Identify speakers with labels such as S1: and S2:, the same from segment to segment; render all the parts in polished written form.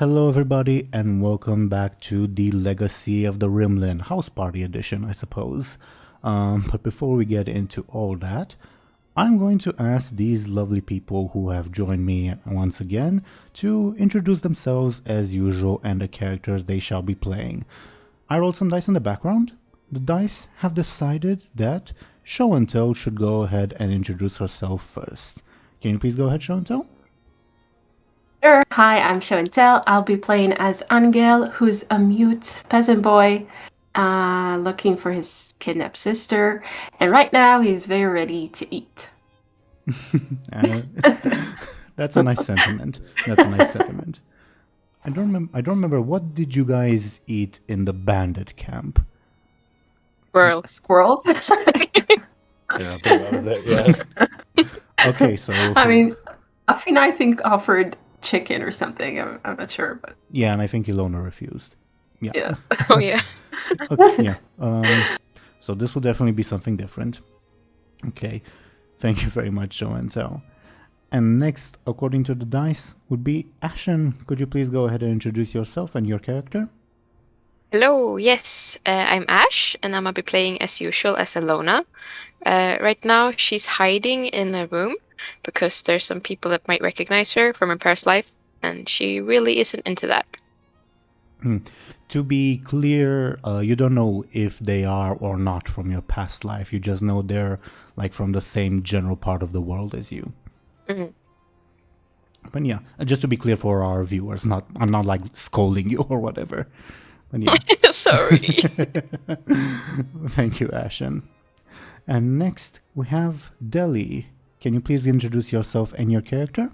S1: Hello, everybody, and welcome back to the Legacy of the Rimlen House Party Edition, I suppose. But before we get into all that, I'm going to ask these lovely people who have joined me once again to introduce themselves as usual and the characters they shall be playing. I rolled some dice in the background. The dice have decided that Show&Tell should go ahead and introduce herself first. Can you please go ahead, Show&Tell?
S2: Sure. Hi, I'm Show&Tell. I'll be playing as Anghel, who's a mute peasant boy looking for his kidnapped sister. And right now, he's very ready to eat.
S1: That's a nice sentiment. I don't remember. What did you guys eat in the bandit camp?
S2: Squirrels.
S3: Yeah, I think that was it. Yeah.
S1: Okay, so
S2: I think offered chicken or something. I'm not sure, but
S1: yeah, and I think Illona refused.
S2: Yeah.
S4: Oh yeah.
S1: Okay, yeah. So this will definitely be something different. Okay, thank you very much, Show&Tell. And next, according to the dice, would be Ashen. Could you please go ahead and introduce yourself and your character?
S4: Hello, yes, I'm Ash, and I'm gonna be playing as usual as Illona. Right now, she's hiding in a room because there's some people that might recognize her from her past life, and she really isn't into that.
S1: To be clear, you don't know if they are or not from your past life. You just know they're like from the same general part of the world as you.
S4: Mm-hmm.
S1: But yeah, just to be clear for our viewers, I'm not like scolding you or whatever. But yeah.
S4: Sorry.
S1: Thank you, Ashen. And next we have Dely. Can you please introduce yourself and your character?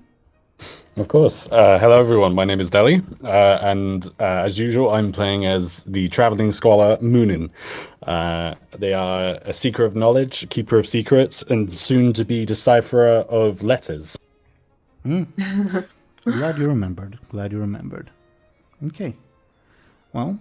S3: Of course. Hello, everyone. My name is Dely, and as usual, I'm playing as the traveling scholar Muninn. They are a seeker of knowledge, a keeper of secrets, and soon to be decipherer of letters.
S1: Glad you remembered. Okay. Well,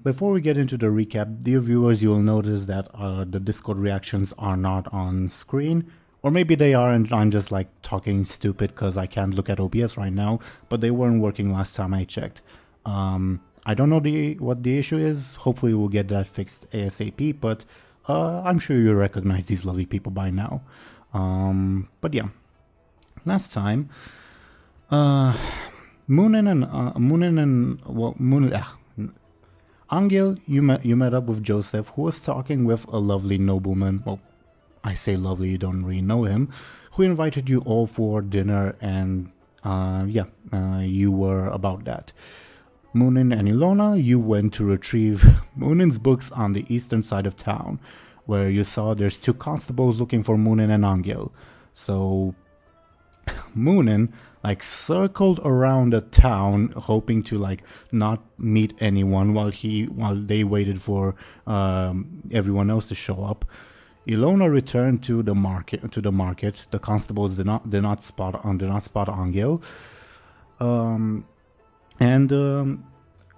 S1: before we get into the recap, dear viewers, you'll notice that the Discord reactions are not on screen. Or maybe they are and I'm just like talking stupid because I can't look at OBS right now, but they weren't working last time I checked. I don't know what the issue is. Hopefully we'll get that fixed ASAP, but I'm sure you recognize these lovely people by now. But yeah, last time, Anghel, you met up with Joseph, who was talking with a lovely nobleman. Well, I say lovely, you don't really know him, who invited you all for dinner, and you were about that. Muninn and Illona, you went to retrieve Muninn's books on the eastern side of town, where you saw there's two constables looking for Muninn and Anghel. So Muninn like circled around the town, hoping to like not meet anyone while they waited for everyone else to show up. Illona returned to the market. The constables did not spot Anghel.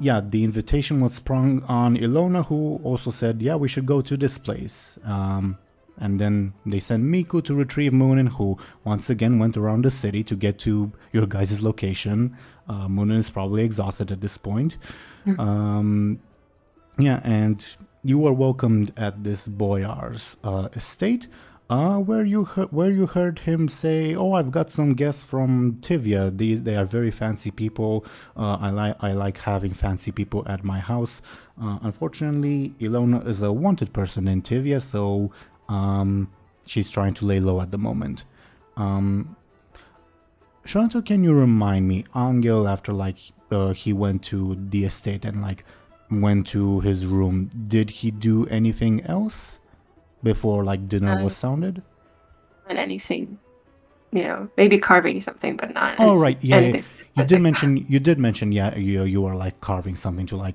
S1: The invitation was sprung on Illona, who also said, "Yeah, we should go to this place." And then they sent Miku to retrieve Muninn, who once again went around the city to get to your guys' location. Muninn is probably exhausted at this point. And you were welcomed at this boyar's estate, where you heard him say, "Oh, I've got some guests from Tivia. They are very fancy people. I like having fancy people at my house. Unfortunately, Illona is a wanted person in Tivia, so she's trying to lay low at the moment." Show&Tell, can you remind me, Anghel, after he went to the estate and went to his room, did he do anything else before dinner was sounded?
S2: Not anything. Maybe carving something, but not.
S1: Oh right, yeah. You did mention. Yeah, you were carving something to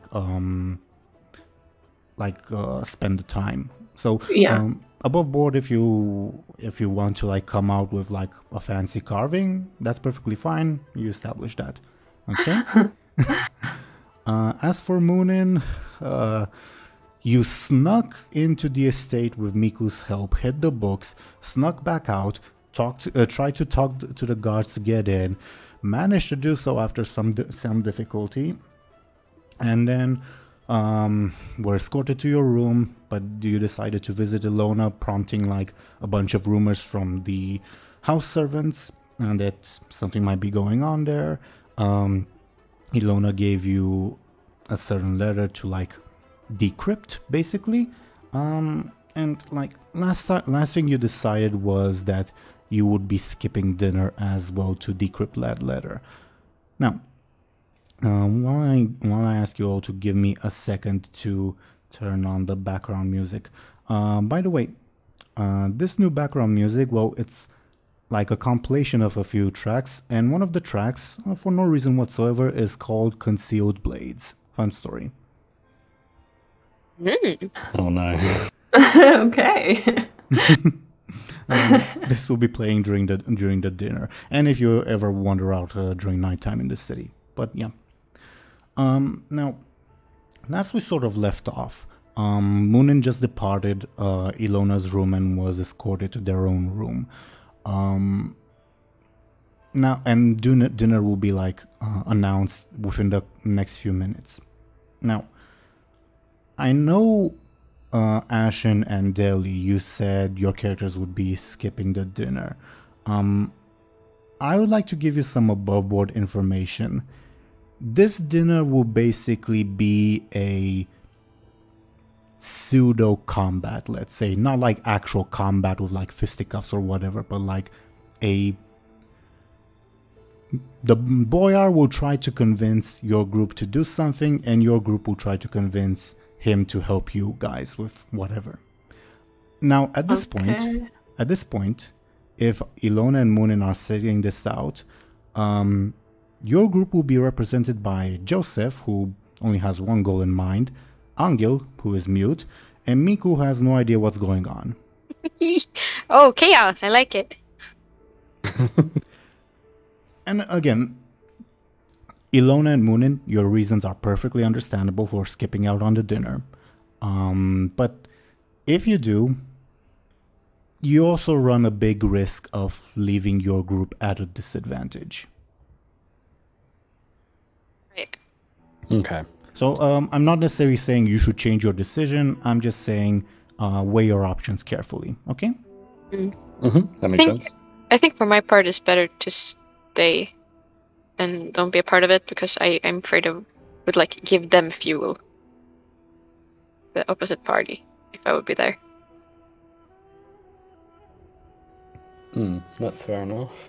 S1: spend the time. So
S2: yeah.
S1: Above board, if you want to come out with a fancy carving, that's perfectly fine. You establish that, okay? As for Muninn, you snuck into the estate with Miku's help, hid the books, snuck back out, tried to talk to the guards to get in, manage to do so after some difficulty, and then were escorted to your room, but you decided to visit Illona, prompting like a bunch of rumors from the house servants and that something might be going on there. Illona gave you a certain letter to like decrypt, basically. And like last thing you decided was that you would be skipping dinner as well to decrypt that letter. Now, while I ask you all to give me a second to turn on the background music. By the way, this new background music, well, it's like a compilation of a few tracks, and one of the tracks, for no reason whatsoever, is called Concealed Blades. Fun story.
S3: Oh no.
S2: Okay.
S1: This will be playing during the dinner, and if you ever wander out during nighttime in the city. But yeah. Now, last we sort of left off, Muninn just departed Illona's room and was escorted to their own room. Now, and dinner will be like announced within the next few minutes. Now, I know Ashen and Dely, you said your characters would be skipping the dinner. I would like to give you some above board information. This dinner will basically be a pseudo combat, let's say, not like actual combat with like fisticuffs or whatever, but like the boyar will try to convince your group to do something, and your group will try to convince him to help you guys with whatever. Now, at this point, if Illona and Muninn are setting this out, your group will be represented by Joseph, who only has one goal in mind, Anghel, who is mute, and Miku, who has no idea what's going on.
S4: Oh, chaos! I like it.
S1: And again, Illona and Muninn, your reasons are perfectly understandable for skipping out on the dinner. But if you do, you also run a big risk of leaving your group at a disadvantage.
S4: Right.
S3: Okay.
S1: So I'm not necessarily saying you should change your decision. I'm just saying weigh your options carefully. Okay?
S3: That makes sense.
S4: I think for my part, it's better to stay and don't be a part of it, because I'm afraid I would like give them fuel. The opposite party, if I would be there.
S3: That's fair enough.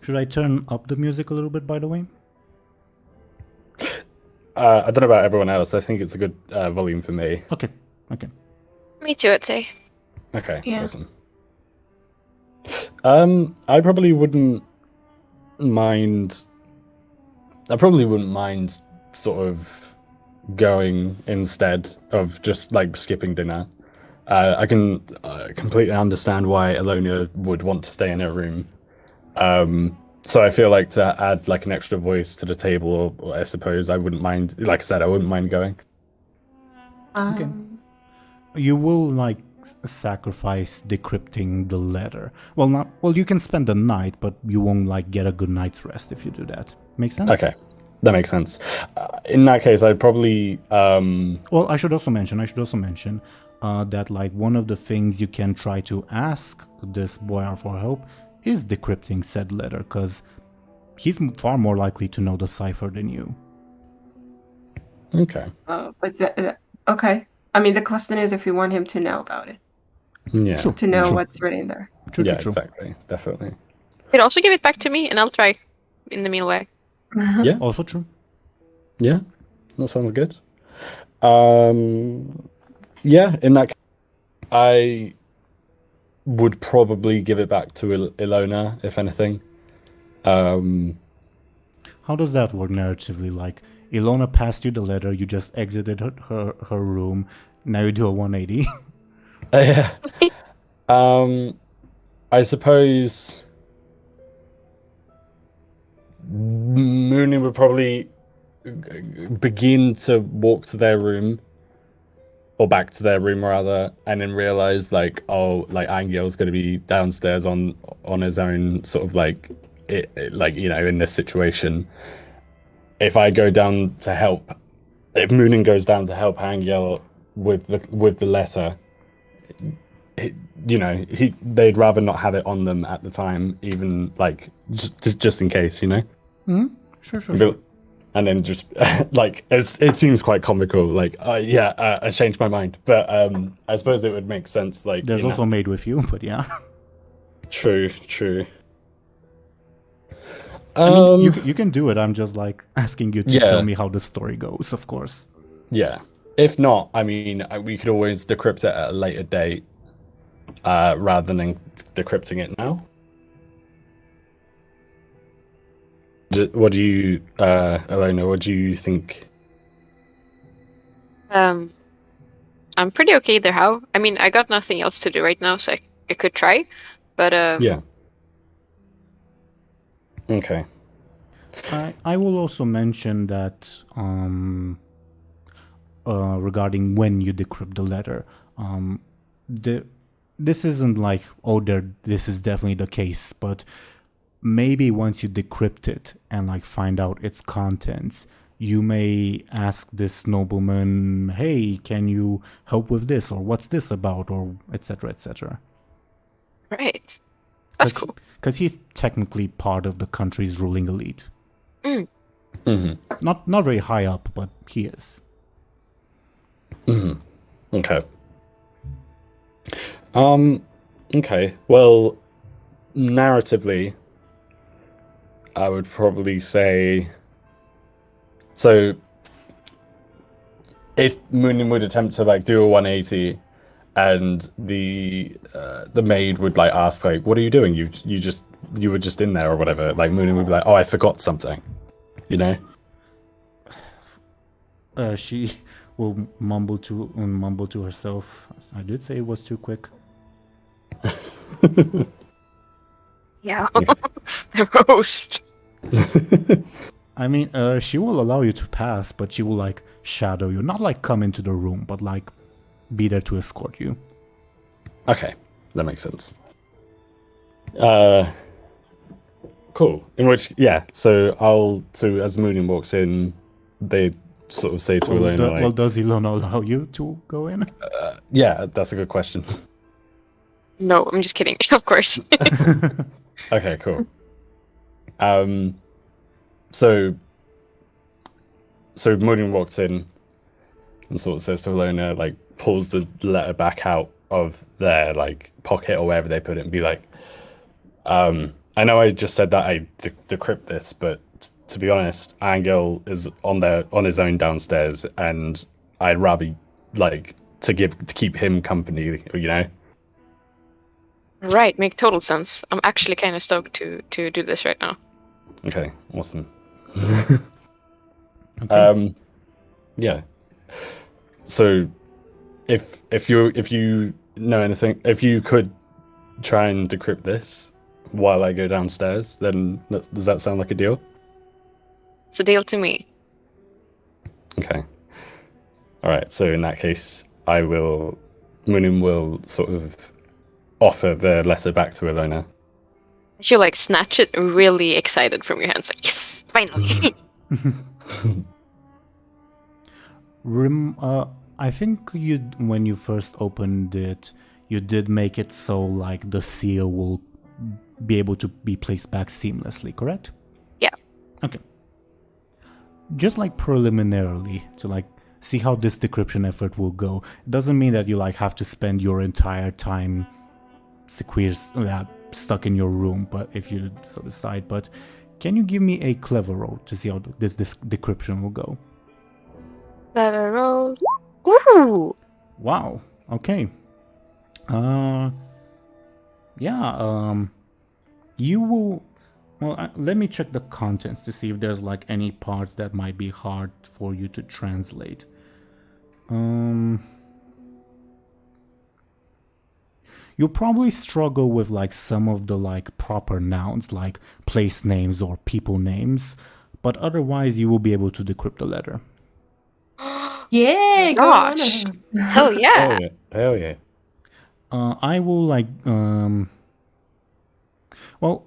S1: Should I turn up the music a little bit, by the way?
S3: I don't know about everyone else. I think it's a good volume for me.
S1: Okay.
S4: Me too, I'd say.
S3: Okay,
S2: Yeah.
S3: awesome. I probably wouldn't mind sort of going instead of just like skipping dinner. I can completely understand why Illona would want to stay in her room. So I feel like to add like an extra voice to the table, or I suppose I wouldn't mind. Like I said, I wouldn't mind going.
S1: Okay. You will like sacrifice decrypting the letter. Well, you can spend the night, but you won't like get a good night's rest if you do that. Make sense?
S3: Okay, that makes sense. In that case, I'd probably.
S1: Well, I should also mention that like one of the things you can try to ask this boyar for help is decrypting said letter, because he's far more likely to know the cipher than you.
S3: Okay.
S2: Okay. I mean, the question is if you want him to know about it.
S3: Yeah.
S1: True.
S2: To know what's written there.
S1: True.
S3: Exactly. Definitely.
S4: You could also give it back to me, and I'll try in the meanwhile.
S3: Yeah.
S1: Also true.
S3: Yeah. That sounds good. Yeah. In that case, I would probably give it back to Illona, if anything.
S1: How does that work narratively? Like, Illona passed you the letter, you just exited her room, now you do a 180.
S3: Yeah. I suppose Muninn would probably begin to walk to their room, or back to their room rather, and then realize like, oh, like Anghel's going to be downstairs on his own, sort of like like, you know, in this situation, if I go down to help, if Muninn goes down to help Anghel with the letter, you know, they'd rather not have it on them at the time, even like just in case, you know.
S1: Mm-hmm. Sure.
S3: And then just like it seems quite comical. Like, I changed my mind, but I suppose it would make sense. Like,
S1: there's also Made With You, but yeah.
S3: True.
S1: I mean, you can do it. I'm just like asking you to tell me how the story goes, of course.
S3: Yeah. If not, I mean, we could always decrypt it at a later date, rather than decrypting it now. What do you, Illona? What do you think?
S4: I'm pretty okay either how. I mean, I got nothing else to do right now, so I could try, but
S3: yeah. Okay.
S1: I will also mention that regarding when you decrypt the letter, this isn't like, this is definitely the case, but maybe once you decrypt it and like find out its contents, you may ask this nobleman, hey, can you help with this, or what's this about, or etc. etc.
S4: Right. That's cool.
S1: Because he's technically part of the country's ruling elite.
S4: Mm.
S3: Mm-hmm.
S1: Not very high up, but he is.
S3: Mm-hmm. Okay. Okay. Well, narratively, I would probably say. So, if Muninn would attempt to like do a 180, and the maid would like ask like, "What are you doing? You were just in there or whatever." Like Muninn would be like, "Oh, I forgot something," you know.
S1: She will mumble to herself. I did say it was too quick.
S4: Yeah, the roast.
S1: I mean, she will allow you to pass, but she will like shadow you, not like come into the room, but like be there to escort you.
S3: Okay, that makes sense. Cool. In which, yeah. So as Muninn walks in, they sort of say to Illona, like,
S1: well, does Illona allow you to go in?
S3: Yeah, that's a good question.
S4: No, I'm just kidding. Of course.
S3: Okay, cool. So Muninn walks in and sort of says to Illona, like, pulls the letter back out of their like pocket or wherever they put it, and be like, I know I just said that I decrypt this, but to be honest, Anghel is on his own downstairs, and I'd rather like to keep him company, you know.
S4: Right, make total sense. I'm actually kind of stoked to do this right now.
S3: Okay, awesome.
S1: Okay.
S3: Yeah. So, if you know anything, if you could try and decrypt this while I go downstairs, then does that sound like a deal?
S4: It's a deal to me.
S3: Okay. All right. So in that case, Muninn will sort of offer the letter back to Illona.
S4: You like snatch it, really excited from your hands. Like, yes, finally.
S1: I think when you first opened it, you did make it so like the seal will be able to be placed back seamlessly, correct?
S4: Yeah.
S1: Okay. Just like preliminarily to like see how this decryption effort will go. It doesn't mean that you like have to spend your entire time stuck in your room, but if you so decide. But can you give me a clever roll to see how this decryption will go?
S4: Clever roll. Ooh.
S1: Wow. Okay. You will. Well, let me check the contents to see if there's like any parts that might be hard for you to translate. You'll probably struggle with like some of the like proper nouns, like place names or people names, but otherwise you will be able to decrypt the letter.
S2: Yay!
S4: Gosh. Hell yeah.
S3: Hell yeah.
S1: I will like well,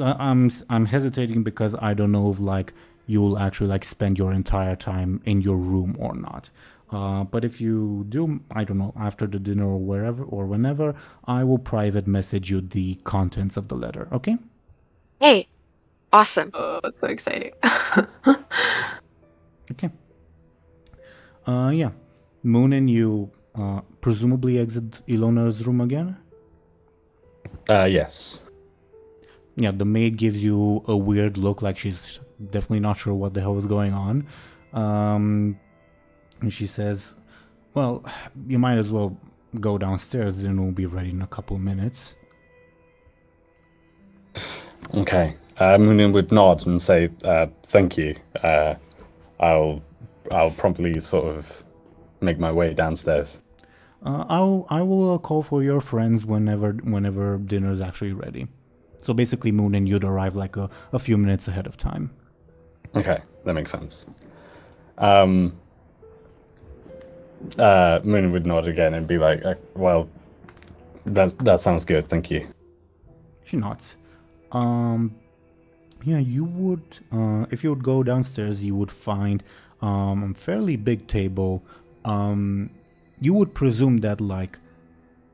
S1: I'm hesitating because I don't know if like you'll actually like spend your entire time in your room or not. But if you do, I don't know, after the dinner or wherever or whenever, I will private message you the contents of the letter. Okay?
S4: Hey, awesome.
S2: Oh, that's so exciting.
S1: Okay. Yeah. Muninn, you presumably exit Illona's room again.
S3: Yes.
S1: Yeah, the maid gives you a weird look, like she's definitely not sure what the hell is going on. And she says, well, you might as well go downstairs, dinner will be ready in a couple minutes.
S3: Okay. Muninn would nod and say, "Thank you. I'll promptly sort of make my way downstairs."
S1: I will call for your friends whenever dinner is actually ready. So basically, Muninn, you'd arrive like a few minutes ahead of time.
S3: Okay, that makes sense. Muninn would nod again and be like, "Well, that sounds good. Thank you."
S1: She nods. Yeah, you would, if you would go downstairs, you would find a fairly big table. You would presume that like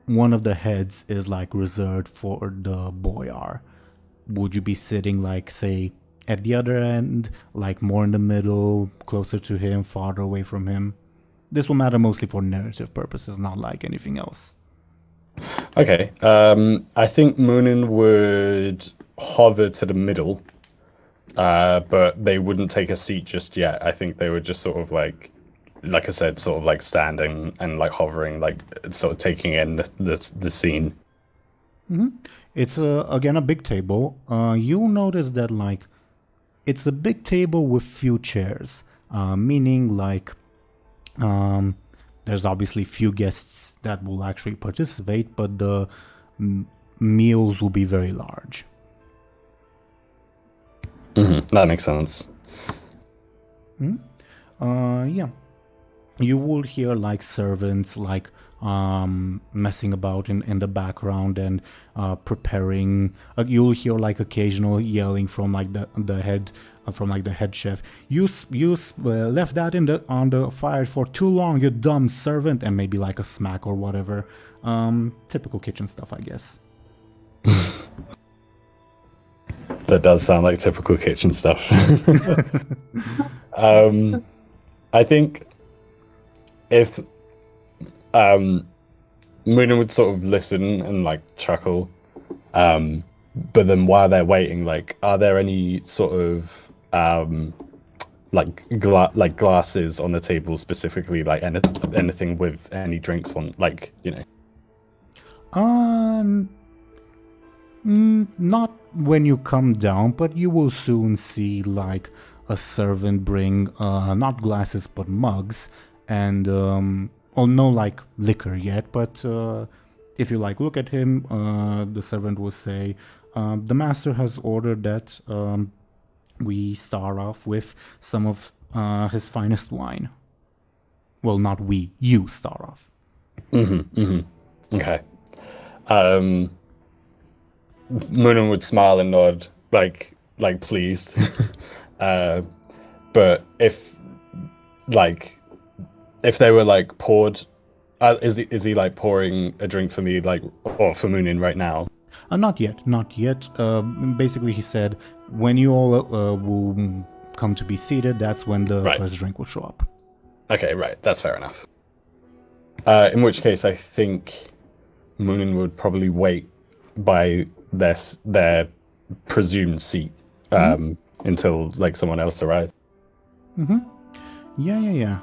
S1: one of the heads is like reserved for the boyar. Would you be sitting like, say, at the other end, like more in the middle, closer to him, farther away from him? This will matter mostly for narrative purposes, not like anything else.
S3: Okay. I think Muninn would hover to the middle, but they wouldn't take a seat just yet. I think they would just sort of like I said, sort of like standing and like hovering, like sort of taking in the scene.
S1: It's again a big table. You'll notice that like it's a big table with few chairs, meaning like there's obviously few guests that will actually participate, but the meals will be very large.
S3: That makes sense.
S1: Yeah. You will hear like servants like messing about in the background and preparing. You'll hear like occasional yelling from like the head from like the head chef. You left that on the fire for too long, you dumb servant, and maybe like a smack or whatever. Typical kitchen stuff, I guess.
S3: That does sound like typical kitchen stuff. I think if Muninn would sort of listen and like chuckle, but then while they're waiting, like, are there any sort of like glasses on the table specifically, like anything with any drinks on, like, you know?
S1: Not when you come down, but you will soon see like a servant bring not glasses but mugs, and no like liquor yet, but if you like look at him, the servant will say, the master has ordered that we start off with some of his finest wine. Well, not we, you start off.
S3: Okay. Muninn would smile and nod, like pleased. But if they were like poured, is he like pouring a drink for me, like, or for Muninn right now?
S1: Not yet. Basically, he said when you all will come to be seated, that's when the first drink will show up.
S3: Okay, right, that's fair enough. In which case, I think Muninn would probably wait by their presumed seat until like someone else arrives.
S1: Yeah. Yeah.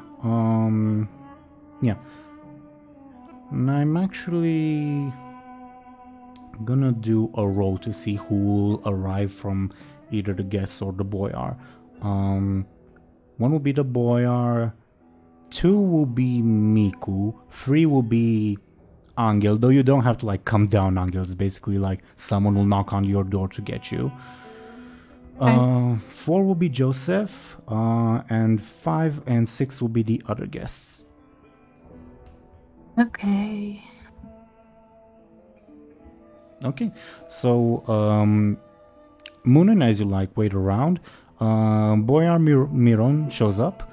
S1: And I'm actually gonna do a roll to see who will arrive from either the guests or the boyar. One will be the boyar, 2 will be Miku, 3 will be Anghel, though you don't have to like come down, Anghel. It's basically like someone will knock on your door to get you. 4 will be Joseph, and 5 and 6 will be the other guests.
S2: Okay.
S1: Okay, so Muninn, as you like, wait around. Boyar Miron shows up,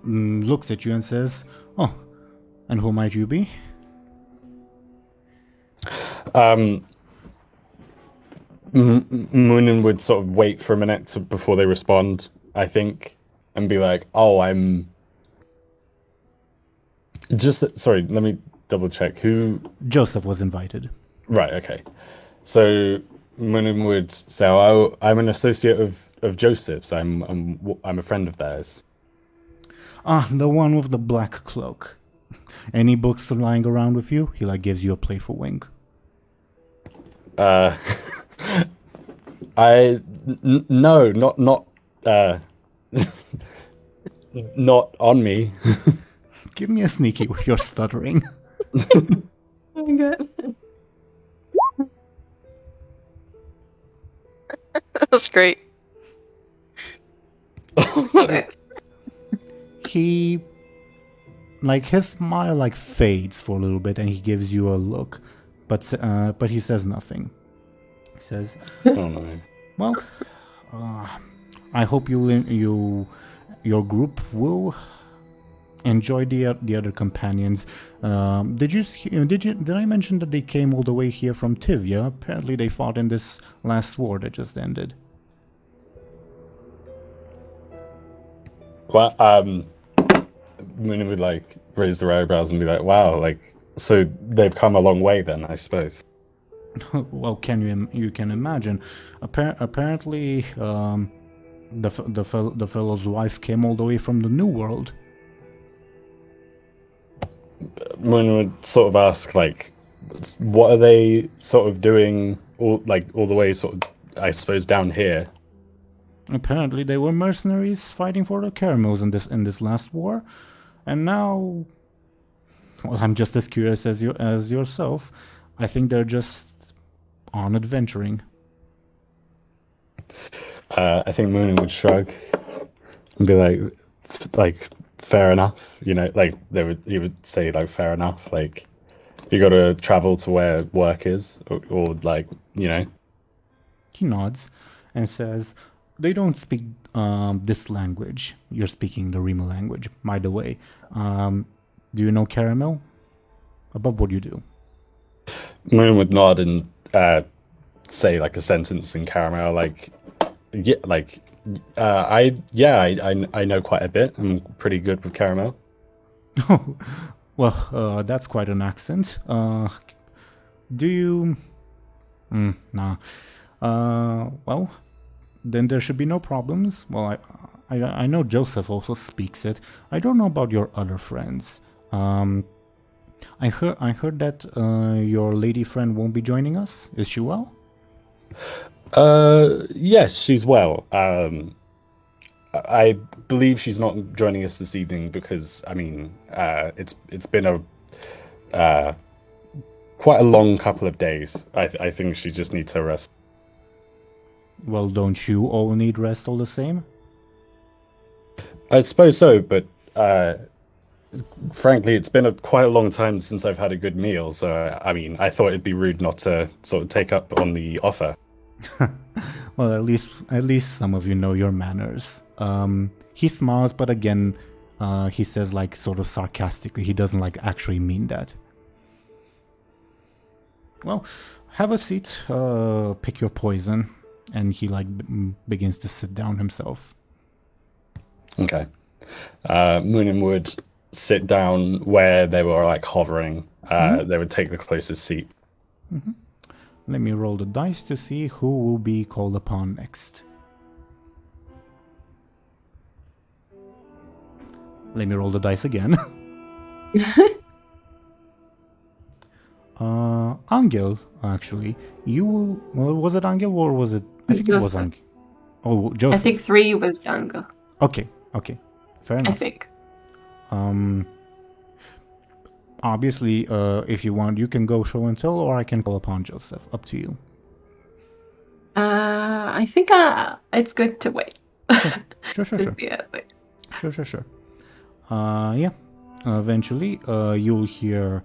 S1: looks at you and says, "Oh, and who might you be?"
S3: Muninn would sort of wait for a minute before they respond, I think, and be like, "Oh, I'm just sorry. Let me double check who."
S1: Joseph was invited.
S3: Right. Okay. So Muninn would say, "Oh, I'm an associate of Joseph's. I'm a friend of theirs."
S1: Ah, the one with the black cloak. Any books lying around with you? He like gives you a playful wink.
S3: No, not not on me.
S1: Give me a sneaky with your stuttering.
S2: Oh my god.
S4: That was great.
S1: He, like, his smile like fades for a little bit, and he gives you a look, but he says nothing. He says,
S3: Oh no.
S1: "Well, I hope your group will enjoy the other companions. Did I mention that they came all the way here from Tivia? Apparently, they fought in this last war that just ended."
S3: Well, Muninn would like raise their eyebrows and be like, "Wow, like so they've come a long way then, I suppose."
S1: Well, you can imagine? Apparently, the fellow's wife came all the way from the New World.
S3: Muninn would sort of ask, like, what are they sort of doing all the way sort of, I suppose, down here?
S1: Apparently, they were mercenaries fighting for the caramels in this last war, and now, well, I'm just as curious as yourself. I think they're just on adventuring.
S3: I think Muninn would shrug and be like, fair enough. You know, like he would say, like, fair enough. Like, you got to travel to where work is, or like, you know.
S1: He nods and says, "They don't speak this language. You're speaking the Rimlen language, by the way. Do you know caramel? About what you do?"
S3: Muninn would nod and say like a sentence in caramel, like, yeah, like, I know quite a bit. I'm pretty good with caramel.
S1: Oh, well, that's quite an accent. Do you? Nah. Well, then there should be no problems. Well, I know Joseph also speaks it. I don't know about your other friends. I heard that your lady friend won't be joining us. Is she well?
S3: Yes, she's well. I believe she's not joining us this evening because, I mean, it's been a quite a long couple of days. I think she just needs her rest.
S1: Well, don't you all need rest all the same?
S3: I suppose so, but frankly, it's been quite a long time since I've had a good meal. So, I mean, I thought it'd be rude not to sort of take up on the offer.
S1: Well, at least some of you know your manners. He smiles, but again, he says, like, sort of sarcastically. He doesn't like actually mean that. Well, have a seat. Pick your poison, and he like begins to sit down himself.
S3: Okay. Muninn would sit down where they were like hovering. They would take the closest seat.
S1: Mm-hmm. Let me roll the dice to see who will be called upon next. Let me roll the dice again. Anghel, actually. You will... Well, was it Anghel or was it... I think
S2: Joseph.
S1: It was Anghel. Oh, Joseph.
S2: I think 3 was Anghel.
S1: Okay. Fair enough.
S2: I think.
S1: Obviously, if you want, you can go show and tell, or I can call upon Joseph. Up to you.
S2: I think it's good to wait.
S1: Sure.
S2: Yeah, wait.
S1: Sure. Yeah. Eventually, you'll hear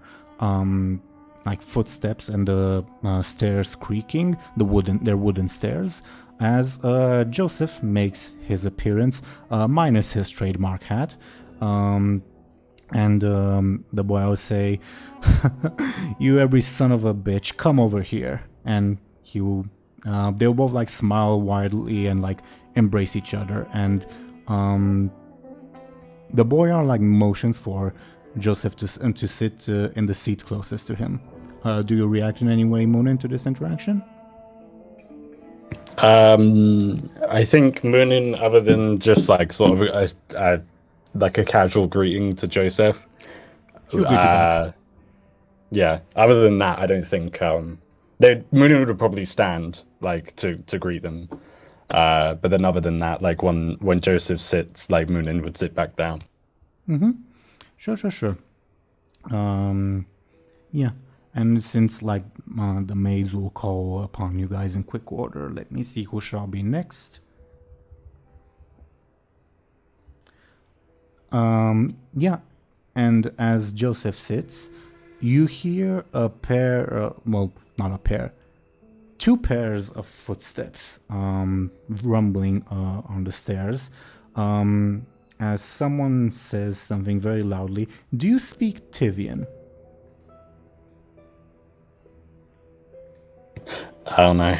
S1: like footsteps and the stairs creaking, their wooden stairs, as Joseph makes his appearance, minus his trademark hat. And the boy will say, "You every son of a bitch, come over here." And he will, they'll both like smile widely and like embrace each other. And the boy are like motions for Joseph to sit in the seat closest to him. Do you react in any way, Muninn, to this interaction?
S3: I think Muninn, other than just like sort of like a casual greeting to Joseph,
S1: He'll greet you back.
S3: yeah. Other than that, I don't think Muninn would probably stand like to greet them. But then other than that, like when Joseph sits, like Muninn would sit back down.
S1: Mm-hmm. Sure. Yeah. And since like the maids will call upon you guys in quick order, let me see who shall be next. Yeah. And as Joseph sits, you hear a pair, well, not a pair, two pairs of footsteps rumbling on the stairs. As someone says something very loudly, "Do you speak Tivian?"
S3: I don't know.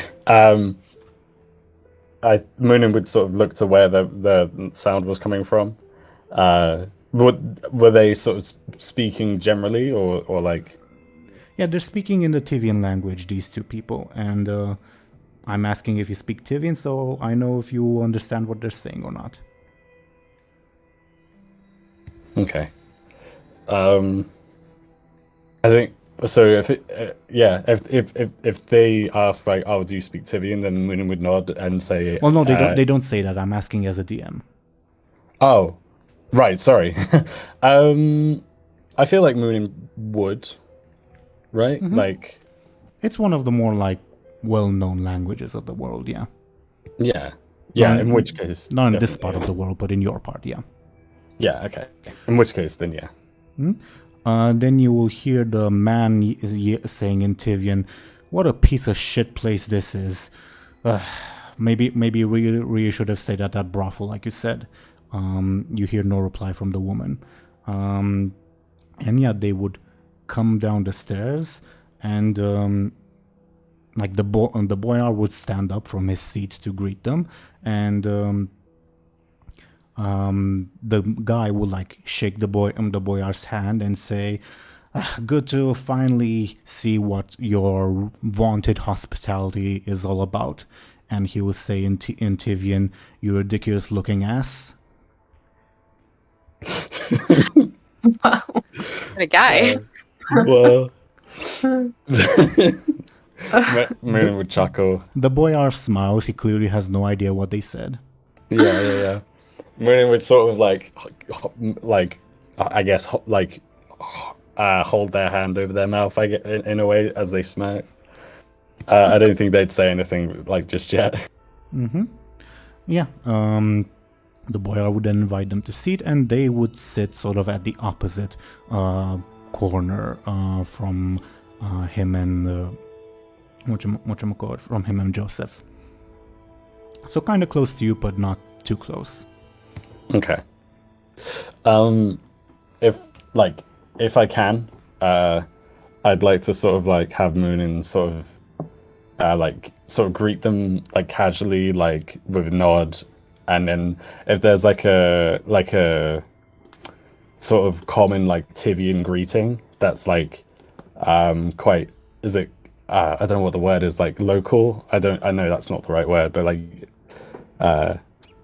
S3: Muninn would sort of look to where the sound was coming from. Were they sort of speaking generally, or like?
S1: Yeah, they're speaking in the Tivian language, these two people, and I'm asking if you speak Tivian, so I know if you understand what they're saying or not.
S3: Okay. I think so. If they ask like, "Oh, do you speak Tivian?" then Muninn would nod and say,
S1: Well, no, they don't. They don't say that. I'm asking as a DM.
S3: Oh, right. Sorry. I feel like Muninn would. Right?
S1: Mm-hmm.
S3: Like,
S1: it's one of the more like well-known languages of the world. Yeah.
S3: Yeah.
S1: Not
S3: in which case,
S1: not in this part of the world, but in your part. Yeah.
S3: Yeah. Okay. In which case, then yeah.
S1: Mm-hmm. Then you will hear the man saying in Tivian, "What a piece of shit place this is. Maybe we should have stayed at that brothel, like you said." You hear no reply from the woman. And yeah, they would come down the stairs, and like the boyar would stand up from his seat to greet them, and the guy would like shake the boyar's hand and say, "Good to finally see what your vaunted hospitality is all about." And he will say in Tivian, "You ridiculous looking ass."
S2: Wow.
S4: What a guy.
S3: Well, Muninn would chuckle.
S1: The boyar smiles. He clearly has no idea what they said.
S3: Yeah. Muninn would sort of like I guess like hold their hand over their mouth, I get in a way, as they smirk. I don't think they'd say anything like just yet.
S1: Mm-hmm. Yeah. The boyar would then invite them to sit, and they would sit sort of at the opposite corner from him and from him and Joseph. So kind of close to you, but not too close.
S3: Okay. If I can, I'd like to sort of like have Muninn sort of greet them like casually, like with a nod, and then if there's like a sort of common like Tivian greeting that's like quite, is it I don't know what the word is, like local, I know that's not the right word, but like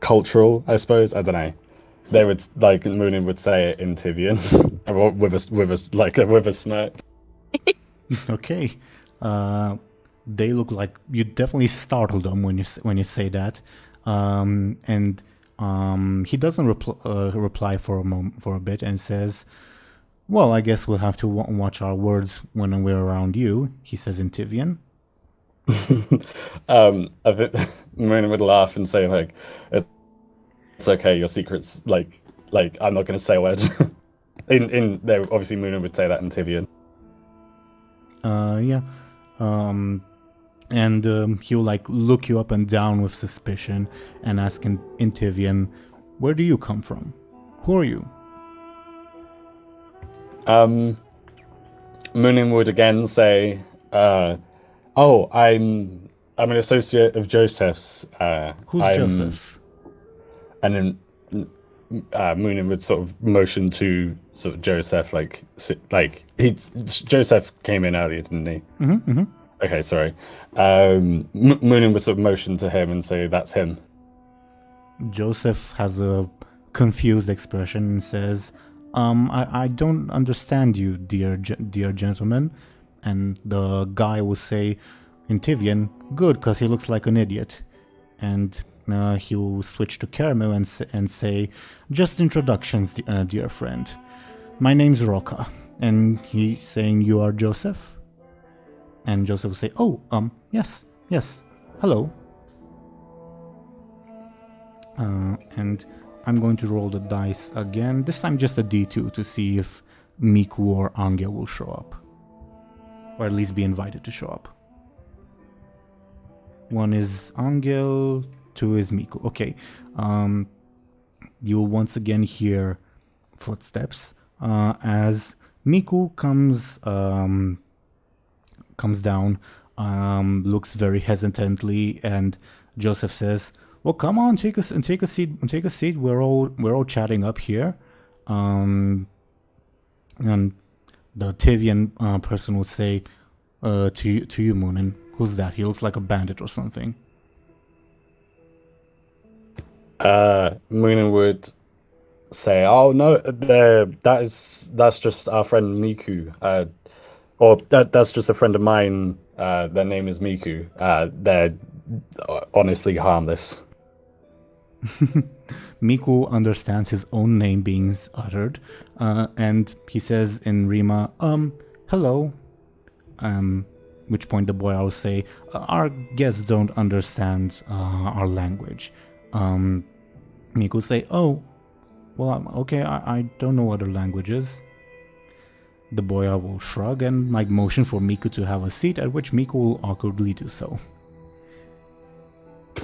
S3: cultural, I suppose, I don't know. They would like Muninn would say it in Tivian with a smirk.
S1: Okay. They look like you definitely startled them when you say that, and he doesn't reply for a bit and says, "Well, I guess we'll have to watch our words when we're around you," he says in Tivian.
S3: I think Muninn would laugh and say like, "It's okay, your secret's like I'm not going to say a word." in there, obviously Muninn would say that in Tivian.
S1: Yeah. He'll like look you up and down with suspicion and ask in Tivian, where do you come from? Who are you?
S3: Muninn would again say, "Oh, I'm an associate of Joseph's.
S1: Who's
S3: I'm-"
S1: Joseph?
S3: And then Muninn would sort of motion to sort of Joseph, Joseph came in earlier, didn't he?
S1: Mm-hmm.
S3: Okay, sorry. Muninn would sort of motion to him and say, "That's him."
S1: Joseph has a confused expression and says, I don't understand you, dear gentleman." And the guy will say in Tivian, "Good, because he looks like an idiot." And he'll switch to Caramel and say, "Just introductions, dear friend. My name's Roka." And he's saying, "You are Joseph?" And Joseph will say, "Oh, yes, hello." And I'm going to roll the dice again, this time just a d2 to see if Miku or Anghel will show up. Or at least be invited to show up. 1 is Anghel, 2 is Miku. Okay. You'll once again hear footsteps as Miku comes down, looks very hesitantly, and Joseph says, "Well, come on, take a seat. We're all chatting up here." And the Tivian person will say to you, Muninn, "Who's that? He looks like a bandit or something."
S3: Muninn would say, "Oh no, that's just our friend Miku. Or that's just a friend of mine. Their name is Miku. They're honestly harmless."
S1: Miku understands his own name being uttered, and he says in Rima, "Hello." Which point the boy will say, "Our guests don't understand our language." Miku will say, "Oh, well, okay, I don't know other languages." The boy will shrug and motion for Miku to have a seat, at which Miku will awkwardly do so.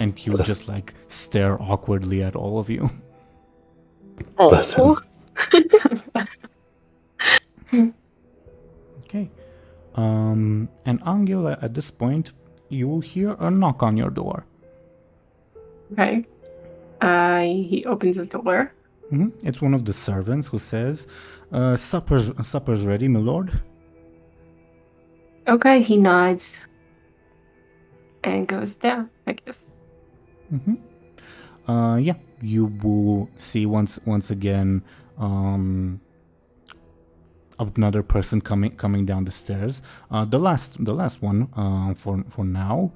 S1: And he will just stare awkwardly at all of you.
S3: Bless him.
S1: Okay. And Anghel, at this point, you will hear a knock on your door.
S2: Okay. He opens the door.
S1: Mm-hmm. It's one of the servants who says, supper's ready, my lord."
S2: Okay, he nods and goes down, I guess.
S1: Mm-hmm. Yeah, you will see once again another person coming down the stairs. The last one for now.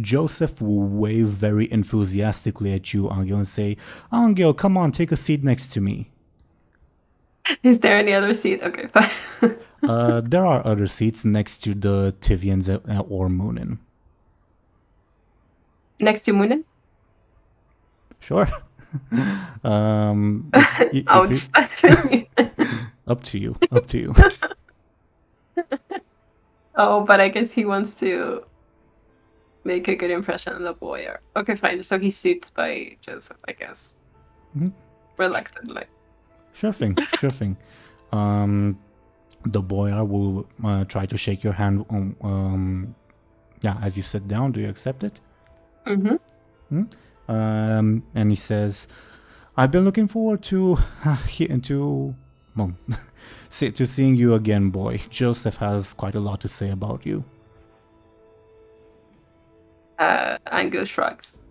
S1: Joseph will wave very enthusiastically at you, Anghel, and say, "Anghel, come on, take a seat next to me."
S2: Is there any other seat? Okay, fine.
S1: There are other seats next to the Tivians or Muninn.
S2: Next to Muninn?
S1: Sure.
S2: Ouch, that's really...
S1: Up to you.
S2: Oh, but I guess he wants to make a good impression on the boy. Okay, fine. So he sits by Joseph, I guess.
S1: Mm-hmm.
S2: Reluctantly.
S1: Sure thing. The boy will try to shake your hand as you sit down. Do you accept it?
S2: Mm-hmm.
S1: And he says, "I've been looking forward to seeing you again, boy. Joseph has quite a lot to say about you."
S2: Anghel shrugs.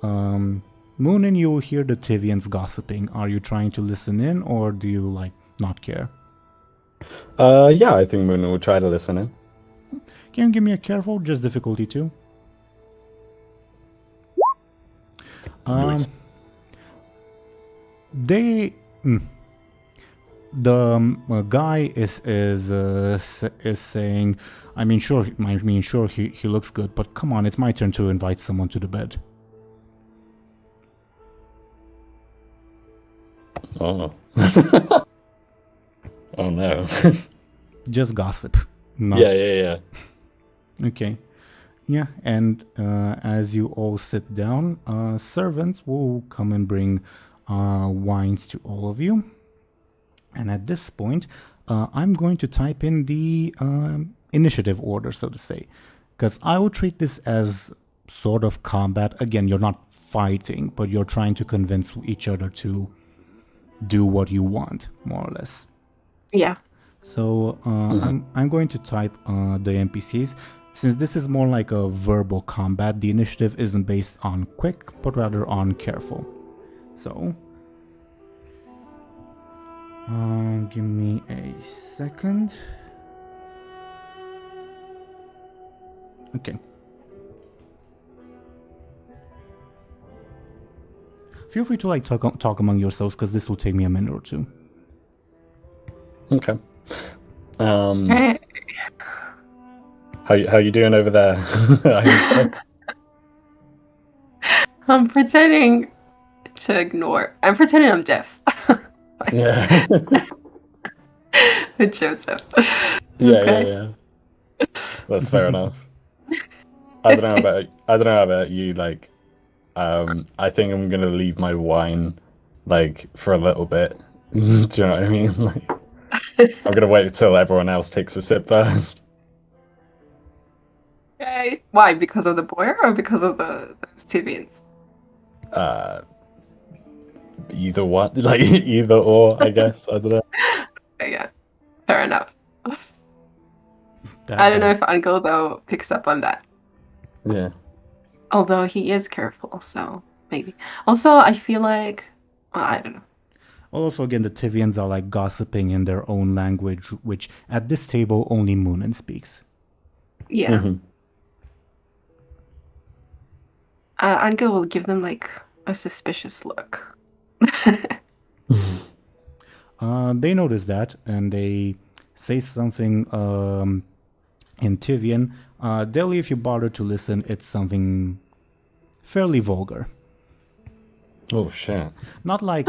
S1: Muninn, you will hear the Tivians gossiping. Are you trying to listen in, or do you not care?
S3: Yeah, I think Muninn will try to listen in.
S1: Can you give me a careful, just difficulty 2? The guy is saying, I mean, sure, he looks good, but come on, it's my turn to invite someone to the bed.
S3: Oh. Oh no.
S1: Just gossip. Not...
S3: Yeah.
S1: Okay. Yeah, and as you all sit down, servants will come and bring wines to all of you. And at this point, I'm going to type in the initiative order, so to say, because I will treat this as sort of combat. Again, you're not fighting, but you're trying to convince each other to do what you want, more or less.
S2: Yeah.
S1: So I'm going to type the NPCs. Since this is more like a verbal combat, the initiative isn't based on quick, but rather on careful. So, give me a second. Okay. Feel free to like talk among yourselves, because this will take me a minute or two.
S3: Okay. How you doing over there?
S2: I'm pretending to ignore. I'm pretending I'm deaf.
S3: Yeah.
S2: With Joseph.
S3: Yeah. That's fair enough. I don't know about you. Like, I think I'm gonna leave my wine, like, for a little bit. Do you know what I mean? Like, I'm gonna wait until everyone else takes a sip first.
S2: Okay. Why? Because of the boy or because of those Tivians?
S3: Either one, like either or, I guess. I don't know.
S2: Yeah. Fair enough. I don't know if Anghel though picks up on that.
S3: Yeah.
S2: Although he is careful, so maybe. Also, I feel like I don't know.
S1: Also, again, the Tivians are like gossiping in their own language, which at this table only Muninn speaks.
S2: Yeah.
S3: Mm-hmm.
S2: Anghel will give them like a suspicious look.
S1: They notice that and they say something in Tivian. Dely, if you bother to listen, it's something fairly vulgar.
S3: Oh shit!
S1: Not like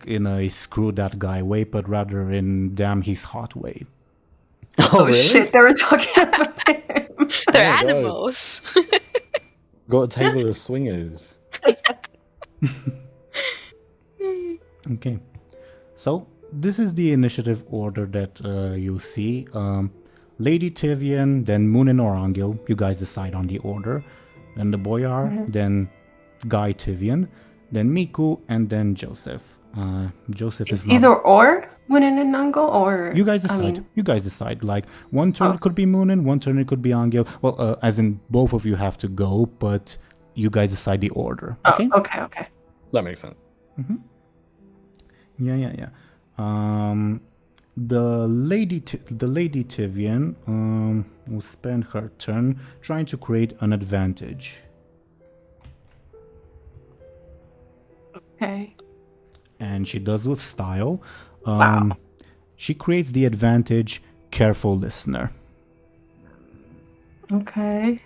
S1: in a screw that guy way, but rather in damn he's hot way.
S2: Oh really? Shit! They were talking about him.
S4: They're animals.
S3: Got a table of swingers.
S1: Okay, so this is the initiative order that you see. Lady Tivian, then Muninn or Anghel. You guys decide on the order. Then the Boyar, then Guy Tivian, then Miku, and then Joseph. Joseph is not...
S2: Either or Muninn and Anghel, or
S1: you guys decide. You guys decide. Like one turn it could be Muninn, one turn it could be Anghel. Well, as in both of you have to go, but you guys decide the order. Okay.
S2: Oh, okay.
S3: That makes sense.
S1: Mm-hmm. Yeah. The lady Tivian will spend her turn trying to create an advantage.
S2: Okay.
S1: And she does with style.
S2: Wow.
S1: She creates the advantage careful listener.
S2: Okay.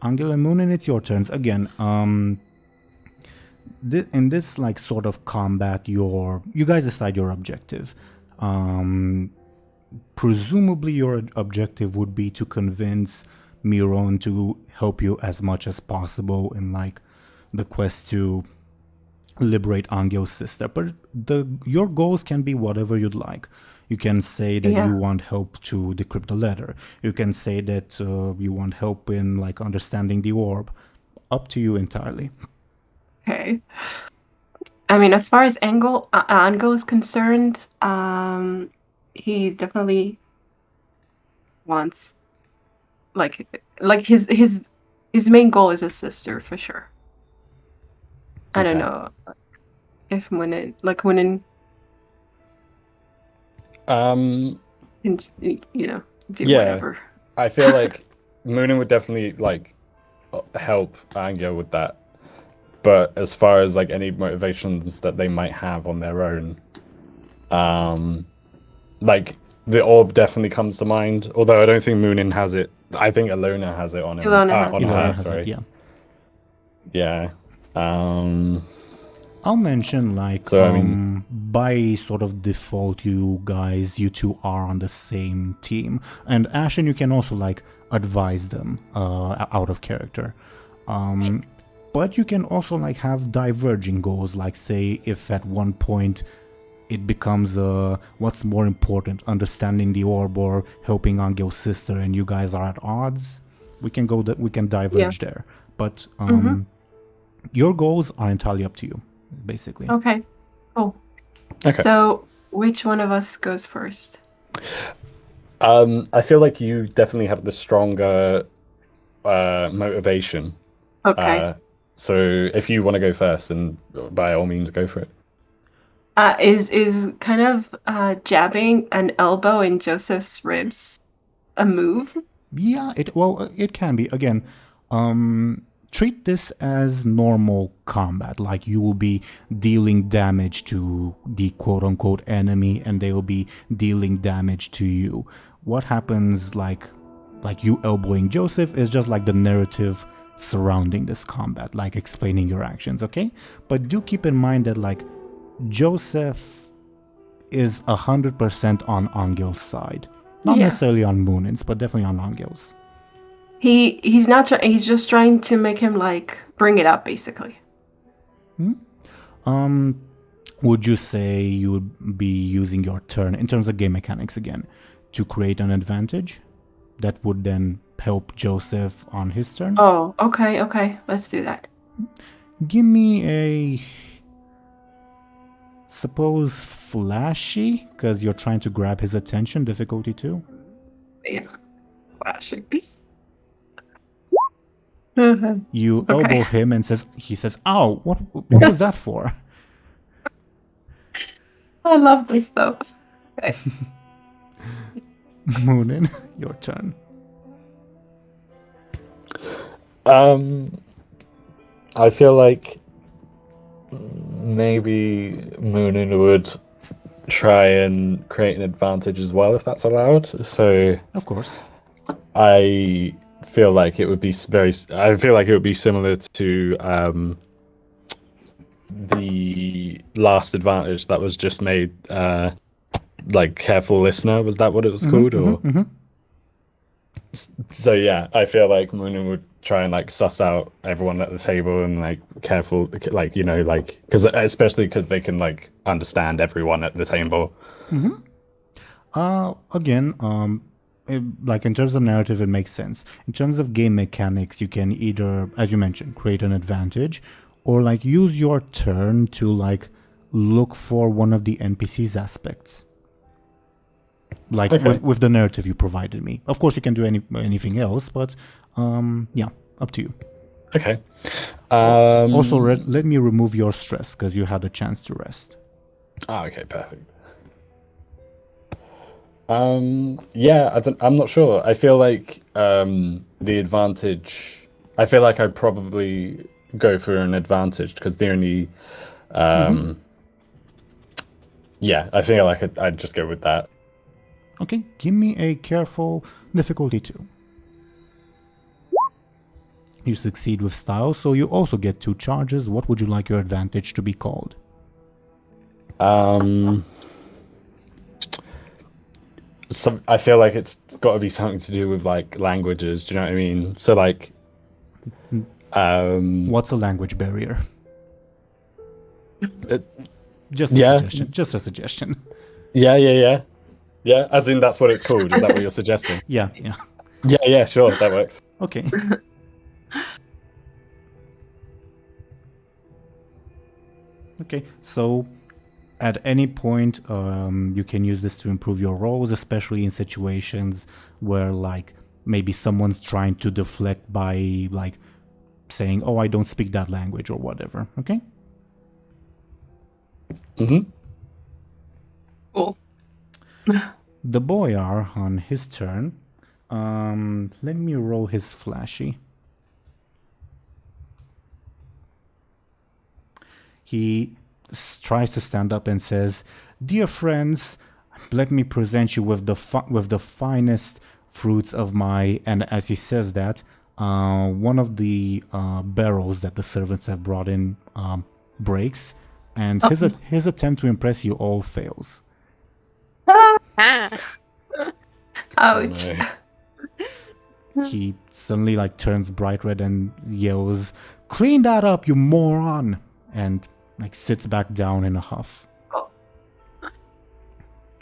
S1: Anghel and Muninn, it's your turns again. In this like sort of combat, you guys decide your objective. Presumably your objective would be to convince Miron to help you as much as possible in like the quest to liberate Anghel's sister. But your goals can be whatever you'd like. You can say that you want help to decrypt the letter. You can say that you want help in like understanding the orb. Up to you entirely.
S2: Okay. I mean, as far as Anghel is concerned, he definitely wants like his main goal is his sister for sure. I don't know if Muninn do whatever.
S3: I feel like Muninn would definitely like help Anghel with that. But as far as like any motivations that they might have on their own, like the orb definitely comes to mind. Although I don't think Muninn has it. I think Illona has it on him.
S2: Illona
S3: on her, sorry.
S1: Yeah.
S3: Yeah.
S1: I'll mention, like,
S3: So, I mean-
S1: by sort of default, you two are on the same team. And Ashen, you can also, like, advise them out of character. But you can also, like, have diverging goals. Like, say, if at one point it becomes what's more important, understanding the orb or helping Anghel's sister, and you guys are at odds, we can diverge there. But your goals are entirely up to you, basically.
S2: Okay, cool.
S3: Okay.
S2: So, which one of us goes first?
S3: I feel like you definitely have the stronger motivation.
S2: Okay.
S3: So if you want to go first, then by all means go for it.
S2: Is kind of jabbing an elbow in Joseph's ribs a move?
S1: Yeah, it can be. Again, treat this as normal combat. Like, you will be dealing damage to the quote-unquote enemy, and they will be dealing damage to you. What happens, like you elbowing Joseph, is just like the narrative surrounding this combat, like explaining your actions, okay? But do keep in mind that, like, Joseph is 100% on Anghel's side. Not necessarily on Muninn's, but definitely on Anghel's.
S2: He's not trying. He's just trying to make him, like, bring it up, basically.
S1: Would you say you would be using your turn in terms of game mechanics again to create an advantage that would then help Joseph on his turn?
S2: Oh, okay. Let's do that.
S1: Give me a, suppose, flashy, because you're trying to grab his attention, difficulty 2.
S2: Yeah, flashing.
S1: You elbow him and he says, "Ow, what was that for?"
S2: I love this though. Okay.
S1: Muninn, your turn.
S3: I feel like maybe Muninn would try and create an advantage as well, if that's allowed. So,
S1: of course,
S3: I feel like it would be similar to the last advantage that was just made. Like, careful listener, was that what it was called? So yeah, I feel like Muninn would try and, like, suss out everyone at the table and, like, careful, like, you know, like, especially because they can, like, understand everyone at the table.
S1: Again, like, in terms of narrative, it makes sense. In terms of game mechanics, you can either, as you mentioned, create an advantage, or, like, use your turn to, like, look for one of the NPC's aspects. Like, with the narrative you provided me. Of course, you can do anything else, but yeah, up to you.
S3: Okay.
S1: Also, let me remove your stress, because you had a chance to rest.
S3: Okay, perfect. Yeah, I'm not sure. I feel like the advantage. I feel like I'd probably go for an advantage because the only. Yeah, I feel like I'd just go with that.
S1: Okay, give me a careful difficulty 2. You succeed with style, so you also get 2 charges. What would you like your advantage to be called?
S3: I feel like it's got to be something to do with, like, languages. Do you know what I mean? So, like,
S1: what's a language barrier? Just a suggestion.
S3: Yeah, as in that's what it's called. Is that what you're suggesting?
S1: Yeah.
S3: Yeah, sure, that works.
S1: Okay. Okay, so at any point, you can use this to improve your rolls, especially in situations where, like, maybe someone's trying to deflect by, like, saying, "Oh, I don't speak that language," or whatever. Okay.
S2: Cool.
S1: The Boyar, on his turn, let me roll his flashy. He tries to stand up and says, "Dear friends, let me present you with the finest fruits of my..." And as he says that, one of the barrels that the servants have brought in breaks, and his attempt to impress you all fails.
S4: Ah.
S2: Ouch.
S3: No.
S1: He suddenly like turns bright red and yells, "Clean that up, you moron!" and like sits back down in a huff.
S2: Oh.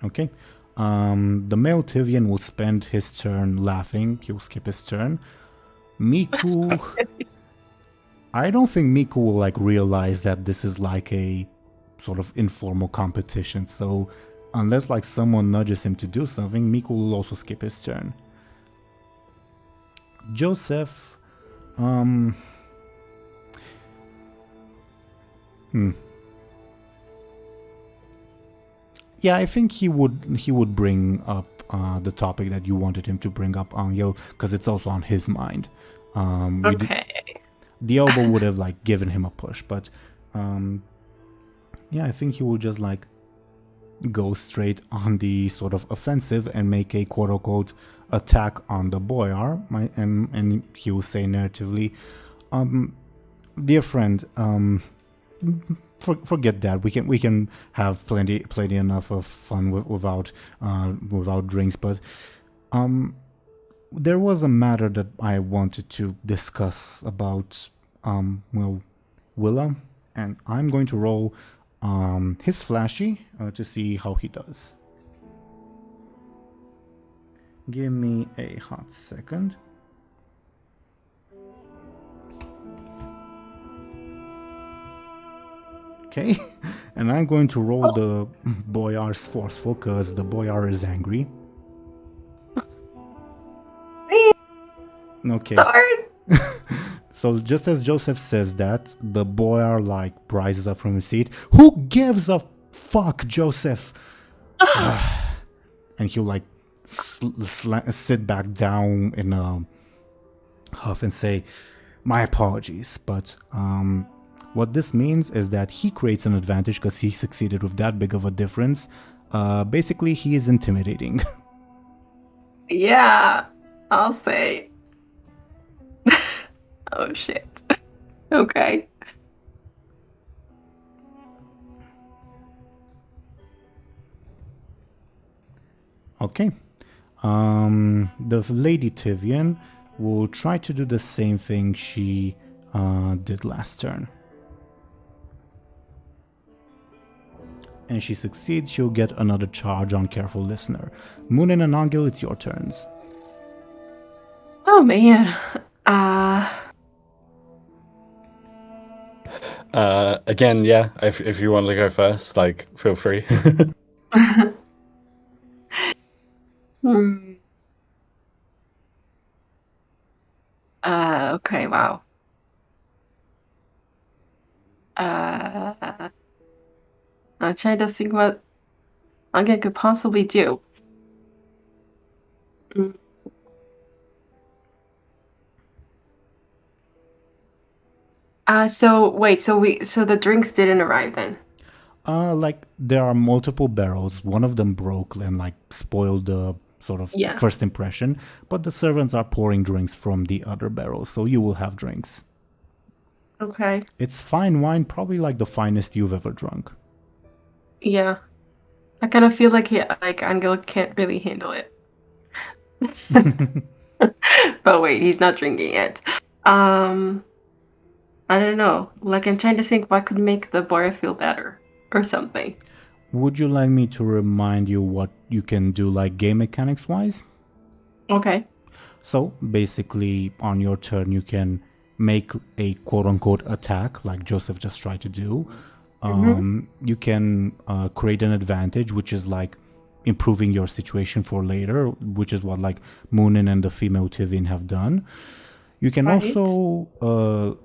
S1: Okay. The male Tivian will spend his turn laughing. He'll skip his turn. Miku. I don't think Miku will like realize that this is like a sort of informal competition. So unless like someone nudges him to do something, Miku will also skip his turn. Joseph, Yeah, I think he would bring up the topic that you wanted him to bring up, Anghel, because it's also on his mind.
S2: Okay.
S1: The elbow would have like given him a push, but yeah, I think he will just like go straight on the sort of offensive and make a quote-unquote attack on the boyar, and he will say narratively, dear friend, forget that. We can have plenty enough of fun without drinks, but there was a matter that I wanted to discuss about Willa, and I'm going to roll his flashy to see how he does. Give me a hot second. Okay, and I'm going to roll the boyar's forceful because the boyar is angry. Okay. So just as Joseph says that, the boyar like rises up from his seat. Who gives a fuck, Joseph? And he'll like sit back down in a huff and say, "My apologies, but what this means is that he creates an advantage because he succeeded with that big of a difference. Basically, he is intimidating."
S2: Yeah, I'll say. Oh shit. Okay.
S1: Okay. The Lady Tivian will try to do the same thing she did last turn. And she succeeds, she'll get another charge on Careful Listener. Muninn and Anghel, it's your turns.
S2: Oh man.
S3: Again, yeah. If you want to go first, like, feel free.
S2: Okay, wow. I'm trying to think what Anghel could possibly do. So the drinks didn't arrive then?
S1: Like there are multiple barrels. One of them broke and like spoiled the sort of first impression, but the servants are pouring drinks from the other barrels, so you will have drinks.
S2: Okay.
S1: It's fine wine, probably like the finest you've ever drunk.
S2: Yeah. I kind of feel like Anghel can't really handle it. But wait, he's not drinking it. I don't know. Like, I'm trying to think what could make the boy feel better or something.
S1: Would you like me to remind you what you can do, like game mechanics wise?
S2: Okay.
S1: So basically, on your turn, you can make a quote unquote attack, like Joseph just tried to do. You can create an advantage, which is like improving your situation for later, which is what like Muninn and the female Tivian have done. You can also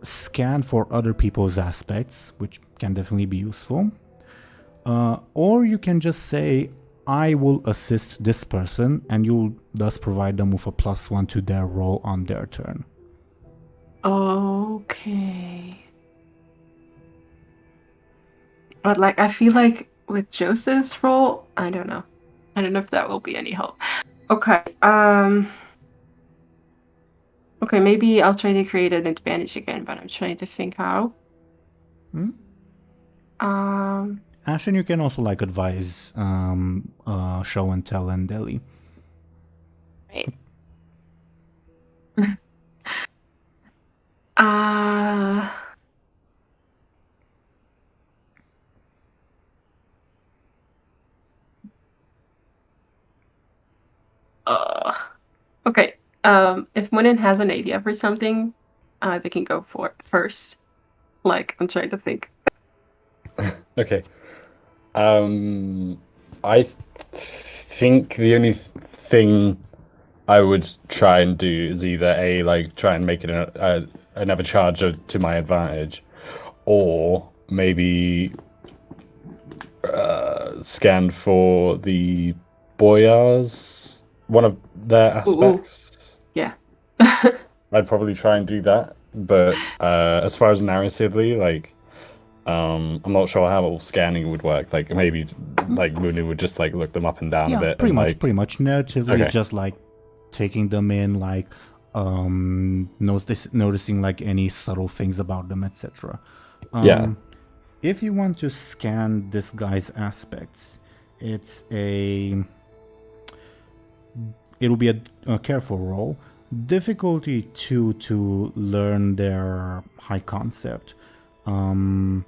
S1: scan for other people's aspects, which can definitely be useful. Or you can just say, I will assist this person, and you'll thus provide them with a +1 to their roll on their turn.
S2: Okay. But like, I feel like with Joseph's role, I don't know. I don't know if that will be any help. Okay. Okay, maybe I'll try to create an advantage again, but I'm trying to think how.
S1: Ashen, you can also like advise Show&Tell and Deli.
S4: Right.
S2: Okay. If Muninn has an idea for something, they can go for it first. Like, I'm trying to think.
S3: Okay. I think the only thing I would try and do is either try and make it another charge to my advantage, or maybe scan for the boyars, one of their aspects.
S2: Yeah.
S3: I'd probably try and do that, but as far as narratively, I'm not sure how scanning would work. Like maybe Muninn would just look them up and down a bit.
S1: Pretty
S3: and,
S1: much narratively,
S3: Okay.
S1: just taking them in, noticing any subtle things about them, etc.
S3: Yeah.
S1: If you want to scan this guy's aspects, it'll be a careful roll. Difficulty 2 to learn their high concept, 2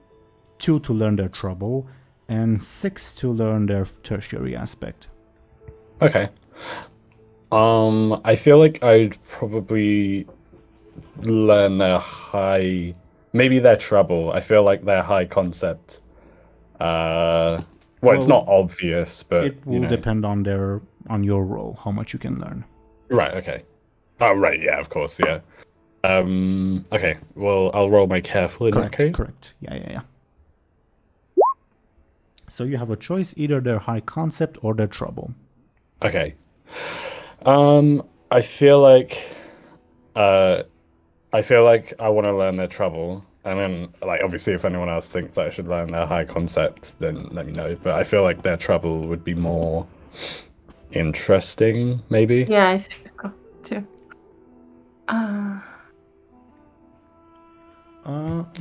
S1: to learn their trouble, and 6 to learn their tertiary aspect.
S3: Okay. I feel like I'd probably learn maybe their trouble. I feel like their high concept. Well, it's not obvious, but
S1: It will depend on your role, how much you can learn.
S3: Right. Okay. Oh, right. Yeah. Of course. Yeah. Okay. Well, I'll roll my careful in that case.
S1: Correct. Yeah. So you have a choice: either their high concept or their trouble.
S3: Okay. I feel like I want to learn their trouble, and then obviously if anyone else thinks that I should learn their high concept, then let me know. But I feel like their trouble would be more interesting, maybe.
S2: Yeah, I think so too.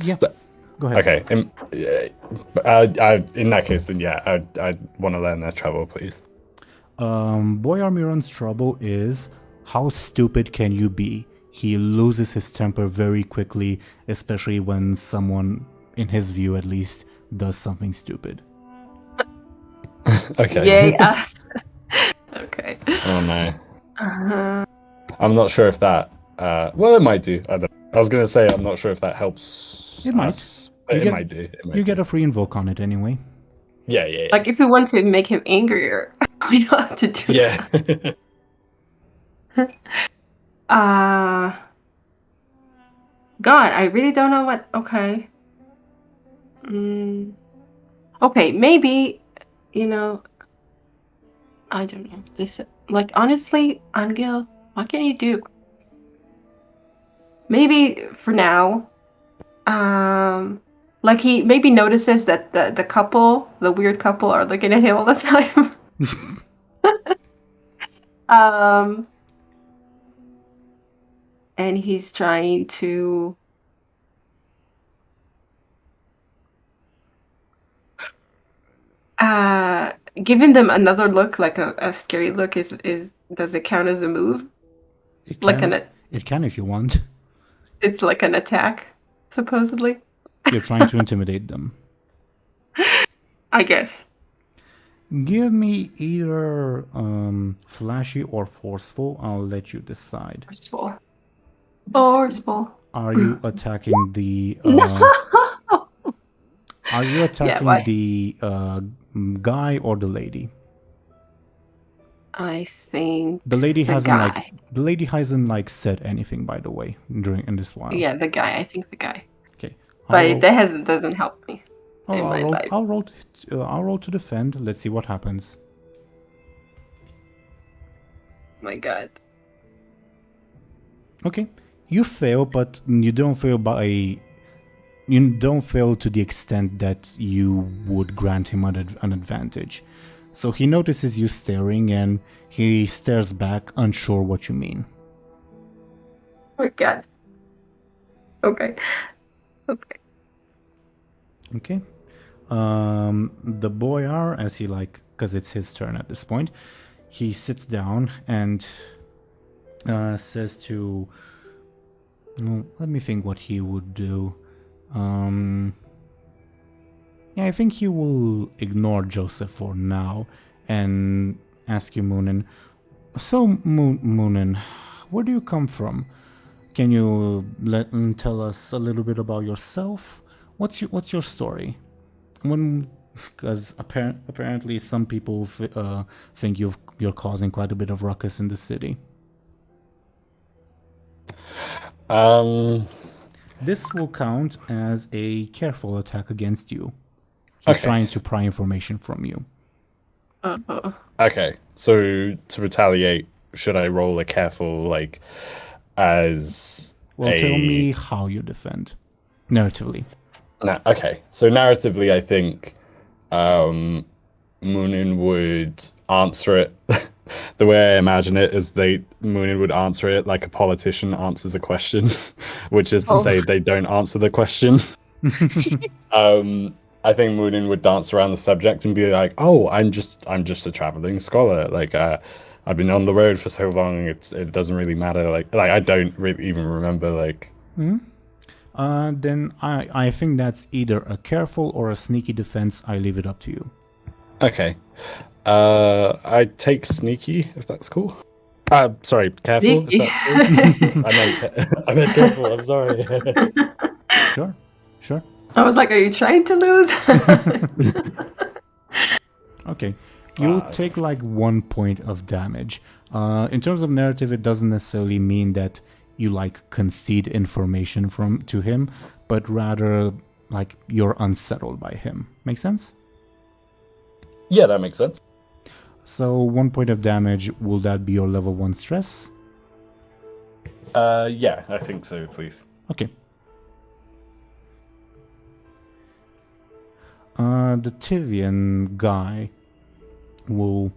S1: Yeah. Go ahead.
S3: Okay. In that case, then yeah, I'd want to learn their trouble, please.
S1: Boyar Miron's trouble is: how stupid can you be? He loses his temper very quickly, especially when someone, in his view at least, does something stupid.
S3: Okay.
S2: Yay, us. Okay.
S3: Oh no. I'm not sure if that. Well, it might do. I was gonna say I'm not sure if that helps.
S1: It might.
S3: Us, but it might do.
S1: You get a free invoke on it anyway.
S3: Yeah.
S2: Like, if we want to make him angrier, we don't have to do
S3: Yeah.
S2: that. God, I really don't know what. Okay. Okay, maybe, I don't know. This, honestly, Anghel, what can you do? Maybe for now, he maybe notices that the couple, the weird couple, are looking at him all the time. And he's trying to giving them another look, like a scary look, is does it count as a move?
S1: It can if you want.
S2: It's like an attack, supposedly.
S1: You're trying to intimidate them.
S2: I guess.
S1: Give me either flashy or forceful. I'll let you decide.
S2: Forceful.
S1: Are you attacking the? Are you attacking the guy or the lady?
S2: I think
S1: the lady
S2: the
S1: hasn't
S2: guy.
S1: the lady hasn't said anything, by the way, in this while.
S2: Yeah, the guy. I think the guy.
S1: Okay.
S2: But that doesn't help me.
S1: I'll roll to defend. Let's see what happens.
S2: My God.
S1: Okay, you fail, but you don't fail to the extent that you would grant him an advantage. So he notices you staring, and he stares back, unsure what you mean.
S2: Oh my God. Okay.
S1: Okay. The boyar, as he because it's his turn at this point, he sits down and says to, let me think what he would do. Yeah, I think he will ignore Joseph for now and ask you, Muninn. So, Muninn, where do you come from? Can you tell us a little bit about yourself? What's your story? Because apparently some people think you're causing quite a bit of ruckus in the city. This will count as a careful attack against you. He's trying to pry information from you.
S3: Okay, so to retaliate, should I roll a careful, as
S1: Well, tell me how you defend, narratively.
S3: Okay, so narratively, I think Muninn would answer it. The way I imagine it is Muninn would answer it like a politician answers a question, which is to say they don't answer the question. I think Muninn would dance around the subject and be like, "Oh, I'm just a traveling scholar. I've been on the road for so long. It doesn't really matter. I don't really even remember
S1: Then I think that's either a careful or a sneaky defense. I leave it up to you.
S3: Okay. I take sneaky if that's cool. Sorry, careful.
S2: Sneaky.
S3: If that's cool. I meant careful. I'm sorry.
S1: Sure.
S2: I was like, are you trying to lose?
S1: Okay. You'll take 1 point of damage. In terms of narrative, it doesn't necessarily mean that you concede information to him, but rather you're unsettled by him. Make sense?
S3: Yeah, that makes sense.
S1: So 1 point of damage, will that be your level 1 stress?
S3: Yeah, I think so, please.
S1: Okay. The Tivian guy will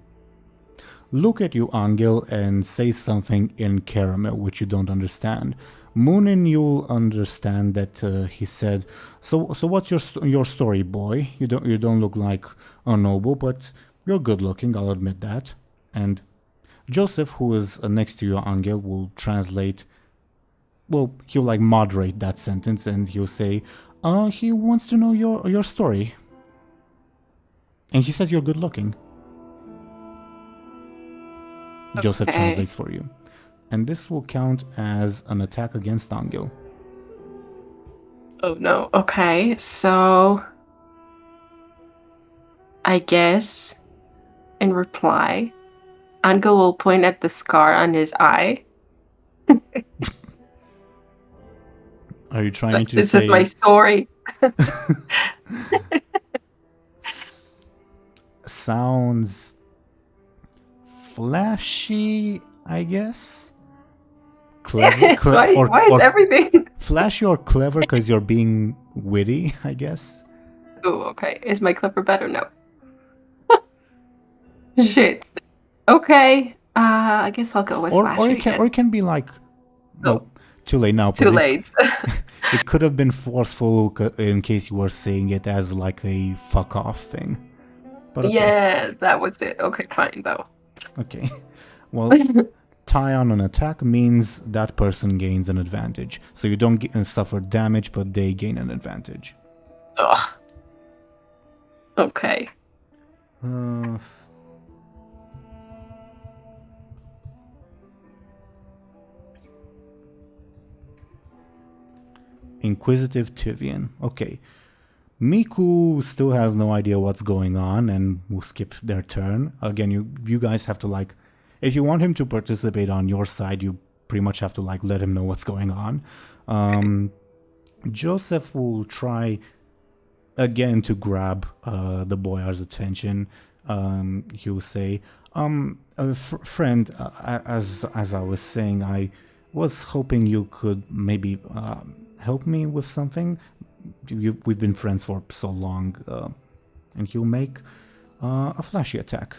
S1: look at you, Anghel, and say something in caramel which you don't understand. Muninn, you'll understand that he said, "So what's your story, boy? You don't look like a noble, but you're good looking. I'll admit that." And Joseph, who is next to you, Anghel, will translate. Well, he'll moderate that sentence, and he'll say, "He wants to know your story." And he says you're good looking. Joseph translates for you. And this will count as an attack against Anghel.
S2: Oh no. Okay, so I guess in reply, Anghel will point at the scar on his eye.
S1: Are you trying to
S2: this
S1: say...
S2: is my story.
S1: Sounds flashy, I guess. Clever.
S2: Why is everything
S1: flashy or clever because you're being witty, I guess.
S2: Oh, okay. Is my clever better? No. Shit. Okay. I guess I'll go with flashy.
S1: Or it can be too late now.
S2: Too late.
S1: It could have been forceful in case you were saying it as a fuck off thing. But okay.
S2: Yeah, that was it. Okay, fine though.
S1: Okay. Well, tie on an attack means that person gains an advantage. So you don't suffer damage, but they gain an advantage.
S2: Ugh. Okay. Inquisitive Tivian. Okay. Miku still has no idea what's going on and will skip their turn. Again, you guys have to if you want him to participate on your side, you pretty much have to let him know what's going on. Joseph will try again to grab the boyar's attention. He will say, friend, as I was saying, I was hoping you could maybe help me with something. We've been friends for so long. And he'll make a flashy attack.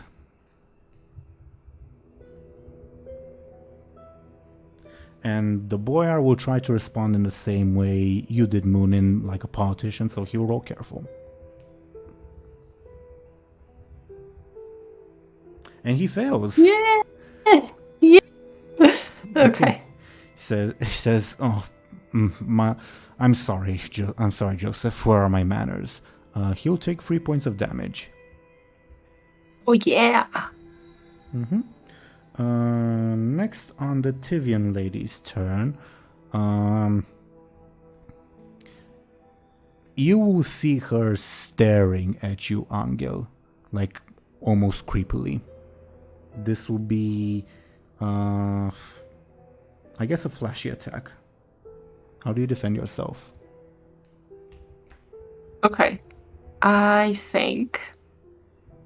S2: And the boyar will try to respond in the same way you did, Muninn, like a politician, so he'll roll careful.
S1: and he fails.
S2: Yeah. Yeah. Okay.
S1: He says, "Oh, I'm sorry, I'm sorry, Joseph. Where are my manners?" He'll take 3 points of damage.
S2: Oh yeah.
S1: Next on the Tivian lady's turn, you will see her staring at you, Anghel, like almost creepily. This will be, I guess, a flashy attack. How do you defend yourself?
S2: Okay. I think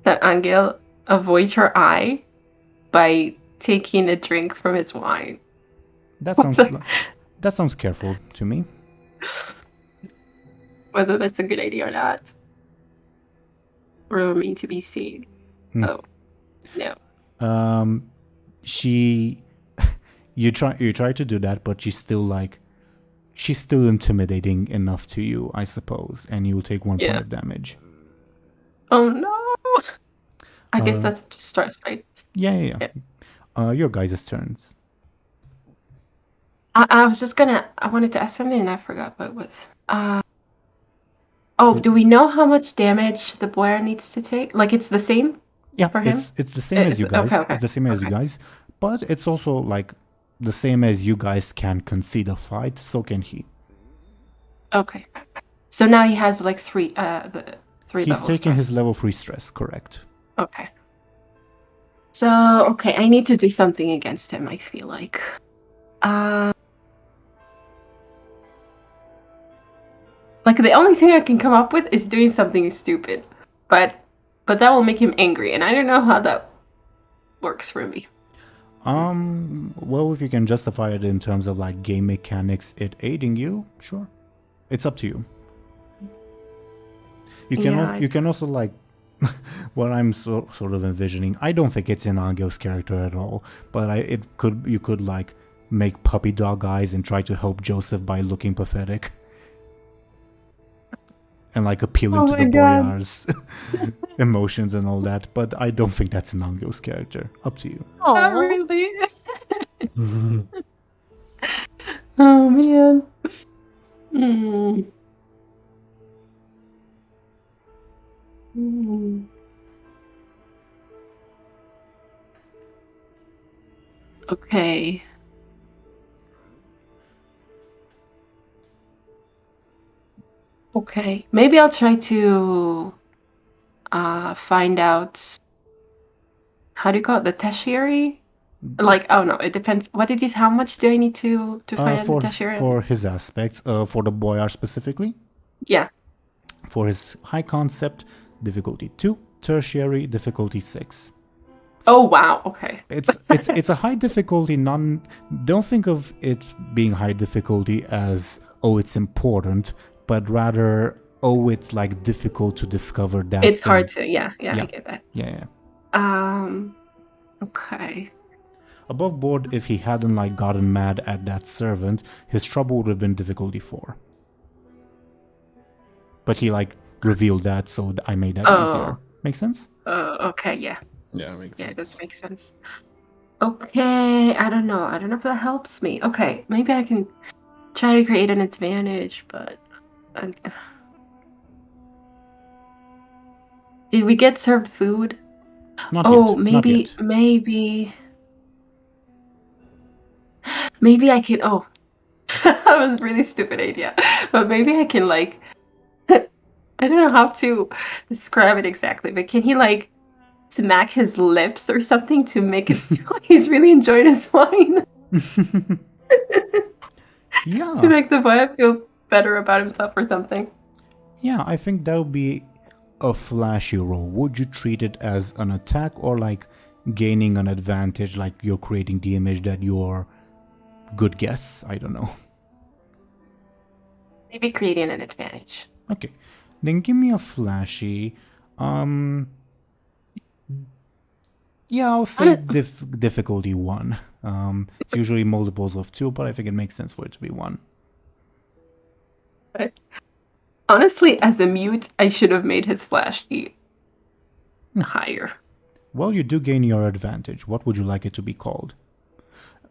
S2: that Anghel avoids her eye by taking a drink from his wine.
S1: That sounds careful to me.
S2: Whether that's a good idea or not remains to be seen. Oh, no.
S1: You try to do that, but she's still intimidating enough to you, I suppose, and you'll take 1 point of damage.
S2: Oh no! I guess that's just starts right.
S1: Yeah. Your guys' turns.
S2: I was just I wanted to ask something and I forgot what it was. Do we know how much damage the boy needs to take? Like it's the same?
S1: Yeah,
S2: for him?
S1: it's the same as you guys.
S2: Okay.
S1: It's the same as you guys, but it's also like the same as you guys can concede a fight, so can he.
S2: Okay. So now he has like three
S1: He's taking his level 3 stress, correct.
S2: Okay. So, okay, I need to do something against him, I feel like. Like the only thing I can come up with is doing something stupid. But that will make him angry, and I don't know how that works for me.
S1: Well, if you can justify it in terms of like game mechanics, it aiding you, sure. It's up to you. You can also like what I'm sort of envisioning. I don't think it's in Angel's character at all, but you could like make puppy dog eyes and try to help Joseph by looking pathetic. And like appealing to the boyar's emotions and all that, but I don't think that's in Angel's character. Up to you.
S2: Not really. Oh man. Okay. Okay. Maybe I'll try to find out how do you call it? The tertiary? Like, oh no, it depends. How much do I need to find out the tertiary?
S1: For his aspects, for the boyar specifically?
S2: Yeah.
S1: For his high concept, difficulty 2, tertiary, difficulty 6.
S2: Oh wow, okay.
S1: It's a high difficulty. Don't think of it being high difficulty as it's important, but rather it's like difficult to discover that.
S2: It's hard to I get that.
S1: Yeah.
S2: Okay.
S1: Above board, if he hadn't like gotten mad at that servant, his trouble would have been difficulty 4. But he like revealed that, so I made that easier. Make sense?
S2: Okay, yeah.
S3: Yeah, makes sense.
S2: Yeah, it does make sense. Okay, I don't know if that helps me. Okay, maybe I can try to create an advantage, but... Did we get served food?
S1: Not yet.
S2: Maybe I can... Oh, that was a really stupid idea. But maybe I can, like... I don't know how to describe it exactly, but can he, like, smack his lips or something to make it seem like he's really enjoying his wine?
S1: Yeah.
S2: To make the boy feel better about himself or something.
S1: Yeah, I think that would be a flashy roll. Would you treat it as an attack or like gaining an advantage, like you're creating the image that you're good guess? I don't know.
S2: Maybe creating an advantage.
S1: Okay. Then give me a flashy. Yeah, I'll say difficulty 1. It's usually multiples of 2, but I think it makes sense for it to be 1.
S2: Honestly, as the mute, I should have made his flashy higher.
S1: Well, you do gain your advantage. What would you like it to be called?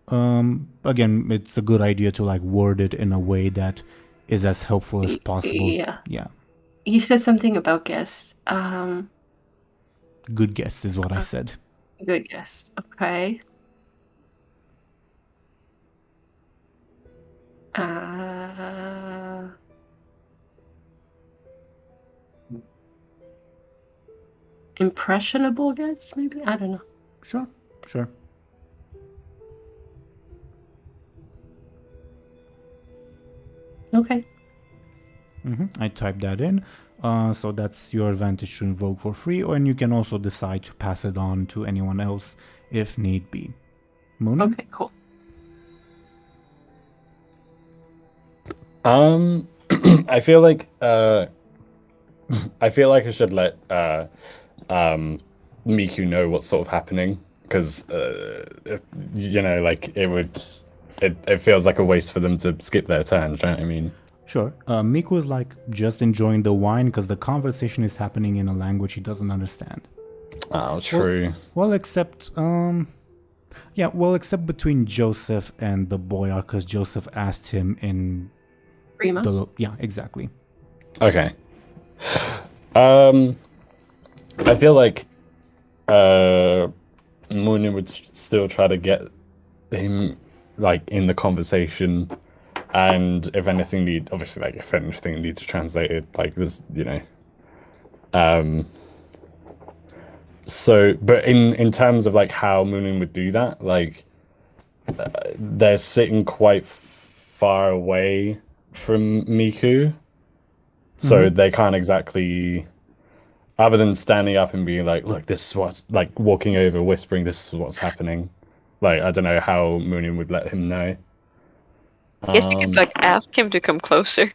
S1: Again, it's a good idea to like word it in a way that is as helpful as possible.
S2: Yeah.
S1: Yeah.
S2: You said something about guest.
S1: Good guess is what I said.
S2: Good guest. Okay. Impressionable guest, maybe? I don't know.
S1: Sure.
S2: Okay.
S1: I typed that in. So that's your advantage to invoke for free, and you can also decide to pass it on to anyone else if need be. Muninn?
S2: Okay, cool.
S3: I feel like I should let Miku know what's sort of happening, because you know, like it feels like a waste for them to skip their turn. Do you know what I mean?
S1: Sure. Miku is like just enjoying the wine because the conversation is happening in a language he doesn't understand.
S3: Oh, true.
S1: Well, except except between Joseph and the boyar, because Joseph asked him in
S2: Prima.
S1: Yeah, exactly.
S3: Okay. I feel like Muninn would still try to get him like in the conversation, and if anything needs translated, like there's, you know. So, but in terms of like how Muninn would do that, like they're sitting quite far away from Miku, so they can't exactly, other than standing up and being like, look, this is what's, like walking over, whispering, this is what's happening. Like, I don't know how Muninn would let him know.
S4: I guess you could like ask him to come closer.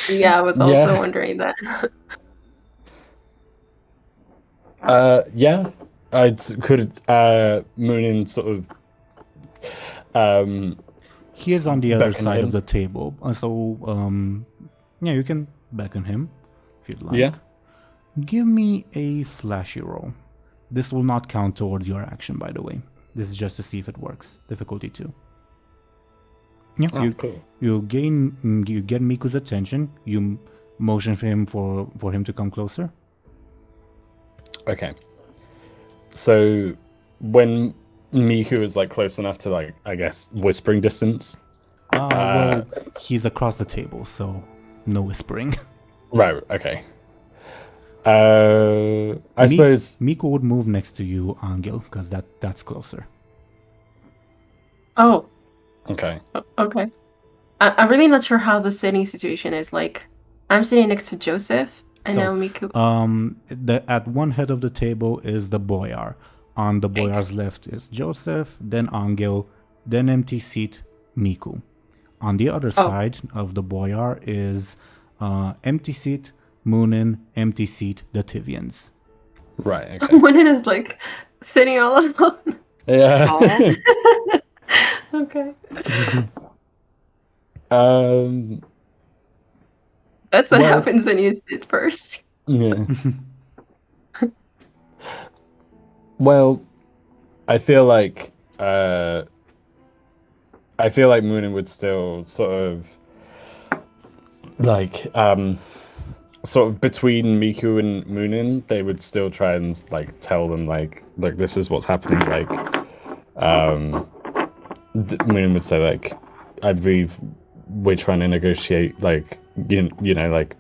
S2: Yeah, I was also wondering that.
S3: Yeah, could Muninn sort of
S1: He is on the other
S3: beckon
S1: side
S3: him?
S1: of the table, so yeah, you can beckon him if you'd like.
S3: Yeah.
S1: Give me a flashy roll. This will not count towards your action, by the way. This is just to see if it works. Difficulty 2. Yeah,
S3: Cool.
S1: you get Miku's attention. You motion for him to come closer.
S3: Okay. So when Miku is like close enough to, like, I guess, whispering distance.
S1: Well, he's across the table, so no whispering.
S3: Right. Okay. I suppose
S1: Miku would move next to you, Anghel, because that's closer.
S2: Oh,
S3: Okay.
S2: okay. I'm really not sure how the sitting situation is. Like, I'm sitting next to Joseph, and
S1: So,
S2: now Miku.
S1: At one head of the table is the boyar. On the boyar's left is Joseph, then Anghel, then empty seat Miku. On the other side of the boyar is empty seat Muninn, empty seat the Tivians.
S3: Right. Okay.
S2: Muninn is like sitting all alone.
S3: Yeah.
S2: Okay. That's what
S3: Well-
S2: happens when you sit first.
S3: Yeah. Well, I feel like Muninn would still sort of like sort of between Miku and Muninn, they would still try and like tell them like, look, this is what's happening. Like, Muninn would say like, I believe we're trying to negotiate, like, you know, like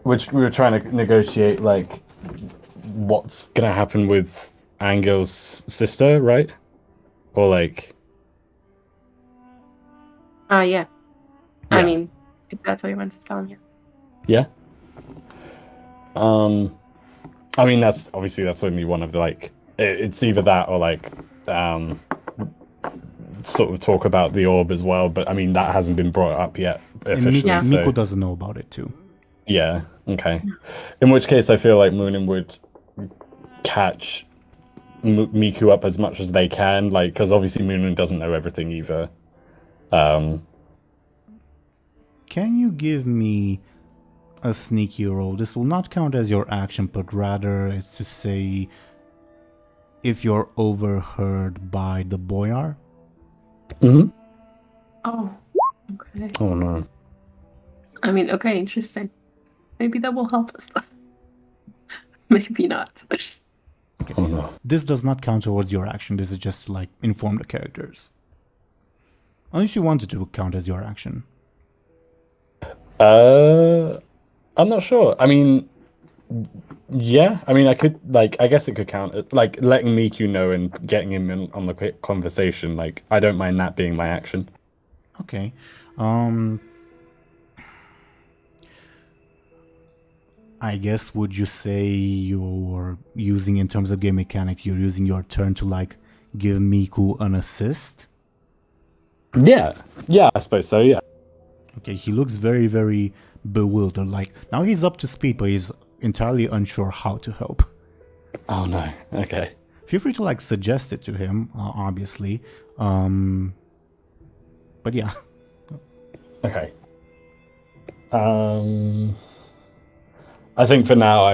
S3: which we were trying to negotiate, like, what's gonna happen with Anghel's sister, right? Or like,
S2: Yeah. I
S3: Yeah.
S2: mean, if that's what he wants to tell me.
S3: yeah. I mean, that's only one of the, like, it's either that or like, sort of talk about the orb as well. But I mean, that hasn't been brought up yet officially.
S1: And
S3: so
S1: Miku doesn't know about it too.
S3: yeah, okay. In which case, I feel like Muninn would catch Miku up as much as they can, like, because obviously Muninn doesn't know everything either.
S1: Can you give me a sneaky roll. This will not count as your action, but rather it's to say if you're overheard by the boyar.
S3: Mm-hmm.
S2: Oh, okay.
S3: Oh no.
S2: I mean, okay, interesting. Maybe that will help us. Maybe not.
S1: Okay.
S3: Oh no.
S1: This does not count towards your action. This is just to like inform the characters. Unless you wanted to count as your action.
S3: I'm not sure. I mean, yeah. I mean, I could like. I guess it could count. Like letting Miku know and getting him in on the quick conversation. Like, I don't mind that being my action.
S1: Okay. I guess would you say you're using, in terms of game mechanics, you're using your turn to like give Miku an assist?
S3: Yeah. Yeah, I suppose so. Yeah.
S1: Okay, he looks very, very bewildered. Like, now he's up to speed, but he's entirely unsure how to help.
S3: Oh no. Okay.
S1: Feel free to like suggest it to him, obviously. But yeah.
S3: Okay. I think for now,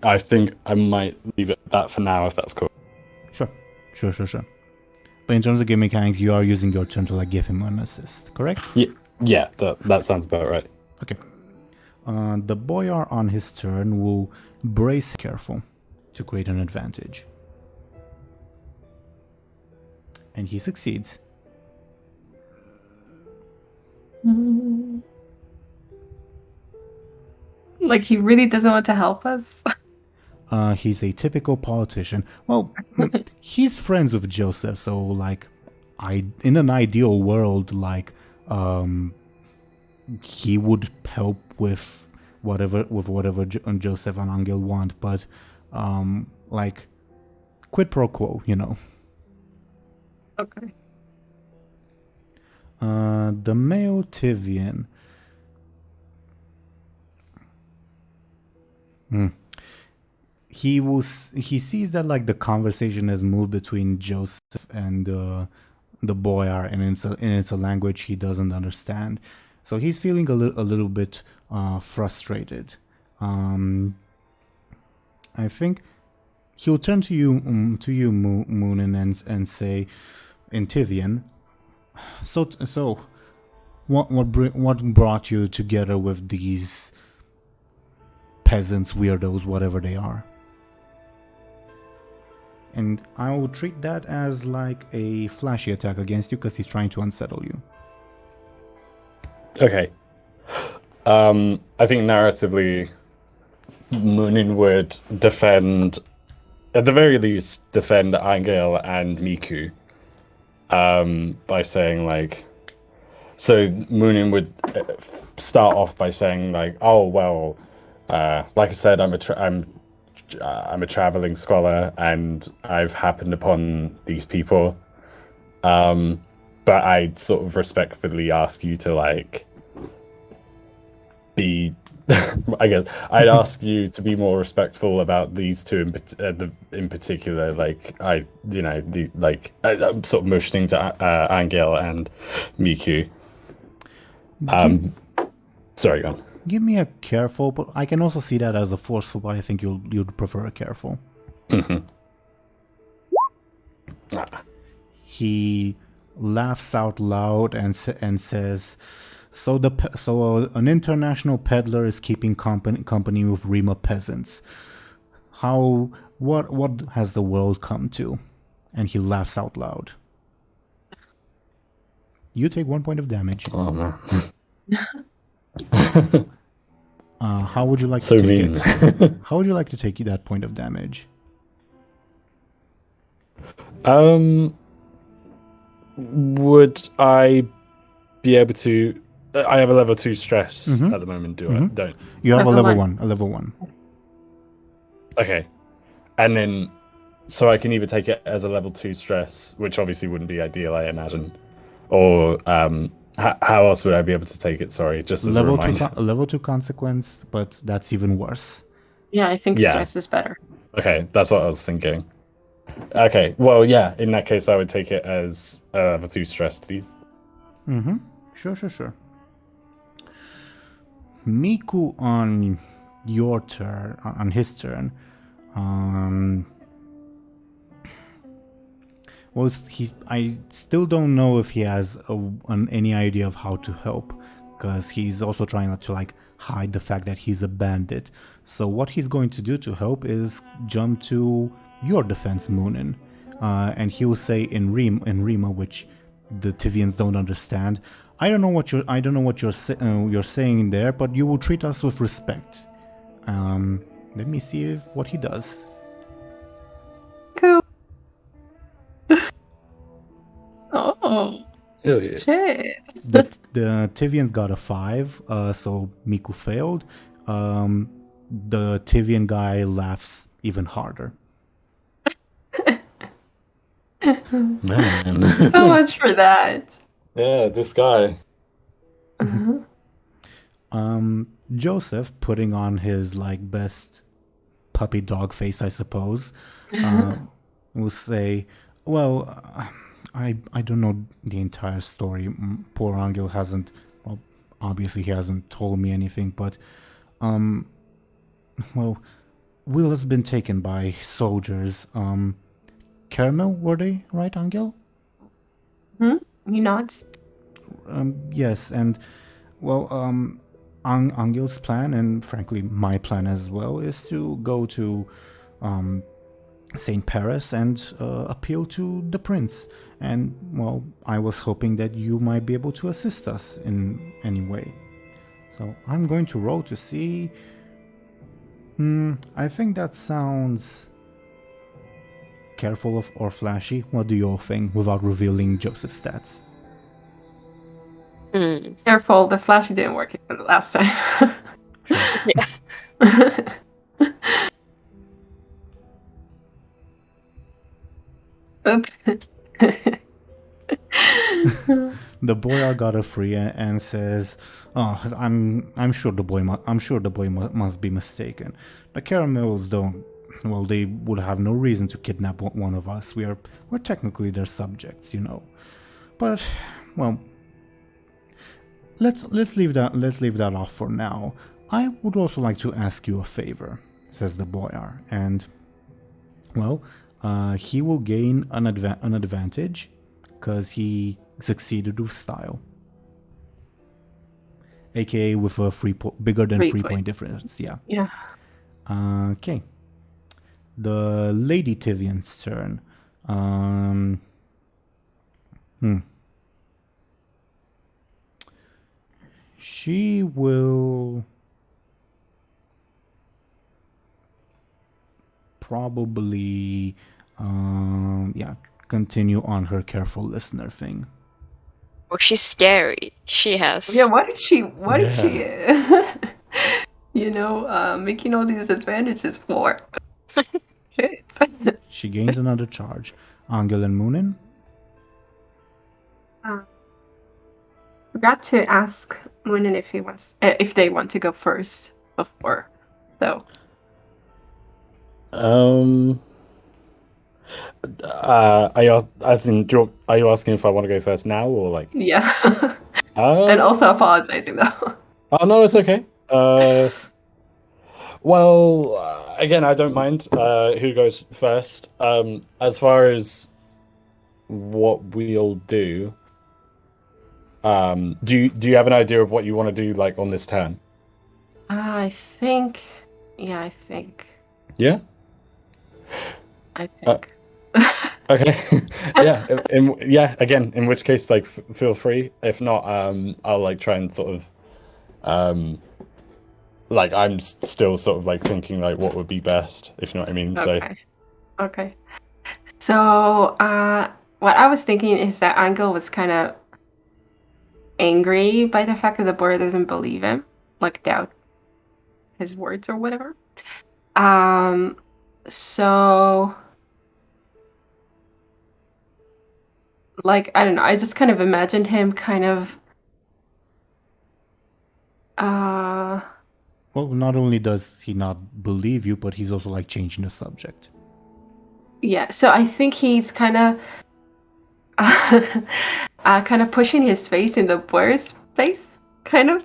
S3: I think I might leave it at that for now, if that's cool.
S1: Sure. But in terms of game mechanics, you are using your turn to like give him an assist, correct?
S3: Yeah, that sounds about right.
S1: Okay. The boyar on his turn will brace careful to create an advantage. And he succeeds.
S2: Like, he really doesn't want to help us.
S1: He's a typical politician. Well, he's friends with Joseph, so like, in an ideal world, like, he would help with whatever Joseph and Anghel want, but like, quid pro quo, you know.
S2: Okay.
S1: The male Tivian. He sees that like the conversation has moved between Joseph and the boyar, and it's a language he doesn't understand. So he's feeling a little bit frustrated. I think he'll turn to you, Muninn, and say in Tivian. So, what brought you together with these peasants, weirdos, whatever they are? And I will treat that as like a flashy attack against you because he's trying to unsettle you.
S3: Okay. I think narratively, Muninn would defend, at the very least, defend Anghel and Miku. By saying like, so Muninn would start off by saying like, oh well, like I said, I'm a traveling scholar and I've happened upon these people, but I'd sort of respectfully ask you to like be. I guess I'd ask you to be more respectful about these two in particular. Like I'm sort of motioning to Anghel and Miku. Sorry, go on.
S1: Give me a careful, but I can also see that as a forceful, but I think you'd prefer a careful.
S3: Mm-hmm.
S1: He laughs out loud and says, So an international peddler is keeping company with Rima peasants. What has the world come to? And he laughs out loud. You take 1 point of damage.
S3: Oh man.
S1: How would you like
S3: So
S1: to take
S3: mean.
S1: it? How would you like to take that point of damage?
S3: Would I be able to? I have a level 2 stress at the moment. I don't.
S1: You have
S2: Level
S1: a
S2: one.
S1: level 1.
S3: Okay, and then so I can either take it as a level 2 stress, which obviously wouldn't be ideal, I imagine, or how else would I be able to take it? Sorry, just as a reminder.
S1: Level 2 consequence, but that's even worse.
S2: Yeah, I think
S3: Yeah.
S2: stress is better.
S3: Okay, that's what I was thinking. Okay, well, yeah, in that case, I would take it as a level 2 stress, please.
S1: Sure. Miku, on your turn, on his turn, well, I still don't know if he has any idea of how to help, because he's also trying to like hide the fact that he's a bandit. So what he's going to do to help is jump to your defense, Muninn, and he will say in Rima, which the Tivians don't understand. I don't know what you're saying there, but you will treat us with respect. Let me see what he does.
S2: Cool. Oh.
S3: Hell yeah.
S2: Shit.
S1: The Tivians got a 5, so Miku failed. The Tivian guy laughs even harder.
S3: Man.
S2: So much for that.
S3: Yeah, this guy.
S1: Joseph, putting on his like best puppy dog face, I suppose, will say, "Well, I don't know the entire story. Poor Anghel hasn't. Well, obviously he hasn't told me anything. But, well, Will has been taken by soldiers. Caramel, were they right, Anghel?
S2: He nods.
S1: Yes, and well, Anghel's plan, and frankly my plan as well, is to go to St. Paris and appeal to the prince. And well, I was hoping that you might be able to assist us in any way. So I'm going to roll to see. I think that sounds careful or flashy. What do you all think, without revealing Joseph's stats?
S2: Careful, the flashy didn't work the last time.
S4: Yeah.
S1: The boyar got a free and says, "Oh, I'm sure the boy must be mistaken. The caramels don't. Well, they would have no reason to kidnap one of us. We're technically their subjects, you know. But well, let's leave that off for now. I would also like to ask you a favor," says the boyar, and well, he will gain an advantage because he succeeded with style, aka with a bigger than 3 point difference. Yeah. Okay. The Lady Tivian's turn. She will probably continue on her careful listener thing.
S4: Oh, she's scary. She has.
S2: Yeah, what is she making all these advantages for? Shit.
S1: She gains another charge. Anghel and Muninn?
S2: Forgot to ask Muninn if they want to go first before, though.
S3: Are you asking if I want to go first now or like?
S2: Yeah. And also apologizing though.
S3: Oh no, it's okay. Well, again, I don't mind who goes first. As far as what we'll do, do you have an idea of what you want to do, like on this turn?
S2: I think. Yeah.
S3: Yeah.
S2: I think.
S3: Okay. Yeah. Again, in which case, like, feel free. If not, I'll like try and sort of, like I'm still sort of like thinking like what would be best, if you know what I mean.
S2: Okay. So, what I was thinking is that Anghel was kind of angry by the fact that the boy doesn't believe him, like doubt his words or whatever. So, like, I don't know, I just kind of imagined him kind of
S1: well, not only does he not believe you, but he's also like changing the subject.
S2: Yeah, so I think he's kind of pushing his face in the boy's face, kind of.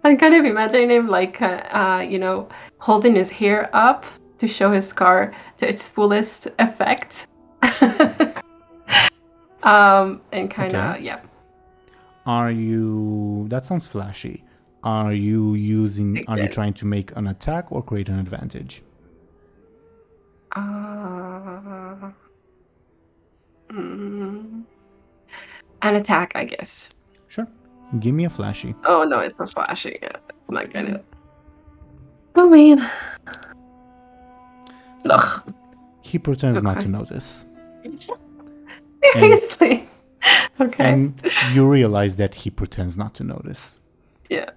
S2: I'm kind of imagining him like, holding his hair up to show his scar to its fullest effect. And kind of,
S1: Okay.
S2: yeah.
S1: That sounds flashy. Are you trying to make an attack or create an advantage?
S2: An attack, I guess.
S1: Sure. Give me a flashy.
S2: Oh no, it's a flashing. Yeah, it's not gonna. Oh man. Ugh.
S1: He pretends not
S2: Okay.
S1: to notice.
S2: Seriously. Okay.
S1: And you realize that he pretends not to notice.
S2: Yeah.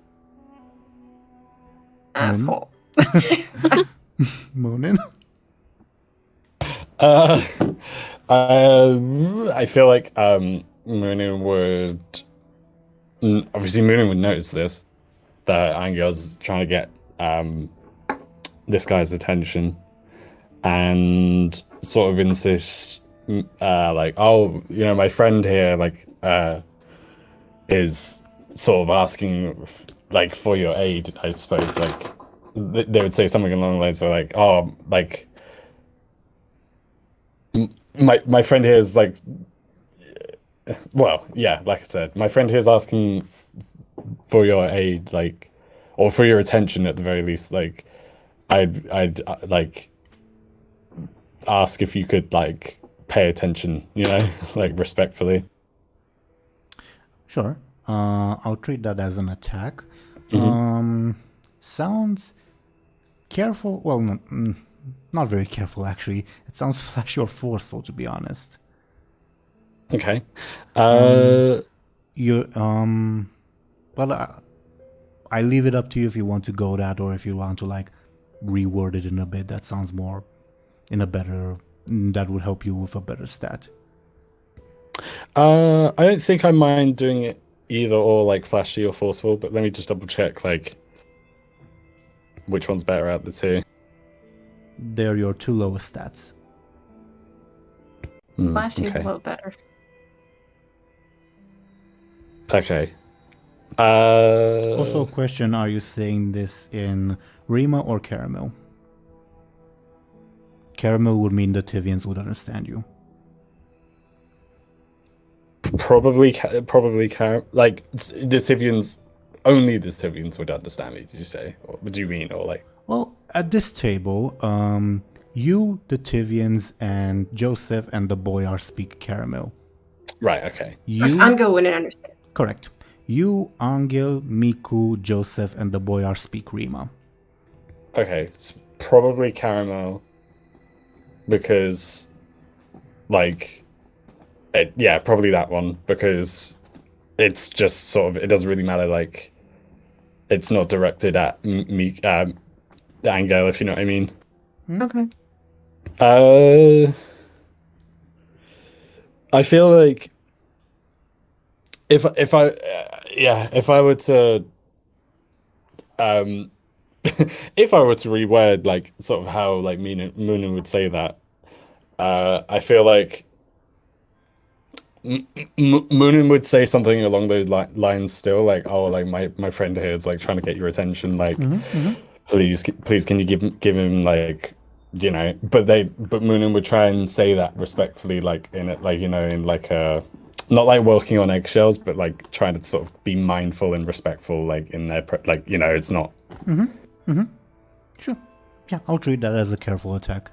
S1: Muninn?
S2: Asshole.
S1: Muninn?
S3: I feel like Muninn would obviously Muninn would notice this, that Anghel's trying to get this guy's attention, and sort of insist like, oh, my friend here is sort of asking for your aid, I suppose. Like they would say something along the lines of like, oh, like my friend here is like, well, yeah, like I said, my friend here is asking for your aid, like, or for your attention at the very least. Like I'd like ask if you could like pay attention, like respectfully.
S1: Sure. I'll treat that as an attack. Sounds careful. Well, not very careful, actually. It sounds flashy or forceful, to be honest.
S3: Okay.
S1: Well, I leave it up to you if you want to go that, or if you want to like reword it in a bit that sounds more that would help you with a better stat.
S3: I don't think I mind doing it either or, like flashy or forceful, but let me just double check like which one's better out of the two.
S1: They're your two lowest stats.
S2: Flashy is a
S3: Okay.
S2: little better.
S3: Okay.
S1: Also, a question: are you saying this in Rima or Caramel? Caramel would mean the Tivians would understand you.
S3: Probably like the Tivians, only the Tivians would understand me. Did you say? Or would you mean, or like?
S1: Well, at this table, you, the Tivians, and Joseph and the Boyar speak Caramel.
S3: Right. Okay.
S1: You,
S2: Anghel wouldn't understand.
S1: correct. You, Anghel, Miku, Joseph, and the Boyar speak Rima.
S3: Okay. It's probably Caramel, because, like, yeah, probably that one, because it's just sort of, it doesn't really matter. Like, it's not directed at me, Anghel, if you know what I mean.
S2: Okay.
S3: I feel like if I were to if I were to reword like sort of how like Muninn would say that, I feel like Muninn would say something along those lines still, like, oh, like my friend here is like trying to get your attention, like please can you give him like, but Muninn would try and say that respectfully, like in it, like, in like a, not like walking on eggshells, but like trying to sort of be mindful and respectful, like in their like, it's not.
S1: Sure. Yeah, I'll treat that as a careful attack.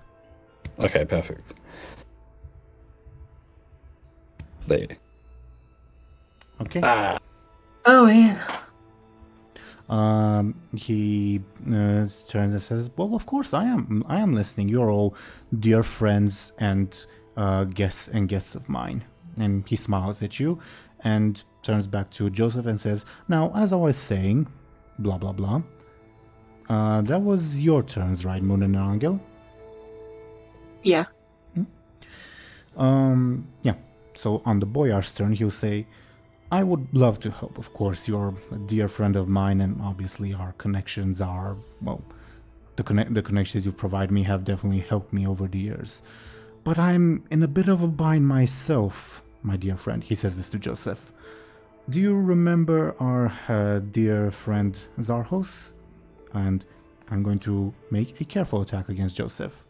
S3: Okay, perfect. There you go.
S1: Okay.
S2: Oh man.
S1: He turns and says, "Well, of course I am. I am listening. You're all dear friends and guests of mine." And he smiles at you, and turns back to Joseph and says, "Now, as I was saying, blah blah blah. That was your turns, right, Muninn and Anghel?"
S2: Yeah.
S1: Yeah. So on the Boyar's turn, he'll say, "I would love to help, of course. You're a dear friend of mine, and obviously our connections are, well, the connections you provide me have definitely helped me over the years. But I'm in a bit of a bind myself, my dear friend." He says this to Joseph. Do you remember our dear friend Zarhos? And I'm going to make a careful attack against Joseph.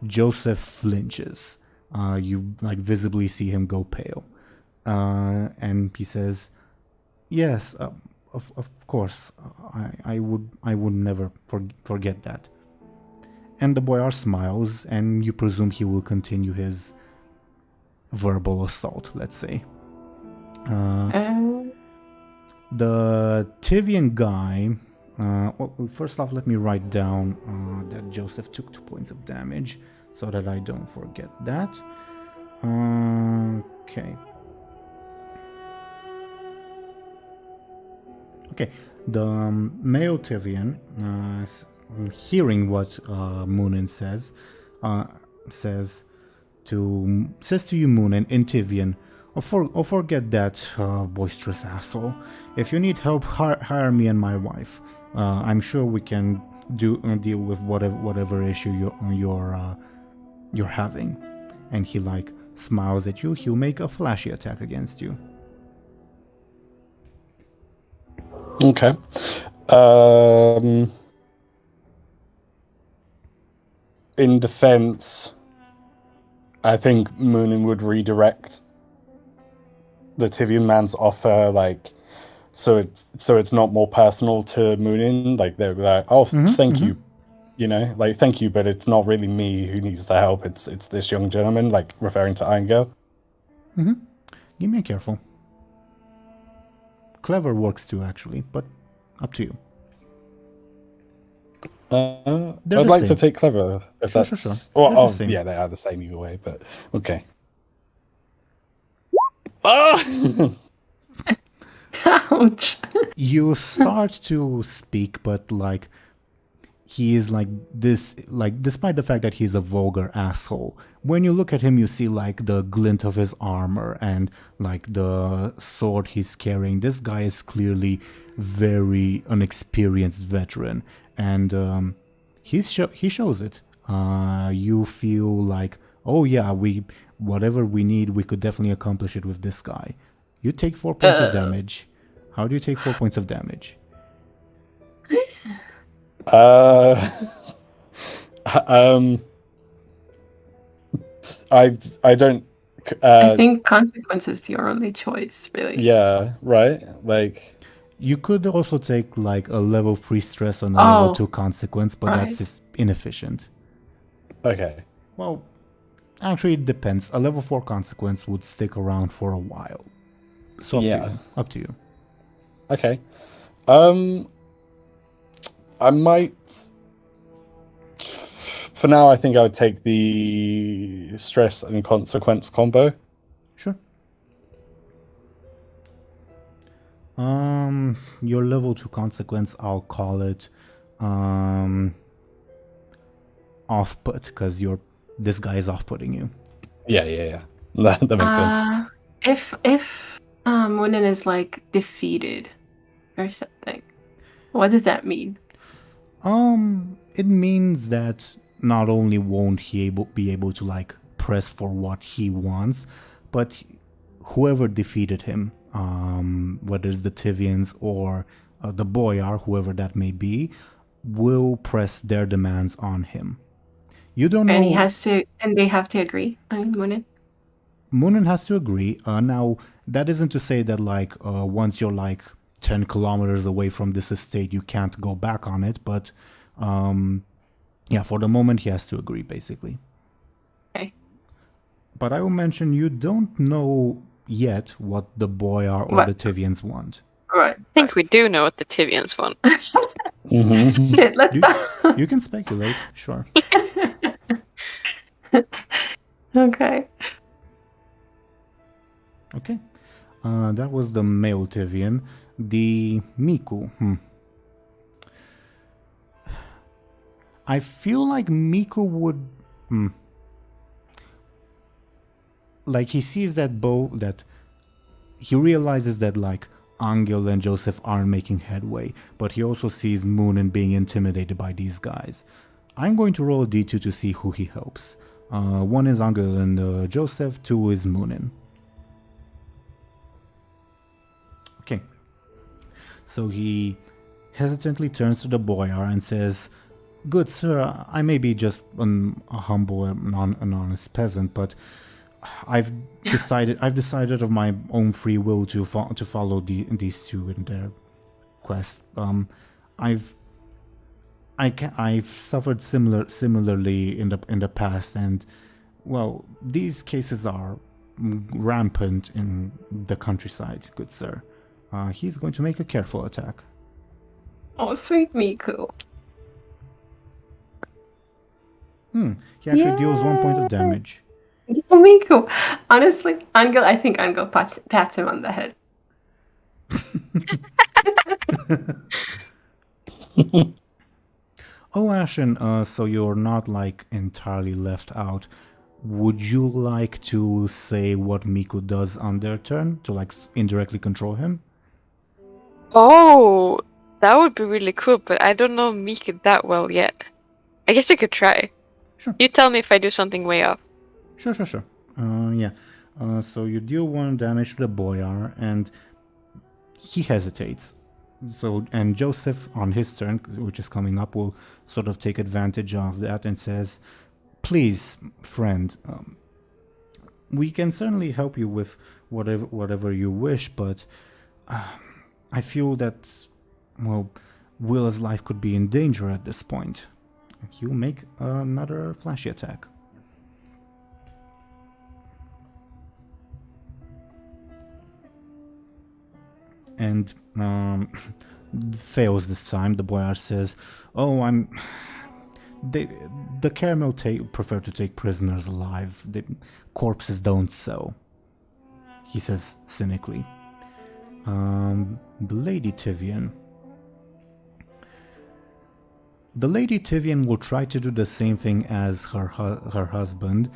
S1: Joseph flinches. You like visibly see him go pale. And he says, "Yes, of course. I would never forget that." And the boyar smiles, and you presume he will continue his verbal assault, let's say. The Tivian guy... well, first off, let me write down that Joseph took 2 points of damage, so that I don't forget that. Okay. Okay, the male Tivian, hearing what Muninn says to you, Muninn, in Tivian, forget that boisterous asshole. If you need help, hire me and my wife. I'm sure we can deal with whatever issue you're having. And he like smiles at you. He'll make a flashy attack against you.
S3: Okay. In defense, I think Muninn would redirect the Tivian man's offer, like, so it's not more personal to Muninn. Like, they're like, "Oh, thank you, like, thank you, but it's not really me who needs the help. It's this young gentleman," like referring to Anghel.
S1: Give me a careful. Clever works too, actually, but up to you.
S3: I'd like to take clever. If
S1: Sure.
S3: Well, yeah, they are the same either way, but okay. Ah!
S2: Ouch.
S1: You start to speak, but like he is like this, like despite the fact that he's a vulgar asshole, when you look at him, you see like the glint of his armor and like the sword he's carrying. This guy is clearly very unexperienced veteran, and he shows it. You feel like, oh yeah, whatever we need, we could definitely accomplish it with this guy. You take 4 points of damage. How do you take 4 points of damage?
S3: I don't.
S2: I think consequence is your only choice, really.
S3: Yeah, right. Like,
S1: you could also take like a level 3 stress and a level 2 consequence, but that's just inefficient.
S3: Okay.
S1: Well, actually, it depends. A level 4 consequence would stick around for a while. So up to you.
S3: Okay. I might. For now, I think I would take the stress and consequence combo.
S1: Sure. Your level 2 consequence, I'll call it off-put, because this guy is off-putting you.
S3: Yeah. That makes sense.
S2: If Muninn is like defeated or something, what does that mean?
S1: It means that not only won't he be able to like press for what he wants, but whoever defeated him, whether it's the Tivians or the boyar, whoever that may be, will press their demands on him. You don't know.
S2: And they have to agree. I mean, Muninn.
S1: Muninn has to agree. Now, that isn't to say that like once you're like 10 kilometers away from this estate, you can't go back on it, but yeah, for the moment he has to agree, basically.
S2: Okay.
S1: But I will mention, you don't know yet what the boyar or the Tivians want.
S2: Right.
S4: I think we do know what the Tivians want.
S2: Shit, let's
S1: you can speculate, sure.
S2: Okay.
S1: Okay. That was the male Tivian. The Miku. I feel like Miku would... Like, he sees that he realizes that, like, Anghel and Joseph aren't making headway, but he also sees Muninn being intimidated by these guys. I'm going to roll a d2 to see who he helps. One is Anghel and Joseph, two is Muninn. Okay. So he hesitantly turns to the boyar and says, "Good sir, I may be just a humble and an honest peasant, but I've decided of my own free will to follow these two in their quest. I've suffered similarly in the past, and well, these cases are rampant in the countryside, good sir. He's going to make a careful attack."
S2: Oh, sweet Miku.
S1: He actually deals 1 point of damage.
S2: Oh, Miku. Honestly, I think Anghel pats him on the head.
S1: Oh, Ashen, so you're not like entirely left out. Would you like to say what Miku does on their turn to like indirectly control him?
S4: Oh, that would be really cool, but I don't know Mika that well yet. I guess I could try.
S1: Sure.
S4: You tell me if I do something way off.
S1: Sure. Yeah. So you deal 1 damage to the boyar, and he hesitates. And Joseph, on his turn, which is coming up, will sort of take advantage of that and says, "Please, friend, we can certainly help you with whatever you wish, but I feel that, well, Willa's life could be in danger at this point." He'll make another flashy attack. And fails this time. The boyar says, "Oh, the Caramel prefer to take prisoners alive. The corpses don't sell," he says cynically. The Lady Tivian. The Lady Tivian will try to do the same thing as her husband.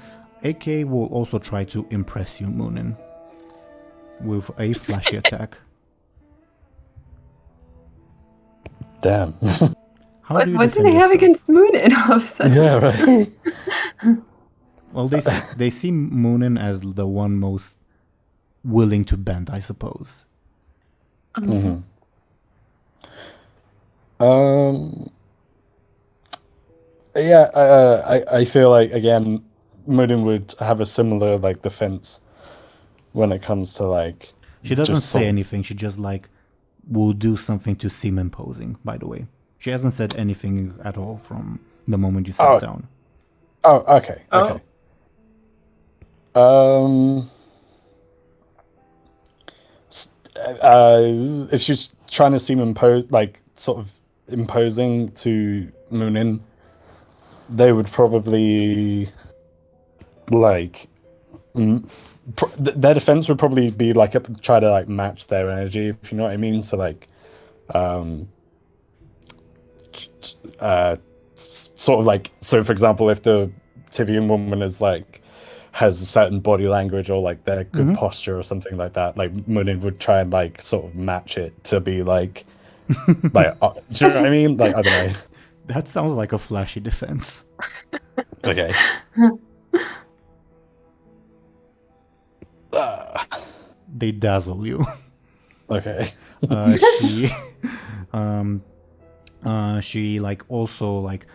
S1: AK will also try to impress you, Muninn, with a flashy attack.
S3: Damn.
S1: How do you
S2: what do
S1: defend
S2: they have
S1: yourself?
S2: against Muninn all of a sudden?
S3: Yeah, right.
S1: Well, they see Muninn as the one most willing to bend, I suppose.
S3: Mm-hmm. Yeah, I feel like, again, Muninn would have a similar, like, defense when it comes to, like...
S1: She doesn't
S3: just
S1: say
S3: sort of-
S1: anything, she just, like, will do something to seem imposing, by the way. She hasn't said anything at all from the moment you sat down.
S3: Oh, okay,
S2: Oh.
S3: okay. If she's trying to seem sort of imposing to Muninn, they would probably like their defense would probably be like try to like match their energy, if you know what I mean. So like, sort of like, so for example, if the Tivian woman is like has a certain body language or like their good posture or something like that, like Muninn would try and like sort of match it to be like like do you know what I mean? Like, I don't know.
S1: That sounds like a flashy defense.
S3: Okay.
S1: They dazzle you.
S3: Okay.
S1: She like also like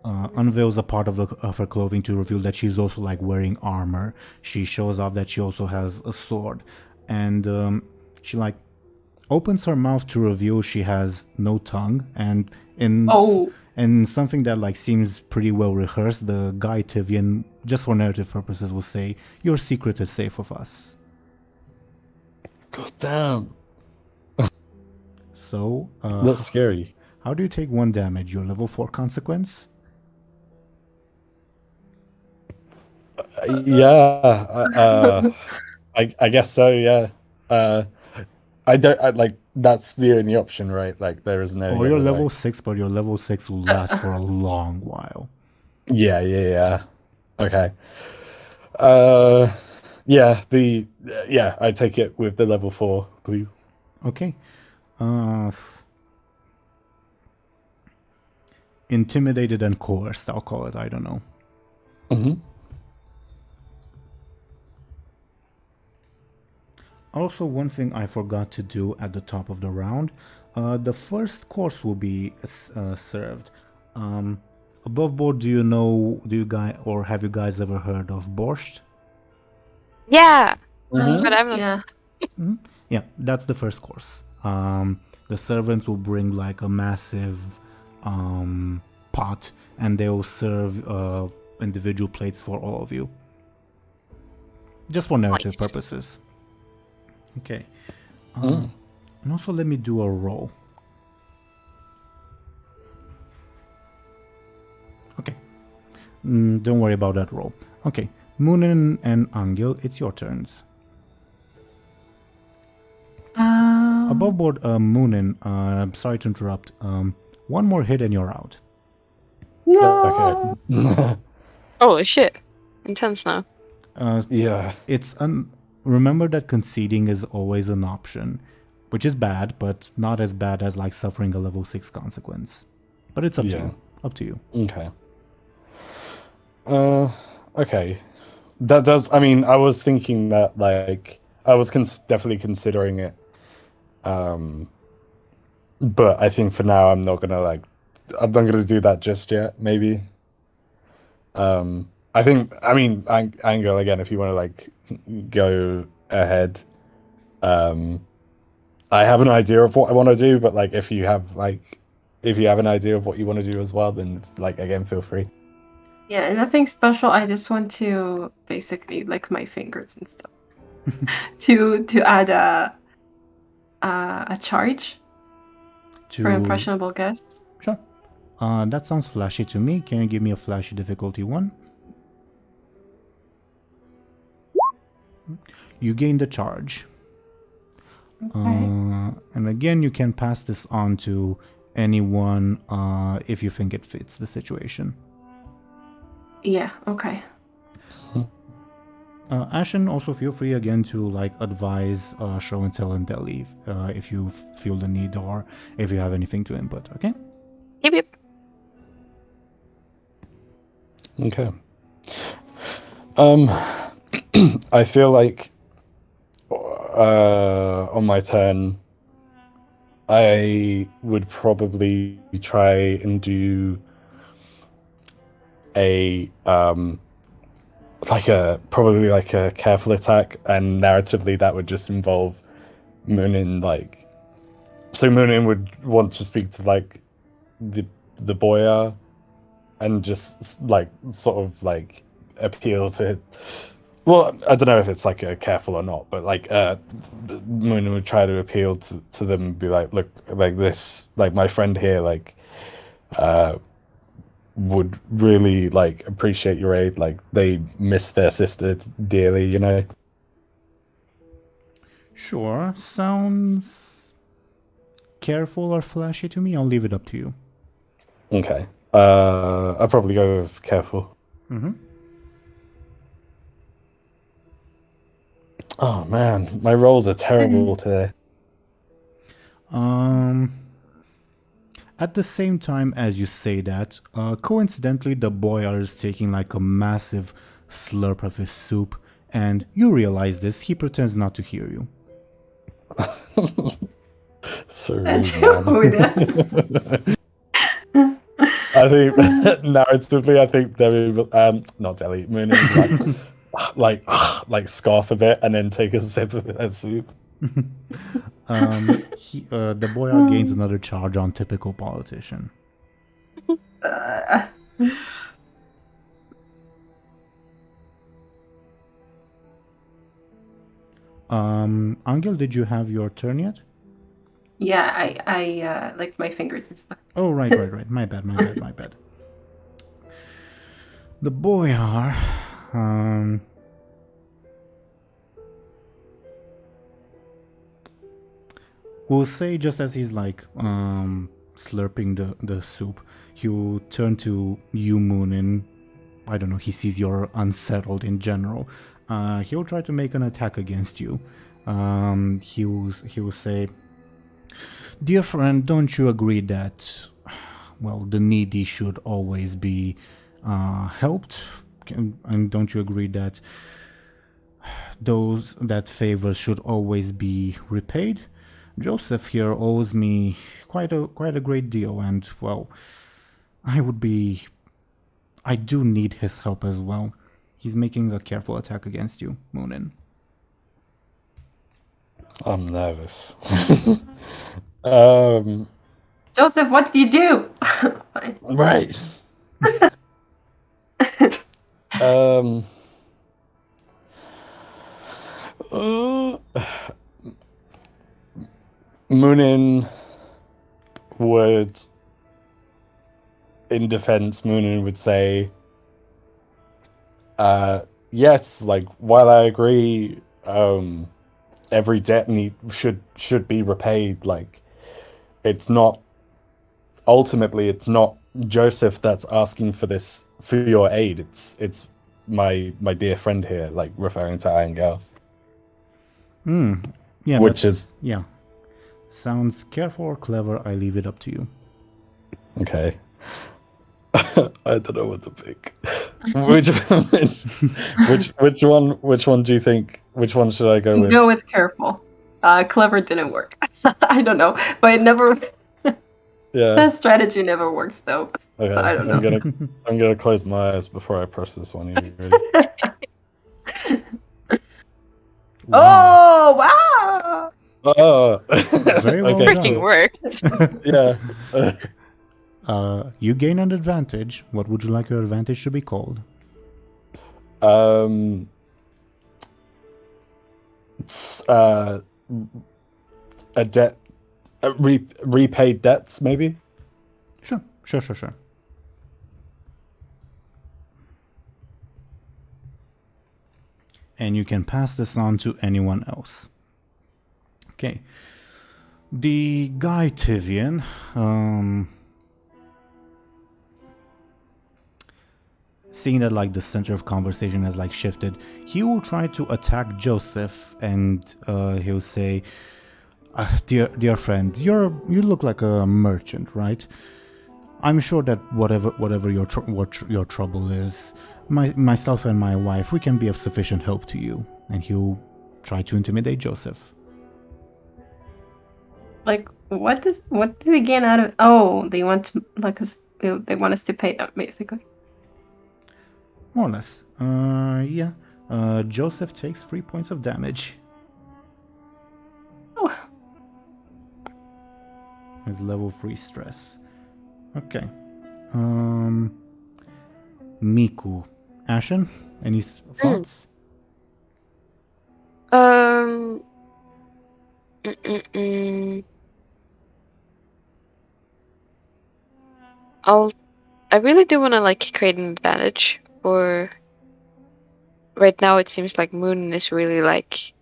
S1: unveils a part of her clothing to reveal that she's also like wearing armor. She shows off that she also has a sword, and she like opens her mouth to reveal she has no tongue, and in something that like seems pretty well rehearsed, the guy Tivian, just for narrative purposes, will say, "Your secret is safe with us."
S3: God damn.
S1: So
S3: That's scary.
S1: how do you take 1 damage? Your level 4 consequence?
S3: Yeah. I guess so, yeah. I like, that's the only option, right? Like, there is no...
S1: Or you're
S3: other,
S1: level
S3: like...
S1: 6, but your level 6 will last for a long while.
S3: Yeah. Okay. Yeah, I take it with the level 4, please.
S1: Okay. Intimidated and coerced, I'll call it. I don't know. Also, one thing I forgot to do at the top of the round, the first course will be served. Above board, do you guys, or have you guys ever heard of borscht?
S4: Yeah,
S3: Mhm.
S4: but I'm not.
S2: Yeah.
S1: Yeah, that's the first course. The servants will bring like a massive pot, and they'll serve individual plates for all of you. Just for narrative
S4: Nice.
S1: purposes. Okay. And also let me do a roll. Okay. Don't worry about that roll. Okay. Muninn and Anghel, it's your turns. Above board, Muninn, I'm sorry to interrupt. One more hit and you're out.
S2: No.
S3: Okay.
S4: Oh shit! Intense now.
S3: Yeah.
S1: It's remember that conceding is always an option, which is bad, but not as bad as like suffering a level 6 consequence. But it's up to you. Up to you.
S3: Okay. Okay. That does. I mean, I was thinking that like I was definitely considering it. But I think for now I'm not gonna do that just yet. Maybe. I think. I mean, Anghel, again. If you want to like go ahead. I have an idea of what I want to do, but like if you have an idea of what you want to do as well, then like again, feel free.
S2: Yeah, nothing special. I just want to basically lick my fingers and stuff to add a charge for impressionable guests.
S1: Sure. That sounds flashy to me. Can you give me a flashy difficulty 1? You gain the charge.
S2: Okay.
S1: And again, you can pass this on to anyone if you think it fits the situation.
S2: Yeah, okay.
S1: Ashen, also feel free again to like advise Show&Tell and Dely if you feel the need or if you have anything to input, okay?
S4: Yep.
S3: Okay. I feel like on my turn, I would probably try and do a probably like a careful attack, and narratively that would just involve Muninn. So Muninn would want to speak to like the boyar and just like sort of like appeal to. Well, I don't know if it's like a careful or not, but like Muninn would try to appeal to them and be like, look, like this, like my friend here, like would really like appreciate your aid. Like they miss their sister dearly, you know.
S1: Sure, sounds careful or flashy to me. I'll leave it up to you.
S3: Okay. I'll probably go with careful.
S1: Mm-hmm.
S3: Oh man, my rolls are terrible today.
S1: At the same time as you say that, coincidentally, the boyar is taking like a massive slurp of his soup, and you realize this. He pretends not to hear you.
S3: So rude, man. I think narratively, I think not Dely, Muninn like scoff a bit and then take a sip of that soup.
S1: The boyar gains another charge on typical politician. Anghel, did you have your turn yet?
S2: Yeah, I licked my fingers and stuff.
S1: Oh, right. My bad. The boyar, we'll say just as he's like slurping the soup, he'll turn to you, Muninn. I don't know, he sees you're unsettled in general. He'll try to make an attack against you. He will say, dear friend, don't you agree that, well, the needy should always be helped? And don't you agree that that favors should always be repaid. Joseph here owes me quite a great deal, and well, I do need his help as well. He's making a careful attack against you, Muninn.
S3: I'm nervous.
S2: Joseph, what did you do?
S3: Right. Muninn would, in defense, Muninn would say, yes, like, while I agree, every debt should be repaid, like, ultimately it's not Joseph that's asking for your aid, it's my dear friend here, like, referring to Anghel.
S1: Yeah,
S3: which is...
S1: Yeah. Sounds careful or clever, I leave it up to you.
S3: Okay. I don't know what to pick. Which one do you think? Which one should I go with?
S2: Go with careful. Clever didn't work. I don't know, but it never.
S3: Yeah.
S2: That strategy never works though.
S3: Okay.
S2: So I don't know.
S3: I'm gonna close my eyes before I press this one. Are you ready?
S2: Oh wow!
S3: Oh,
S1: Very well
S3: okay.
S1: done.
S4: Freaking worked.
S3: Yeah.
S1: You gain an advantage. What would you like your advantage to be called?
S3: A debt, repaid debts, maybe.
S1: Sure. And you can pass this on to anyone else. Okay. The guy Tivian, seeing that like the center of conversation has like shifted, he will try to attack Joseph, and he'll say, dear friend, you look like a merchant, right? I'm sure that whatever your trouble is, myself and my wife, we can be of sufficient help to you. And he'll try to intimidate Joseph.
S2: Like, what do they gain out of? Oh, they want to they want us to pay them basically.
S1: More or less. Yeah. Joseph takes 3 points of damage.
S2: Oh.
S1: His level 3 stress. Okay. Miku. Ashen, any thoughts?
S4: I really do want to like create an advantage. Or right now, it seems like Muninn is really like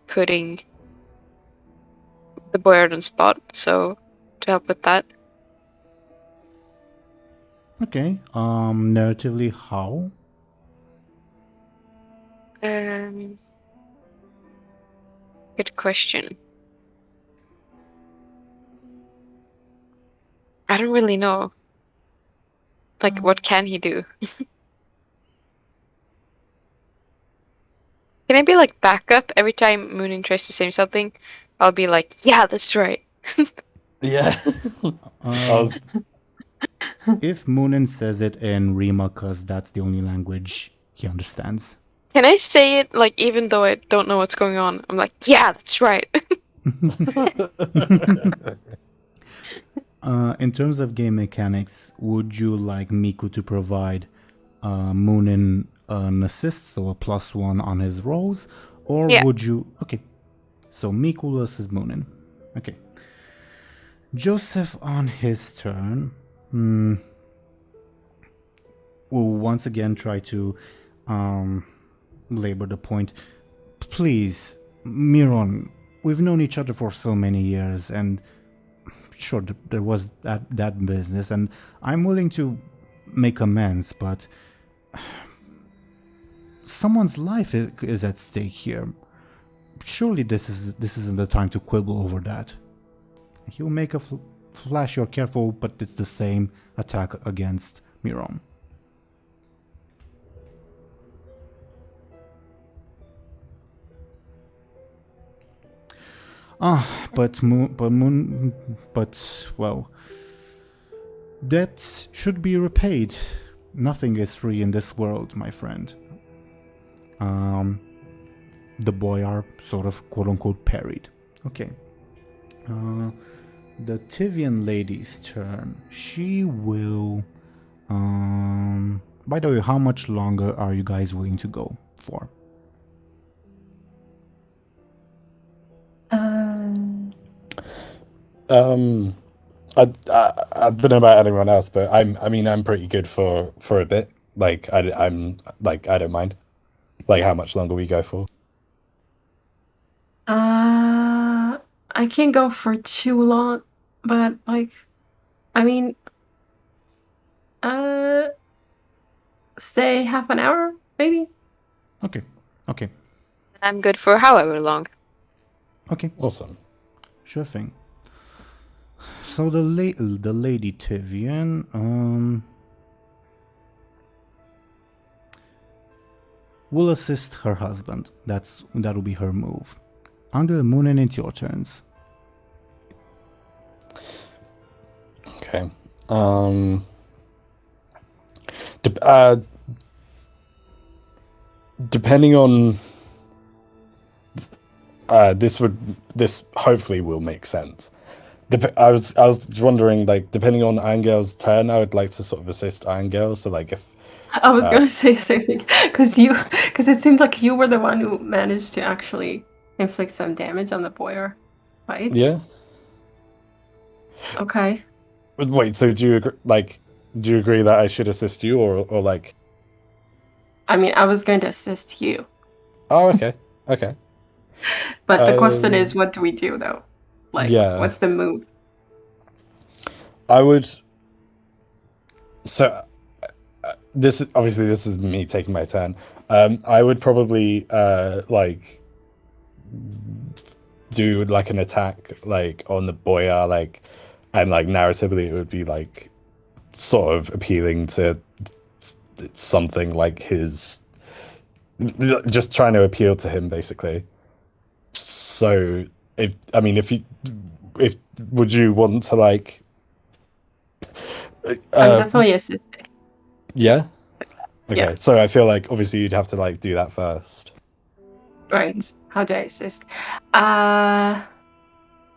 S4: putting the boy out on spot. So to help with that.
S1: Okay. Narratively, how?
S4: Good question. I don't really know. Like, what can he do? Can I be like backup every time Muninn tries to say something? I'll be like, yeah, that's right.
S3: Yeah.
S1: If Muninn says it in Rima, because that's the only language he understands.
S4: Can I say it like even though I don't know what's going on? I'm like, yeah, that's right.
S1: In terms of game mechanics, would you like Miku to provide Muninn an assist, so a +1 on his rolls? Or would you... Okay, so Miku versus Muninn. Okay. Joseph on his turn will once again try to labor the point. Please, Miron, we've known each other for so many years, and sure, there was that business, and I'm willing to make amends, but someone's life is at stake here. Surely this isn't the time to quibble over that. He'll make a flash, you're careful, but it's the same attack against Miron. Well, debts should be repaid. Nothing is free in this world, my friend. The boy are sort of quote-unquote parried. Okay. The Tivian lady's turn. She will... by the way, how much longer are you guys willing to go for?
S3: I don't know about anyone else, but I'm pretty good for a bit. Like I'm like I don't mind. Like how much longer we go for?
S2: I can't go for too long, but like, I mean, stay half an hour, maybe.
S1: Okay.
S4: I'm good for however long.
S1: Okay.
S3: Awesome.
S1: Sure thing. So the lady Tivian will assist her husband. That'll be her move. Anghel, Muninn, it's your turns.
S3: Okay. Depending on this hopefully will make sense. I was wondering, like, depending on Anghel's turn, I would like to sort of assist Anghel. So, like, if
S2: I was gonna say the same thing because it seemed like you were the one who managed to actually inflict some damage on the boy, right?
S3: yeah.
S2: Okay.
S3: Wait, so do you agree that I should assist you, or like?
S2: I mean, I was going to assist you,
S3: Oh, okay.
S2: but the question is, what do we do though? Like,
S3: yeah.
S2: what's the move?
S3: I would. So, this is me taking my turn. I would probably like do like an attack like on the boyar, like, and like narratively it would be like sort of appealing to something like his, just trying to appeal to him basically. So if would you want to like
S2: I'm definitely assisting.
S3: yeah? Okay.
S2: Yeah.
S3: So I feel like obviously you'd have to like do that first.
S2: Right. How do I assist? Yeah,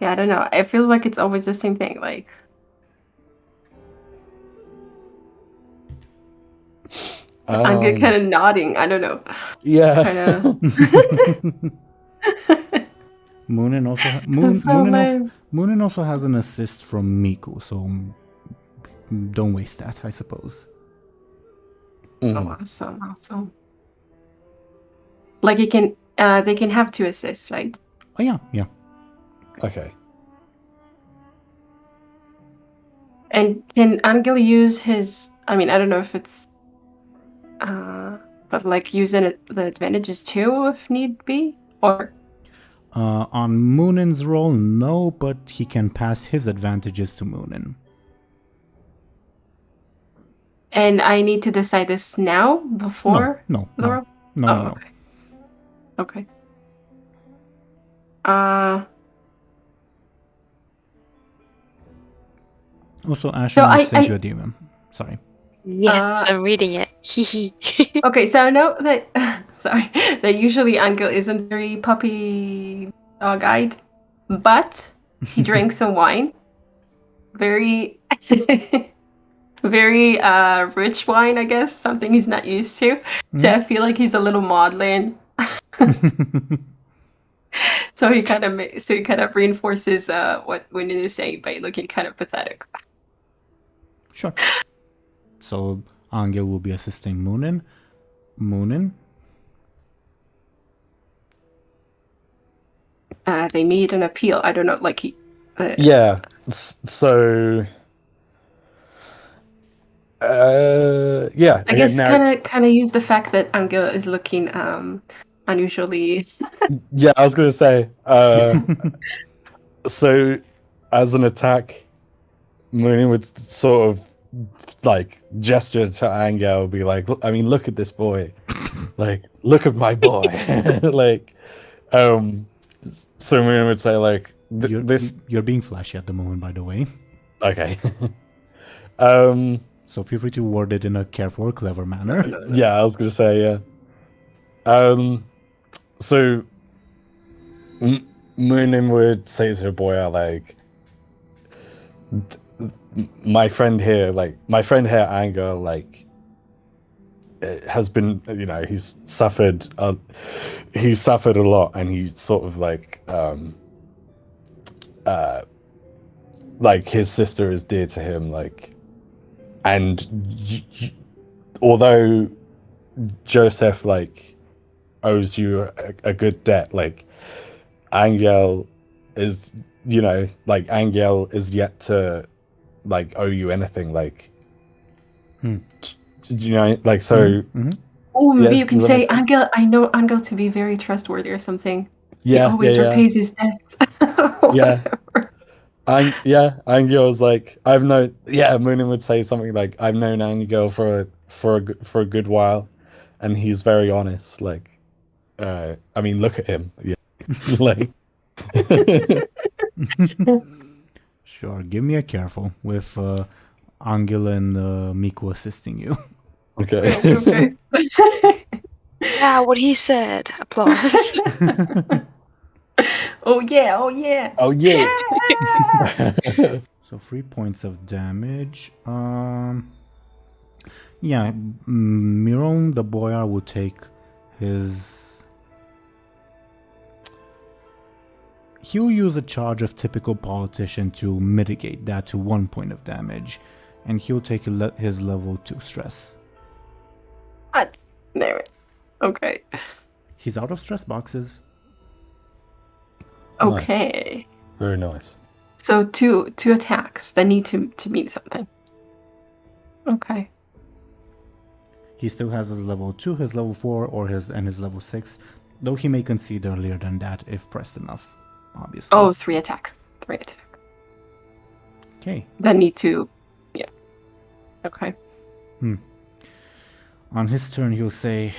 S2: I don't know. It feels like it's always the same thing. Like, I'm kind of nodding. I don't know.
S3: Yeah.
S2: Kind of.
S1: Muninn also Muninn also has an assist from Miku, so don't waste that, I suppose.
S2: Oh, awesome. Like they can have 2 assists, right?
S1: Oh yeah.
S3: Okay.
S2: And can Anghel use his? I mean, I don't know if it's, but like using the advantages too, if need be, or.
S1: On Munin's roll, no, but he can pass his advantages to Muninn.
S2: And I need to decide this now before
S1: No.
S2: roll? Okay.
S1: Also, Ashen
S2: So I
S1: sent you a demon. Sorry.
S4: Yes, I'm reading it. Hee.
S2: Okay, so I know that that usually Anghel isn't very puppy dog-eyed, but he drank some wine. Very very rich wine, I guess, something he's not used to. So I feel like he's a little maudlin. So he kind of reinforces what Muninn is saying by looking kind of pathetic.
S1: Sure. So Anghel will be assisting Muninn.
S2: They made an appeal. I don't know, like he.
S3: Yeah. So. Yeah.
S2: I guess kind of use the fact that Anghel is looking unusually.
S3: Yeah, I was gonna say. So, as an attack, Muninn would sort of like gesture to Anghel, be like, look at this boy, like, look at my boy, like, So Muninn would say like
S1: You're being flashy at the moment, by the way.
S3: Okay.
S1: So feel free to word it in a careful or clever manner.
S3: Yeah, I was gonna say yeah. So Muninn would say to the boy like, my friend here, Anghel, like, has been, he's suffered a lot, and he's sort of like his sister is dear to him, like, and although Joseph like owes you a good debt, like Anghel is, Anghel is yet to like owe you anything, like, like, so.
S1: Mm-hmm.
S2: Oh, maybe you can say, Anghel, I know Anghel to be very trustworthy or something.
S3: Yeah,
S2: he always repays his debts.
S3: Yeah. Angel's like, Muninn would say something like, I've known Angel for a good while, and he's very honest. Like, I mean, look at him. Yeah. Like,
S1: Sure, give me a careful with Anghel and Miku assisting you.
S3: okay.
S4: Yeah, what he said. Applause.
S2: Oh yeah, oh yeah.
S3: Oh yeah.
S1: So 3 points of damage. Yeah, Miron the boyar will take his. He'll use a charge of typical politician to mitigate that to 1 point of damage, and he'll take his level 2 stress.
S2: What? There. Okay.
S1: He's out of stress boxes.
S2: Okay.
S3: Nice. Very nice.
S2: So two attacks that need to mean something. Okay.
S1: He still has his level 2, his level 4, or his level 6, though he may concede earlier than that if pressed enough, obviously.
S2: Oh, 3 attacks. 3 attacks.
S1: Okay.
S2: That need to, yeah. Okay.
S1: On his turn, he'll say,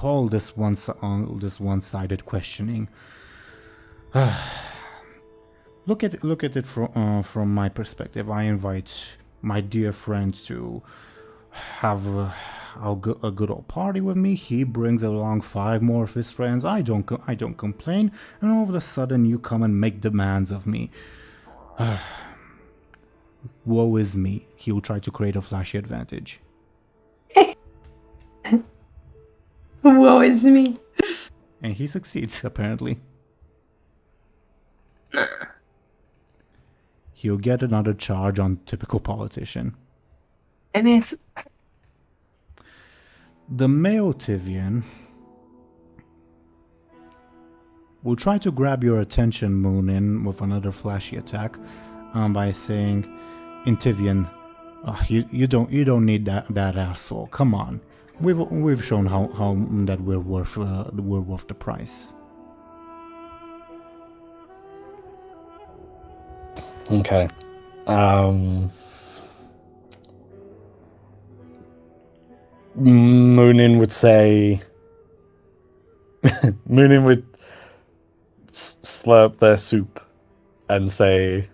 S1: all this one-sided questioning. Look at it from my perspective. I invite my dear friend to have a good old party with me. He brings along 5 more of his friends. I don't complain, and all of a sudden you come and make demands of me. Woe is me. He will try to create a flashy advantage.
S2: Woe is me.
S1: And he succeeds, apparently. He'll get another charge on typical politician.
S2: I mean, it's...
S1: The male Tivian will try to grab your attention, Muninn, with another flashy attack, by saying, in Tivian, you don't need that asshole. Come on, we've shown how that we're worth the price.
S3: Okay. Muninn would say. Muninn would slurp their soup and say,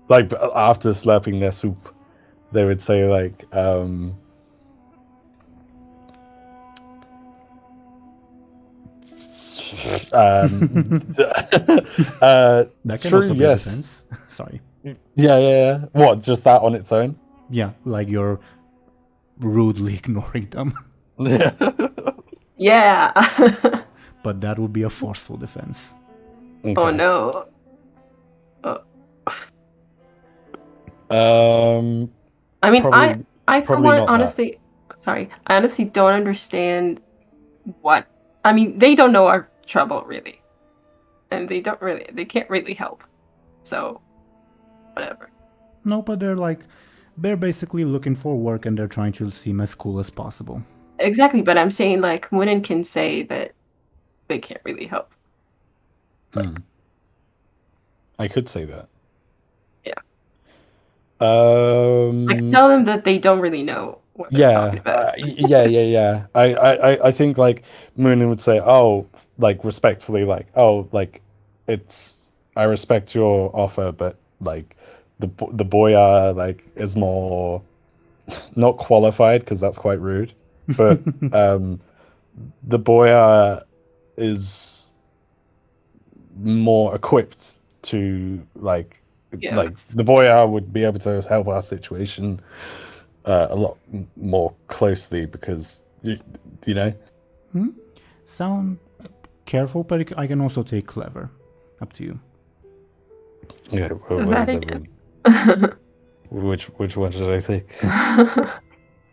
S3: like, after slurping their soup, they would say, like,
S1: that can
S3: true,
S1: also be
S3: yes.
S1: a defense. Sorry.
S3: Yeah. What, just that on its own?
S1: Yeah, like you're rudely ignoring them.
S2: Yeah.
S1: But that would be a forceful defense.
S3: Okay.
S2: Oh no. I mean,
S3: Probably-
S2: I for
S3: probably
S2: one,
S3: not that.
S2: honestly, sorry, I honestly don't understand what. I mean, they don't know our trouble really, and they can't really help. So, whatever.
S1: No, but they're basically looking for work and they're trying to seem as cool as possible.
S2: Exactly, but I'm saying like Muninn can say that they can't really help.
S3: I could say that.
S2: Yeah. I can tell them that they don't really know what they're talking about.
S3: Yeah. I think like Muninn would say, oh, like respectfully, like, oh, like it's I respect your offer, but like the boyar like is more not qualified because that's quite rude, but the boyar is more equipped to like the boyar would be able to help our situation a lot more closely because you know.
S1: Sound careful, but I can also take clever. Up to you.
S3: Yeah,
S2: That again.
S3: which one should I take?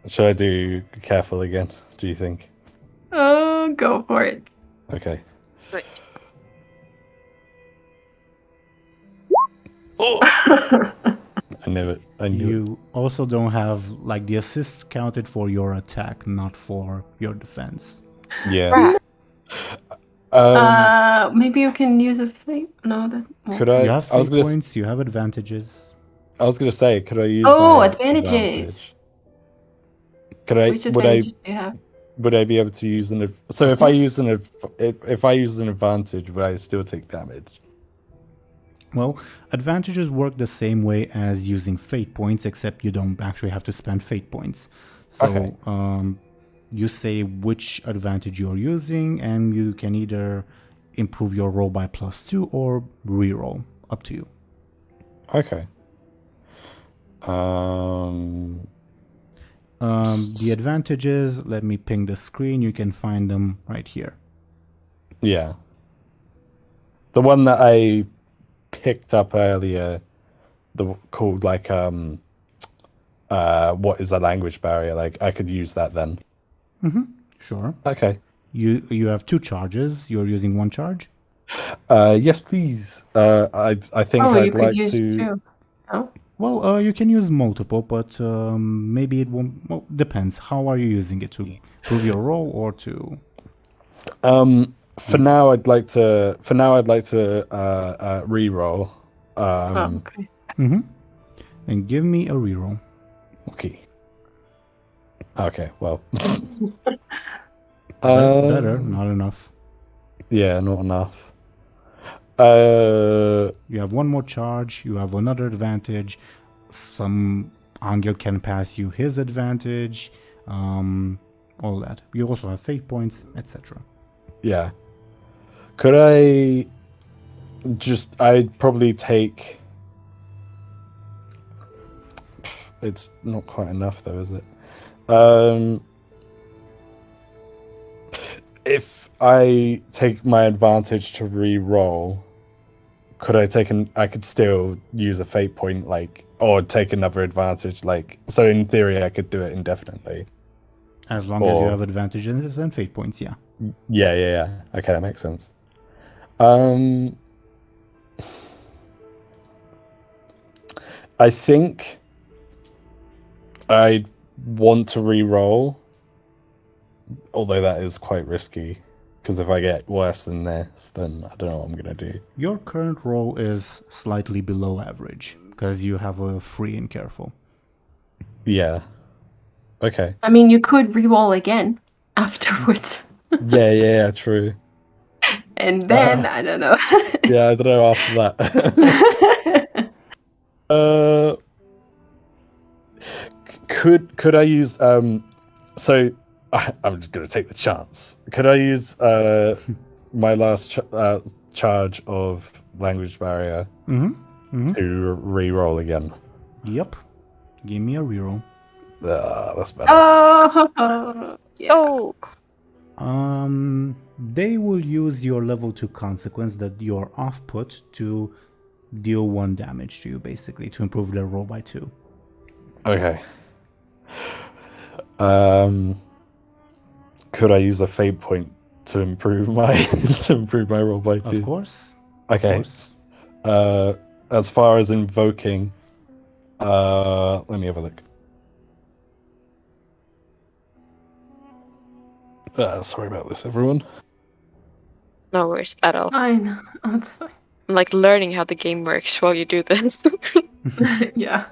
S3: Should I do careful again? Do you think?
S2: Oh, go for it.
S3: Okay.
S4: Good.
S3: Oh, I knew it. I knew it.
S1: You also don't have like the assists counted for your attack, not for your defense.
S3: Yeah.
S2: Maybe you can use a fate. No, that.
S3: Could I?
S1: You have
S3: I was
S1: fate
S3: gonna.
S1: points. You have advantages.
S3: I was gonna say, could I use?
S2: Oh,
S3: my
S2: advantages.
S3: advantage? Could I?
S2: Which advantages do you have?
S3: Would I be able to use an? So if I use an if I use an advantage, would I still take damage?
S1: Well, advantages work the same way as using fate points, except you don't actually have to spend fate points. So
S3: Okay.
S1: You say which advantage you're using, and you can either improve your roll by +2 or reroll. Up to you.
S3: Okay.
S1: The advantages, let me ping the screen. You can find them right here.
S3: Yeah. The one that I picked up earlier, called like what is a language barrier? Like I could use that then.
S1: Sure.
S3: Okay.
S1: You have 2 charges. You're using 1 charge.
S3: Yes, please. I think
S2: Oh, you
S3: I'd
S2: could
S3: like
S2: use
S3: to.
S2: 2. Oh.
S1: Well, you can use multiple, but maybe it won't. Well, depends. How are you using it? To prove your roll or to?
S3: For now, I'd like to. Re-roll.
S2: Okay.
S1: And give me a reroll.
S3: Okay. Okay. Well.
S1: Better, not enough.
S3: Yeah, not enough.
S1: You have 1 more charge. You have another advantage. Some Anghel can pass you his advantage. All that. You also have fate points, etc.
S3: Yeah. Could I just? I'd probably take. It's not quite enough, though, is it? If I take my advantage to re-roll, could I take I could still use a fate point, like, or take another advantage, like. So in theory, I could do it indefinitely.
S1: As long as you have advantages and fate points, yeah.
S3: Yeah. Okay, that makes sense. I think I'd want to re-roll, although that is quite risky, because if I get worse than this, then I don't know what I'm gonna do.
S1: Your current roll is slightly below average because you have a 3 in careful.
S3: Yeah. Okay.
S2: I mean, you could re-roll again afterwards.
S3: Yeah, true.
S2: And then, I don't know.
S3: Yeah, I don't know after that. Could I use so I'm just gonna take the chance. Could I use my last charge of language barrier to re-roll again?
S1: Yep. Give me a reroll.
S3: That's better.
S2: Oh, yeah.
S4: Oh,
S1: They will use your level 2 consequence that you're off put to deal 1 damage to you, basically, to improve their roll by 2.
S3: Okay. Could I use a fate point to improve my roll by 2?
S1: Of course.
S3: Okay.
S1: Of course.
S3: As far as invoking, let me have a look. Sorry about this, everyone.
S4: no worries at all.
S2: Fine. That's fine.
S4: I'm like learning how the game works while you do this.
S2: Yeah.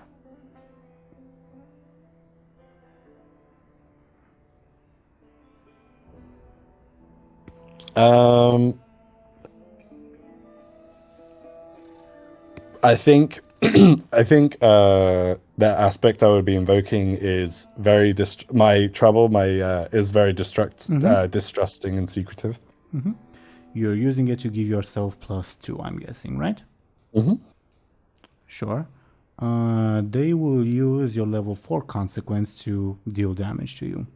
S3: I think that aspect I would be invoking is very is very distrusting and secretive.
S1: You're using it to give yourself +2, I'm guessing, right? Sure. They will use your level 4 consequence to deal damage to you.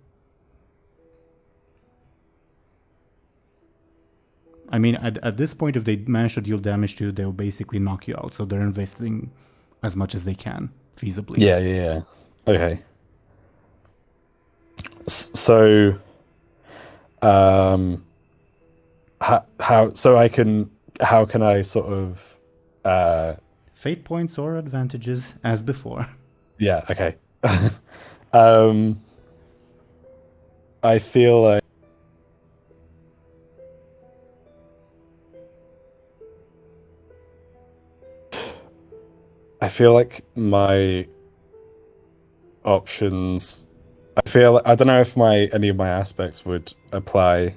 S1: I mean, at this point, if they manage to deal damage to you, they'll basically knock you out. So they're investing as much as they can, feasibly.
S3: Yeah. Okay. So, how can I sort of
S1: Fate points or advantages as before.
S3: Yeah, okay. I feel like my options. I don't know if any of my aspects would apply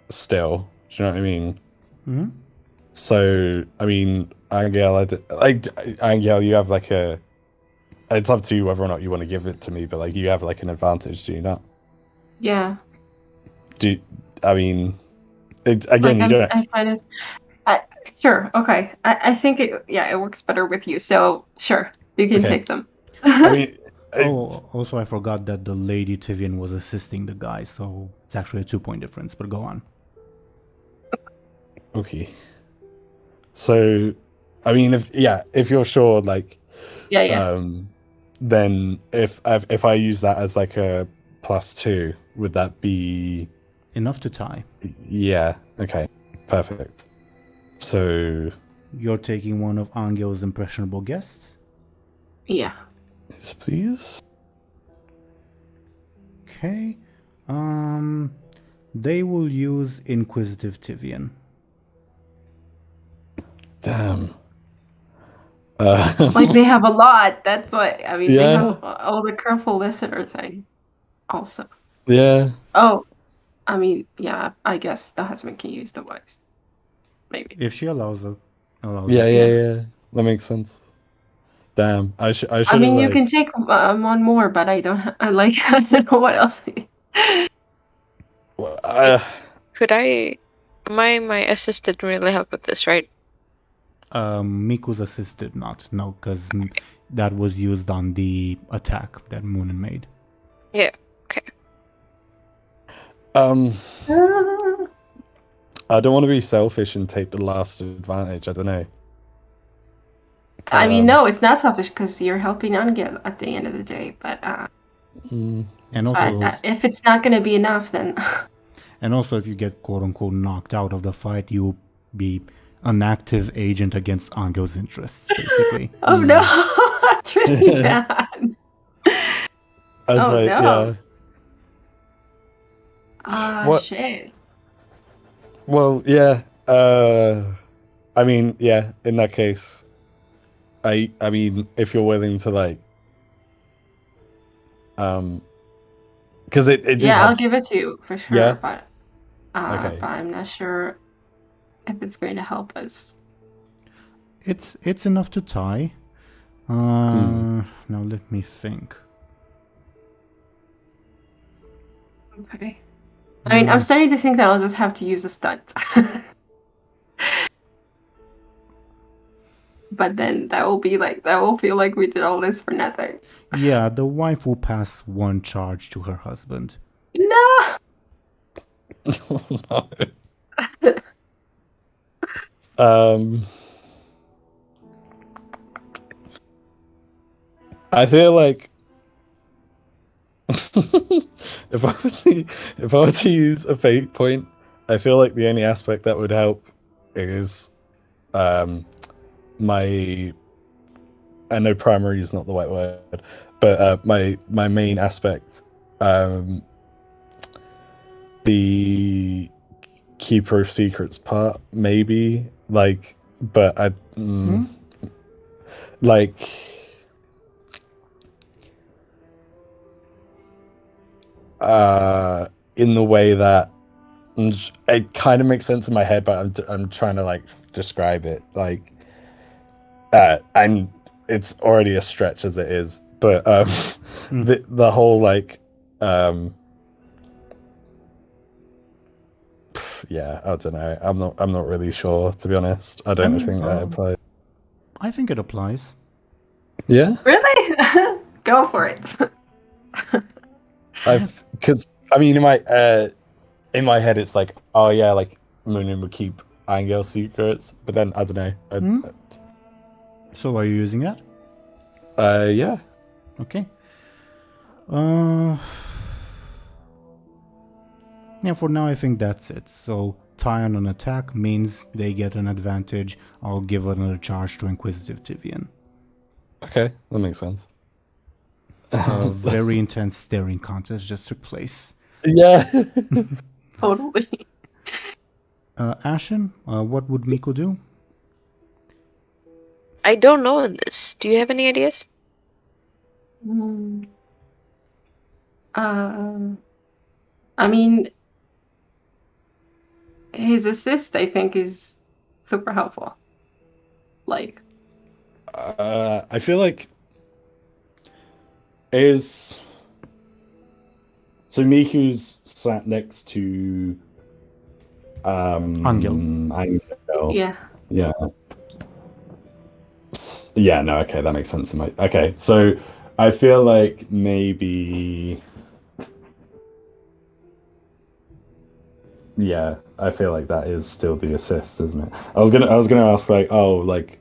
S3: still. Do you know what I mean?
S1: Mm-hmm.
S3: So, I mean, Anghel, Anghel, you have like a. It's up to you whether or not you want to give it to me, but like you have like an advantage, do you not?
S2: Yeah.
S3: I mean, again,
S2: like,
S3: you don't.
S2: I'm trying to. Sure. Okay. I think it works better with you. So sure, you can take them.
S3: I mean.
S1: Also, I forgot that the lady Tivian was assisting the guy, so it's actually a 2-point difference, but go on.
S3: Okay. So, I mean, if you're sure, like, then if I use that as like a +2, would that be
S1: enough to tie?
S3: Yeah. Okay. Perfect. So
S1: you're taking one of Anghel's impressionable guests?
S2: Yeah.
S3: Yes, please.
S1: Okay. They will use Inquisitive Tivian.
S3: Damn.
S2: Like they have a lot. That's what I mean.
S3: Yeah.
S2: They have the careful listener thing, also.
S3: Yeah.
S2: Oh, I mean, yeah. I guess the husband can use the wives. Maybe
S1: if she allows it.
S3: Yeah. That makes sense. Damn. I should.
S2: I mean, you can take one more, but I don't. I don't know what else.
S4: Could I? My assist didn't really help with this, right?
S1: Miku's assist did not. No, because that was used on the attack that Muninn made.
S4: Yeah. Okay.
S3: I don't want to be selfish and take the last advantage. I don't know.
S2: I mean, no, it's not selfish because you're helping Anghel at the end of the day. But
S1: and also,
S2: if it's not going to be enough, then.
S1: And also, if you get quote unquote knocked out of the fight, you'll be an active agent against Anghel's interests, basically.
S2: Oh no, that's really bad.
S3: Yeah.
S2: Shit.
S3: Well, yeah. I mean, yeah. In that case, I mean, if you're willing to like, because it did
S2: I'll give it to you for sure.
S3: Yeah?
S2: But
S3: Okay.
S2: but I'm not sure if it's going to help us.
S1: It's enough to tie. Now let me think.
S2: Okay. I mean, I'm starting to think that I'll just have to use a stunt. But then that will feel like we did all this for nothing.
S1: Yeah, the wife will pass one charge to her husband.
S2: No.
S3: I feel like if I were to use a fate point, I feel like the only aspect that would help is my. I know primary is not the right word, but my main aspect, the keeper of secrets part, maybe like, but like. In the way that It kind of makes sense in my head, but I'm trying to like describe it. Like, and it's already a stretch as it is. But the whole like yeah, I don't know. I'm not really sure, to be honest. I don't think that applies.
S1: I think it applies.
S3: Yeah,
S2: Really? Go for it.
S3: because I mean in my head it's like, oh yeah, like Muninn would keep Anghel secrets, but then I don't know.
S1: So are you using that?
S3: Yeah.
S1: Okay. Yeah, for now I think that's it. So tie on an attack means they get an advantage. I'll give another charge to Inquisitive Tivian.
S3: Okay, that makes sense.
S1: A very intense staring contest just took place.
S3: Yeah.
S2: Totally.
S1: Ashen, what would Miko do?
S4: I don't know this. Do you have any ideas?
S2: I mean, his assist, I think, is super helpful. Like,
S3: I feel like is so Miku's sat next to Anghel.
S2: yeah.
S3: Yeah. Yeah, no, okay, that makes sense. Okay, so I feel like maybe yeah, I feel like that is still the assist, isn't it? I was gonna ask like, oh, like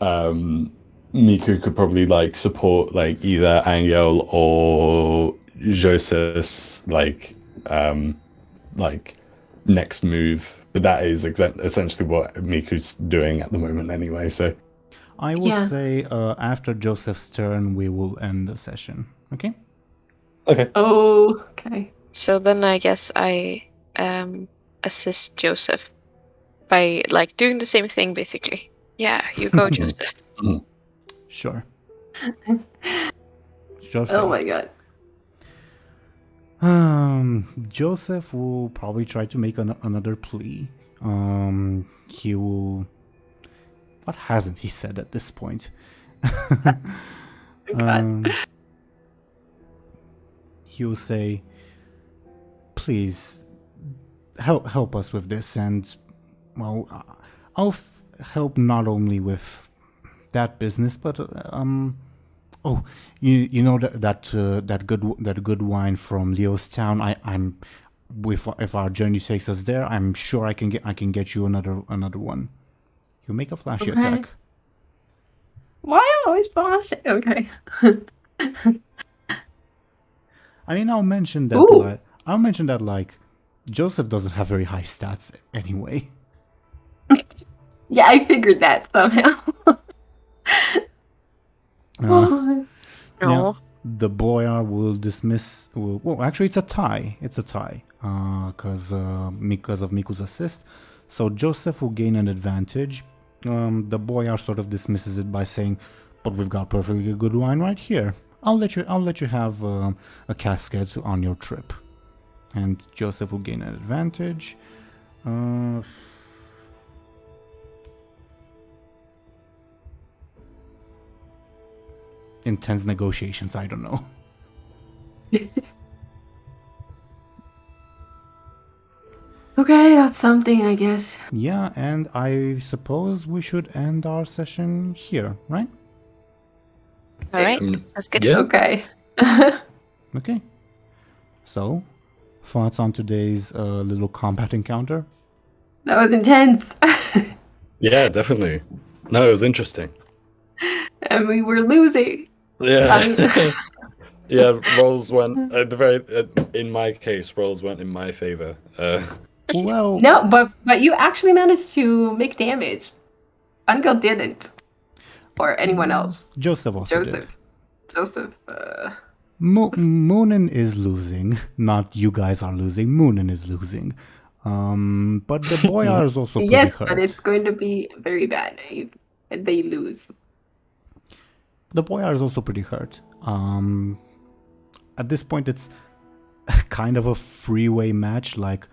S3: Miku could probably like support like either Anghel or Joseph's like next move, but that is essentially what Miku's doing at the moment anyway, so
S1: I will say after Joseph's turn, we will end the session. Okay?
S3: Okay.
S2: Oh, okay.
S4: So then I guess I assist Joseph by like doing the same thing basically. Yeah, you go, Joseph.
S1: Sure.
S2: Oh my god.
S1: Joseph will probably try to make another plea. He will... What hasn't he said at this point? He'll say, please help us with this, and well, I'll help not only with that business, but oh, you know that good wine from Leo's town. I'm if our journey takes us there, I'm sure I can get you another one. You make a flashy attack.
S2: Why always flashy? Okay.
S1: I mean, I'll mention that like Joseph doesn't have very high stats anyway.
S2: Yeah, I figured that somehow.
S1: Now, the boyar will dismiss. Well, actually, it's a tie. It's a tie because of Miku's assist. So Joseph will gain an advantage. The boyar sort of dismisses it by saying, "But we've got perfectly good wine right here. I'll let you have a casket on your trip." And Joseph will gain an advantage. Intense negotiations, I don't know.
S2: Okay, that's something, I guess.
S1: Yeah, and I suppose we should end our session here, right?
S4: All right, that's good.
S3: Yeah.
S2: Okay.
S1: Okay. So, thoughts on today's little combat encounter?
S2: That was intense.
S3: Yeah, definitely. No, it was interesting.
S2: And we were losing.
S3: Yeah. Yeah, rolls went at the very in my case, rolls went in my favor.
S1: Well,
S2: No, but you actually managed to make damage. Anghel didn't. Or anyone else.
S1: Joseph also did.
S2: Joseph.
S1: Muninn is losing. Not you guys are losing. Muninn is losing. But the boyar is also pretty
S2: Yes,
S1: hurt.
S2: but it's going to be very bad if they lose.
S1: The boyar is also pretty hurt. At this point, it's kind of a freeway match. Like,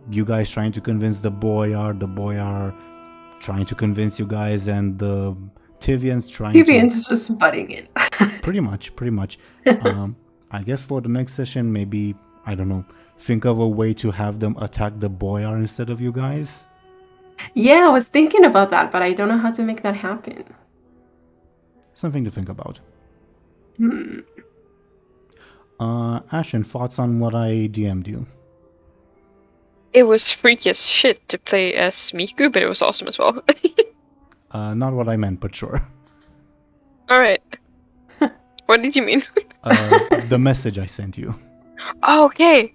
S1: you guys trying to convince the boyar trying to convince you guys, and the Tivians trying
S2: Deviant is just butting in.
S1: pretty much. I guess for the next session, maybe, I don't know, think of a way to have them attack the boyar instead of you guys.
S2: Yeah, I was thinking about that, but I don't know how to make that happen.
S1: Something to think about.
S2: Hmm.
S1: Ashen, thoughts on what I DM'd you?
S4: It was freaky as shit to play as Miku, but it was awesome as well.
S1: Not what I meant, but sure.
S4: Alright. What did you mean?
S1: The message I sent you.
S4: Oh, okay.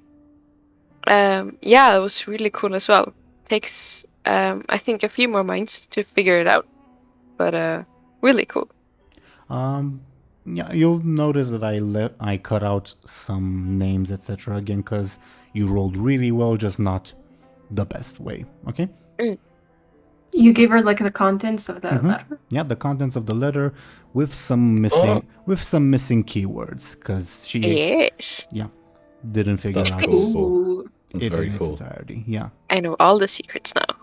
S4: Yeah, it was really cool as well. Takes, I think, a few more minds to figure it out. But, really cool.
S1: Yeah, you'll notice that I cut out some names, etc. again, because you rolled really well, just not the best way. Okay.
S2: You gave her like the contents of the letter.
S1: Yeah, the contents of the letter with some missing keywords, because she
S4: Yes.
S1: didn't figure
S3: That's
S1: out
S3: cool.
S2: Ooh.
S3: That's
S1: it
S3: very
S1: in its
S3: cool.
S1: entirety. Yeah.
S4: I know all the secrets now.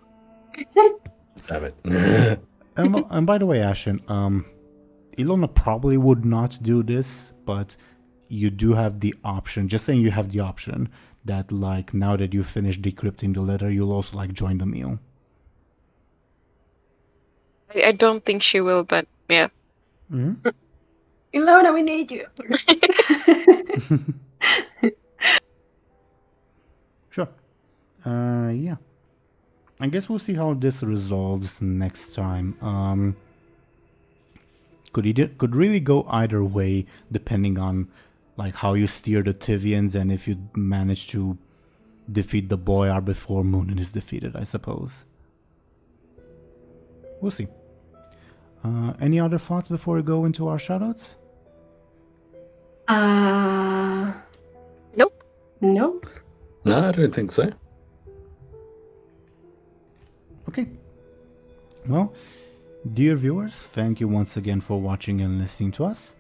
S3: Damn it.
S1: And by the way, Ashen, Illona probably would not do this, but you do have the option. Just saying, you have the option that, like, now that you finish decrypting the letter, you'll also like join the meal.
S4: I don't think she will, but yeah.
S2: Illona, we need you.
S1: Sure. Yeah. I guess we'll see how this resolves next time. Could really go either way, depending on like how you steer the Tivians and if you manage to defeat the boyar before Muninn is defeated, I suppose. We'll see. Any other thoughts before we go into our shoutouts?
S4: Nope.
S2: Nope.
S3: No, I don't think so.
S1: Okay. Well, dear viewers, thank you once again for watching and listening to us.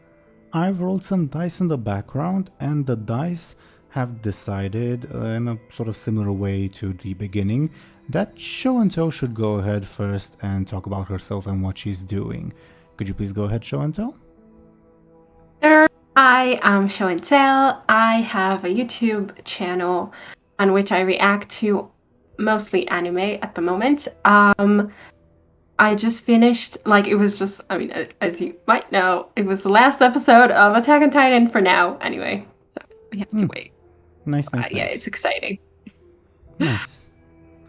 S1: I've rolled some dice in the background, and the dice have decided, in a sort of similar way to the beginning, that Show&Tell should go ahead first and talk about herself and what she's doing. Could you please go ahead, Show&Tell?
S2: Sure. I am Show&Tell. I have a YouTube channel on which I react to mostly anime at the moment. I just finished, it was just, as you might know, it was the last episode of Attack on Titan for now, anyway. So we have to wait.
S1: Nice.
S2: Yeah, it's exciting.
S1: Nice.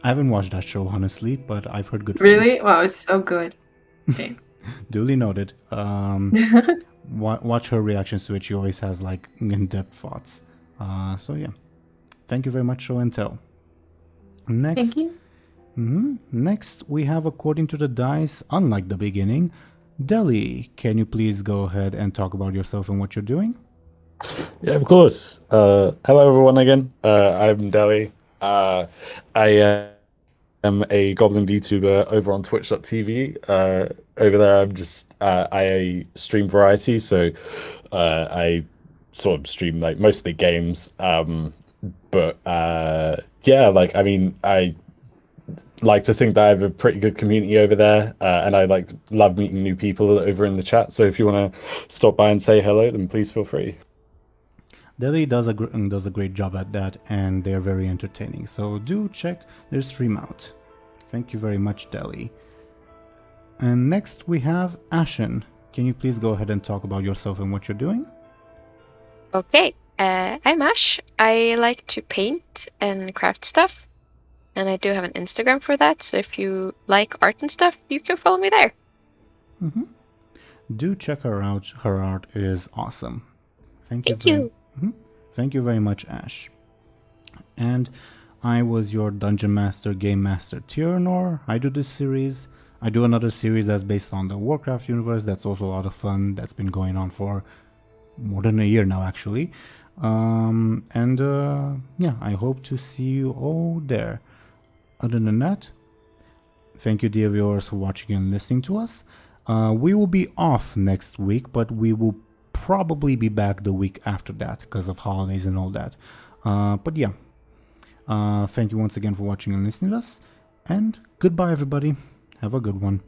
S1: I haven't watched that show, honestly, but I've heard good
S2: Really?
S1: things.
S2: Wow, it's so good. Okay.
S1: Duly noted. Watch her reactions to it. She always has, in-depth thoughts. So, yeah. Thank you very much, Show&Tell. Next.
S2: Thank you.
S1: Next, we have, according to the dice, unlike the beginning, Deli. Can you please go ahead and talk about yourself and what you're doing?
S3: Yeah, of course. Hello, everyone, again. I'm Deli. I am a Goblin VTuber over on Twitch.tv. Over there, I stream variety, so I sort of stream mostly games. But I like to think that I have a pretty good community over there, and I love meeting new people over in the chat. So if you want to stop by and say hello, then please feel free.
S1: Deli does a great job at that, and they're very entertaining. So do check their stream out. Thank you very much, Deli. And next we have Ashen. Can you please go ahead and talk about yourself and what you're doing?
S4: Okay. I'm Ash. I like to paint and craft stuff. And I do have an Instagram for that. So if you like art and stuff, you can follow me there.
S1: Do check her out. Her art is awesome. Thank
S4: Thank
S1: you.
S4: you.
S1: Thank you very much, Ash. And I was your Dungeon Master, Game Master, Teeironor. I do this series. I do another series that's based on the Warcraft universe. That's also a lot of fun. That's been going on for more than a year now, actually. I hope to see you all there. Other than that, thank you, dear viewers, for watching and listening to us. We will be off next week, but we will probably be back the week after that because of holidays and all that. Thank you once again for watching and listening to us. And goodbye, everybody. Have a good one.